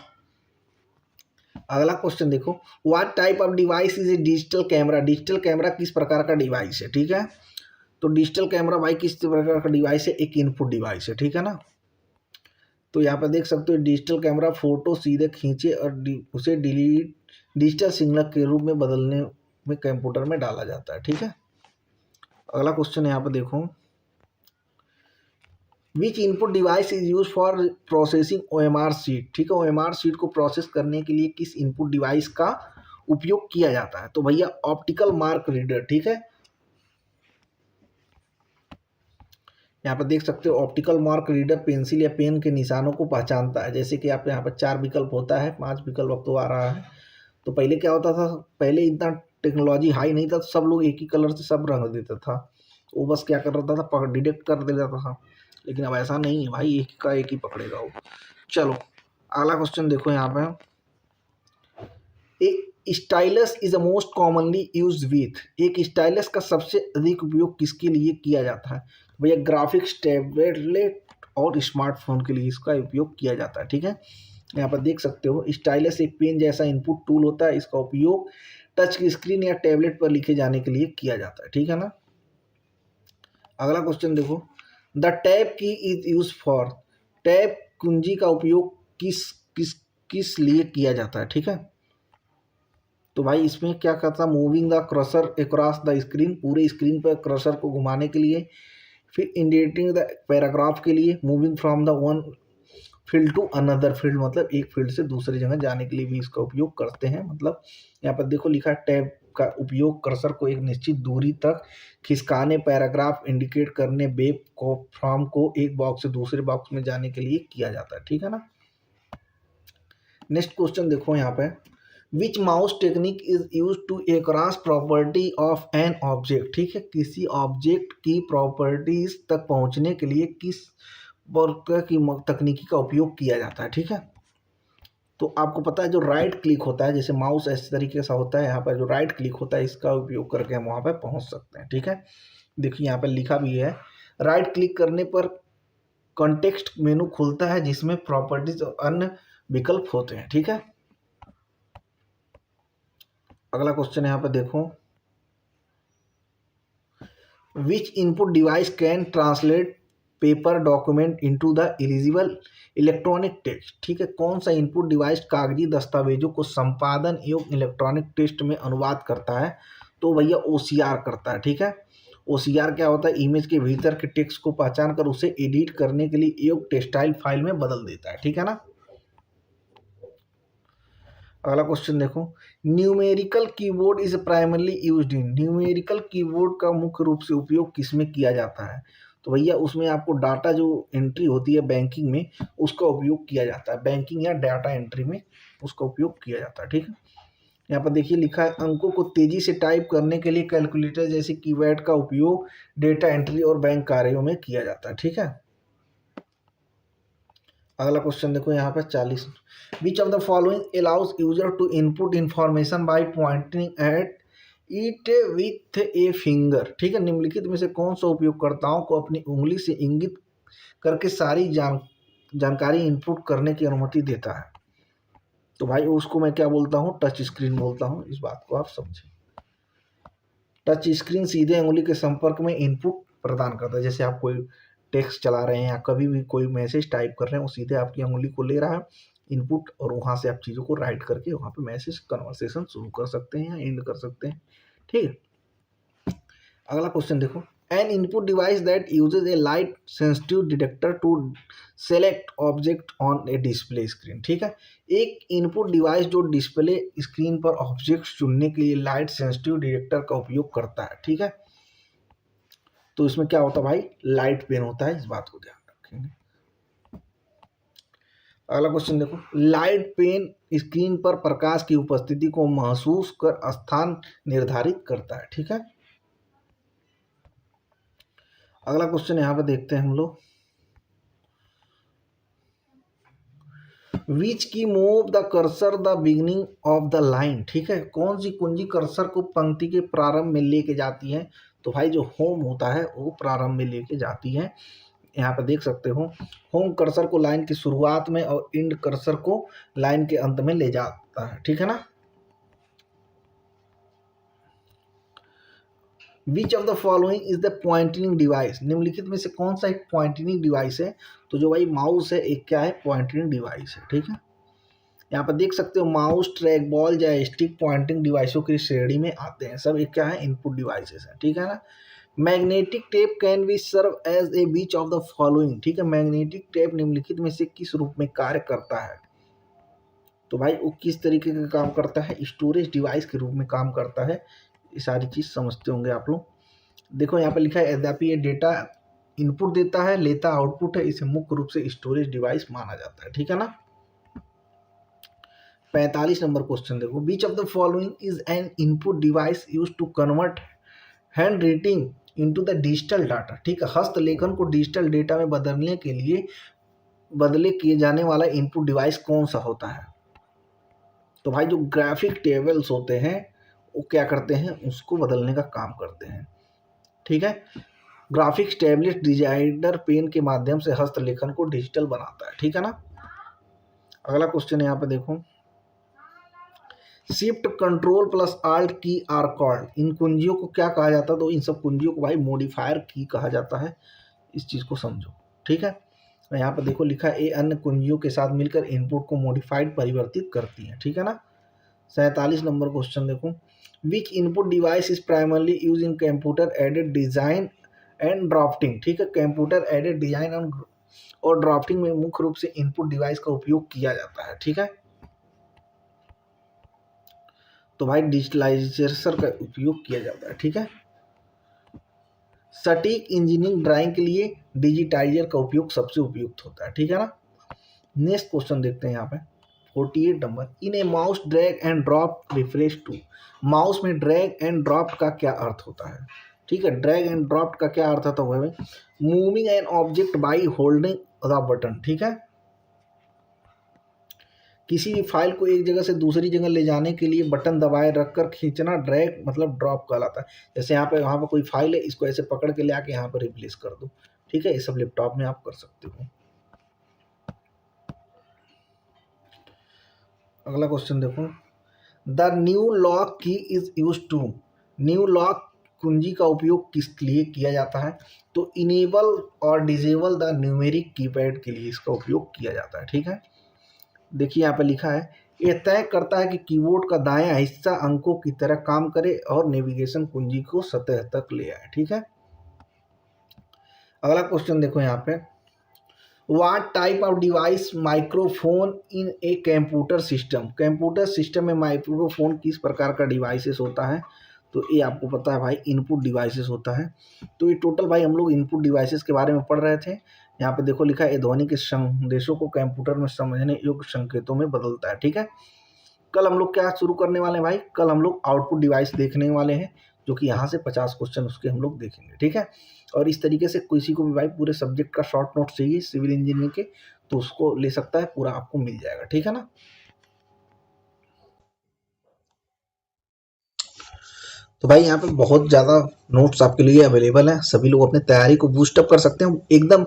अगला क्वेश्चन देखो, what type of device is A digital camera. Digital camera किस प्रकार का डिवाइस है, ठीक है। तो डिजिटल कैमरा भाई किस प्रकार का डिवाइस है, एक इनपुट डिवाइस है, ठीक है ना। तो यहाँ पर देख सकते हो डिजिटल कैमरा फोटो सीधे खींचे और उसे डिलीट डिजिटल सिग्नल के रूप में बदलने में कंप्यूटर में डाला जाता है, ठीक है। अगला क्वेश्चन यहाँ पर देखो, which input device is use for processing OMR sheet, ठीक है। OMR शीट को प्रोसेस करने के लिए किस इनपुट डिवाइस का उपयोग किया जाता है। तो भैया ऑप्टिकल मार्क रीडर, ठीक है। यहाँ पर देख सकते हो ऑप्टिकल मार्क रीडर पेंसिल या पेन के निशानों को पहचानता है। जैसे कि आप यहाँ पर 4 विकल्प होता है, 5 विकल्प अब तो आ रहा है। तो पहले क्या होता था, पहले इतना टेक्नोलॉजी हाई नहीं था, तो सब लोग एक ही कलर से सब रंग देता था। वो बस क्या कर रहा था, डिटेक्ट कर देता था। लेकिन अब ऐसा नहीं है भाई, एक का एक ही पकड़ेगा वो। चलो अगला क्वेश्चन देखो यहाँ पे, एक stylus is the most commonly use with. एक स्टाइलस का सबसे अधिक उपयोग किसके लिए किया जाता है। भैया ग्राफिक्स, टैबलेट और स्मार्टफोन के लिए इसका उपयोग किया जाता है, ठीक है। यहाँ पर देख सकते हो स्टाइलस एक पेन जैसा इनपुट टूल होता है। इसका उपयोग टच स्क्रीन या टैबलेट पर लिखे जाने के लिए किया जाता है, ठीक है ना। अगला क्वेश्चन देखो, द टैब की इज यूज फॉर। टैब कुंजी का उपयोग किस किस किस लिए किया जाता है, ठीक है। तो भाई इसमें क्या करता है, moving the crusher across the screen, पूरे स्क्रीन पर क्रसर को घुमाने के लिए। फिर इंडिकेटिंग द पैराग्राफ के लिए, moving from the one field to another field, मतलब एक फील्ड से दूसरी जगह जाने के लिए भी इसका उपयोग करते हैं। मतलब यहाँ पर देखो लिखा है टैब का उपयोग कर्सर को एक निश्चित दूरी तक खिसकाने, पैराग्राफ इंडिकेट करने, वेब को फॉर्म को एक बॉक्स से दूसरे बॉक्स में जाने के लिए किया जाता है, ठीक है ना। नेक्स्ट क्वेश्चन देखो यहाँ पे, which mouse technique is use to across property of an object, ठीक है, किसी ऑब्जेक्ट की प्रॉपर्टीज तक पहुंचने के लिए किस प्रकार की तकनीकी का उपयोग किया जाता है, ठीक है। तो आपको पता है जो राइट क्लिक होता है, जैसे माउस इस तरीके से होता है, यहाँ पर जो राइट क्लिक होता है इसका उपयोग करके हम वहाँ पर पहुँच सकते हैं, ठीक है। देखिए यहाँ पर लिखा भी है, राइट क्लिक करने पर कॉन्टेक्स्ट मेनू खुलता है जिसमें प्रॉपर्टीज और अन्य विकल्प होते हैं, ठीक है। अगला क्वेश्चन यहाँ पे देखो, which input device can translate paper document into the eligible electronic text, ठीक है, कौन सा इनपुट डिवाइस कागजी दस्तावेजों को संपादन एवं इलेक्ट्रॉनिक टेक्स्ट में अनुवाद करता है, तो भैया OCR करता है, ठीक है। OCR क्या होता है, इमेज के भीतर के टेक्स्ट को पहचान कर उसे एडिट करने के लिए एक टेक्सटाइल फाइल में बदल देता है, ठीक है ना। अगला क्वेश्चन देखो, numerical keyboard is primarily used in, numerical keyboard का मुख्य रूप से उपयोग किसमें किया जाता है, तो भैया उसमें आपको डाटा जो एंट्री होती है बैंकिंग में उसका उपयोग किया जाता है, बैंकिंग या डाटा एंट्री में उसका उपयोग किया जाता है, ठीक है। यहाँ पर देखिए लिखा है, अंकों को तेजी से टाइप करने के लिए कैलकुलेटर जैसे कीपैड का उपयोग डेटा एंट्री और बैंक कार्यों में किया जाता है, ठीक है। अगला क्वेश्चन देखो यहाँ पे 40, which of the following allows user to input information by pointing at it with a finger, ठीक है, निम्नलिखित में से कौन सा उपयोगकर्ताओं को अपनी उंगली से इंगित करके सारी जानकारी इनपुट करने की अनुमति देता है, तो भाई उसको मैं क्या बोलता हूँ, टच स्क्रीन बोलता हूँ, इस बात को आप समझें। टच स्क्रीन सीधे उंगली के संपर्क में इनपुट प्रदान करता है, जैसे आप कोई टेक्स्ट चला रहे हैं या कभी भी कोई मैसेज टाइप कर रहे हैं, वो सीधे आपकी उंगली को ले रहा है इनपुट, और वहाँ से आप चीज़ों को राइट करके वहाँ पे मैसेज कन्वर्सेशन शुरू कर सकते हैं या एंड कर सकते हैं, ठीक है। अगला क्वेश्चन देखो, an input device that uses a light sensitive detector to select object on a display screen, ठीक है, एक इनपुट डिवाइस जो डिस्प्ले स्क्रीन पर ऑब्जेक्ट चुनने के लिए लाइट सेंसिटिव डिटेक्टर का उपयोग करता है, ठीक है। तो इसमें क्या होता है भाई, लाइट पेन होता है, इस बात को ध्यान रखेंगे। अगला क्वेश्चन देखो, लाइट पेन स्क्रीन पर प्रकाश की उपस्थिति को महसूस कर स्थान निर्धारित करता है, ठीक है। अगला क्वेश्चन यहाँ पे देखते हैं हम लोग, विच की move the cursor the beginning of the line, ठीक है, कौन सी कुंजी कर्सर को पंक्ति के प्रारंभ में लेके जाती है, तो भाई जो होम होता है वो प्रारंभ में लेके जाती है। यहाँ पे देख सकते हो, होम कर्सर को लाइन की शुरुआत में और इंड कर्सर को लाइन के अंत में ले जाता है, ठीक है ना। विच of the following is the pointing device, निम्नलिखित में से कौन सा एक पॉइंटिंग डिवाइस है, तो जो भाई माउस है एक क्या है, पॉइंटिंग डिवाइस है, ठीक है। यहाँ पर देख सकते हो mouse, track ball, joystick pointing डिवाइसों की श्रेणी में आते हैं, सब एक क्या है, इनपुट डिवाइसेस है, ठीक है ना। Magnetic tape can be serve as a which of the following, ठीक है, मैग्नेटिक टेप निम्नलिखित में से किस रूप में कार्य करता है, तो भाई वो किस तरीके का काम करता है, स्टोरेज डिवाइस के रूप में काम करता है, ये सारी चीज़ समझते होंगे आप लोग। देखो यहाँ पे लिखा है, यद्यपि ये डेटा इनपुट देता है, लेता आउटपुट है, इसे मुख्य रूप से स्टोरेज डिवाइस माना जाता है, ठीक है ना। 45 नंबर क्वेश्चन देखो, which of the following is an input device use to convert handwriting into the digital data, ठीक है, हस्तलेखन को डिजिटल डेटा में बदलने के लिए बदले किए जाने वाला इनपुट डिवाइस कौन सा होता है, तो भाई जो ग्राफिक टेबल्स होते हैं वो क्या करते हैं, उसको बदलने का काम करते हैं, ठीक है। ग्राफिक्स टैबलेट डिजाइनर पेन के माध्यम से हस्तलेखन को डिजिटल बनाता है, ठीक है ना। अगला क्वेश्चन यहाँ पे देखो, शिफ्ट कंट्रोल प्लस आल्ट की आर कॉल्ड, इन कुंजियों को क्या कहा जाता है, तो इन सब कुंजियों को भाई मॉडिफायर की कहा जाता है, इस चीज़ को समझो, ठीक है। यहाँ पर देखो लिखा है, ए अन्य कुंजियों के साथ मिलकर इनपुट को मॉडिफाइड परिवर्तित करती है, ठीक है ना। 47 नंबर क्वेश्चन देखो, which input device is primarily use in computer aided design and drafting, ठीक है, कंप्यूटर एडेड डिजाइन और ड्राफ्टिंग में मुख्य रूप से इनपुट डिवाइस का उपयोग किया जाता है, ठीक है। तो भाई डिजिटलाइजेशन का उपयोग किया जाता है, ठीक है। सटीक इंजीनियरिंग ड्राइंग के लिए डिजिटाइजर का उपयोग सबसे उपयुक्त होता है, ठीक है ना। नेक्स्ट क्वेश्चन देखते हैं यहाँ पे 48 number. In a mouse drag and drop refresh to. Mouse में ड्रैग एंड ड्रॉप का क्या अर्थ होता है, ठीक है। ड्रैग एंड ड्रॉप का क्या अर्थ होता है, moving an object by holding the button, ठीक है। किसी भी फाइल को एक जगह से दूसरी जगह ले जाने के लिए बटन दबाए रखकर खींचना ड्रैग मतलब ड्रॉप कहलाता है। जैसे यहाँ पे कोई फाइल है, इसको ऐसे पकड़ के ले आके यहाँ पर रिप्लेस कर दो, ठीक है। ये सब लैपटॉप में आप कर सकते हो। अगला क्वेश्चन देखो। The num lock key is use to. Num lock कुंजी का उपयोग किस लिए किया जाता है, तो इनेबल और डिसेबल द न्यूमेरिक कीपैड के लिए इसका उपयोग किया जाता है, ठीक है। देखिए यहाँ पे लिखा है, यह तय करता है कि कीबोर्ड का दायां हिस्सा अंकों की तरह काम करे और नेविगेशन कुंजी को सतह तक ले आए, ठीक है। अगला क्वेश्चन देखो यहाँ पे। What type of device microphone in a computer system. Computer system में माइक्रोफोन किस प्रकार का डिवाइसेस होता है, तो ये आपको पता है भाई इनपुट डिवाइसेस होता है। तो ये टोटल भाई हम लोग इनपुट डिवाइसेस के बारे में पढ़ रहे थे। यहाँ पे देखो लिखा है, ध्वनि के संदेशों को कंप्यूटर में समझने योग्य संकेतों में बदलता है, ठीक है। कल हम लोग क्या शुरू करने वाले हैं भाई, कल हम लोग आउटपुट डिवाइस देखने वाले हैं, जो कि यहाँ से 50 क्वेश्चन उसके हम लोग देखेंगे, ठीक है। और इस तरीके से किसी को भी भाई पूरे सब्जेक्ट का शॉर्ट नोट चाहिए सिविल इंजीनियरिंग के, तो उसको ले सकता है, पूरा आपको मिल जाएगा, ठीक है ना। तो भाई यहाँ पे बहुत ज़्यादा नोट्स आपके लिए अवेलेबल हैं, सभी लोग अपने तैयारी को बूस्टअप कर सकते हैं। एकदम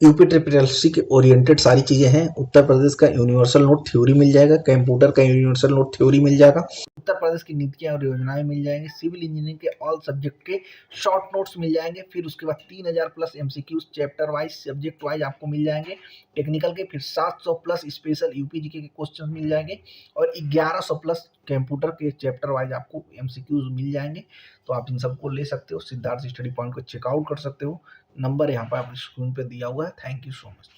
यूपी ट्रिपल एलसी के ओरिएंटेड सारी चीज़ें हैं। उत्तर प्रदेश का यूनिवर्सल नोट थ्योरी मिल जाएगा, कंप्यूटर का यूनिवर्सल नोट थ्योरी मिल जाएगा, उत्तर प्रदेश की नीतियां और योजनाएं मिल जाएंगी, सिविल इंजीनियरिंग के ऑल सब्जेक्ट के शॉर्ट नोट्स मिल जाएंगे। फिर उसके बाद 3000 plus MCQs chapter wise subject wise आपको मिल जाएंगे टेक्निकल के। फिर 700 प्लस स्पेशल यूपीजीके के क्वेश्चन मिल जाएंगे और 1100 प्लस कंप्यूटर के चैप्टर वाइज आपको एमसीक्यूज मिल जाएंगे। तो आप इन सबको ले सकते हो, सिद्धार्थ स्टडी पॉइंट को चेकआउट कर सकते हो। नंबर यहाँ पर आप स्क्रीन पे दिया हुआ है। Thank you so much.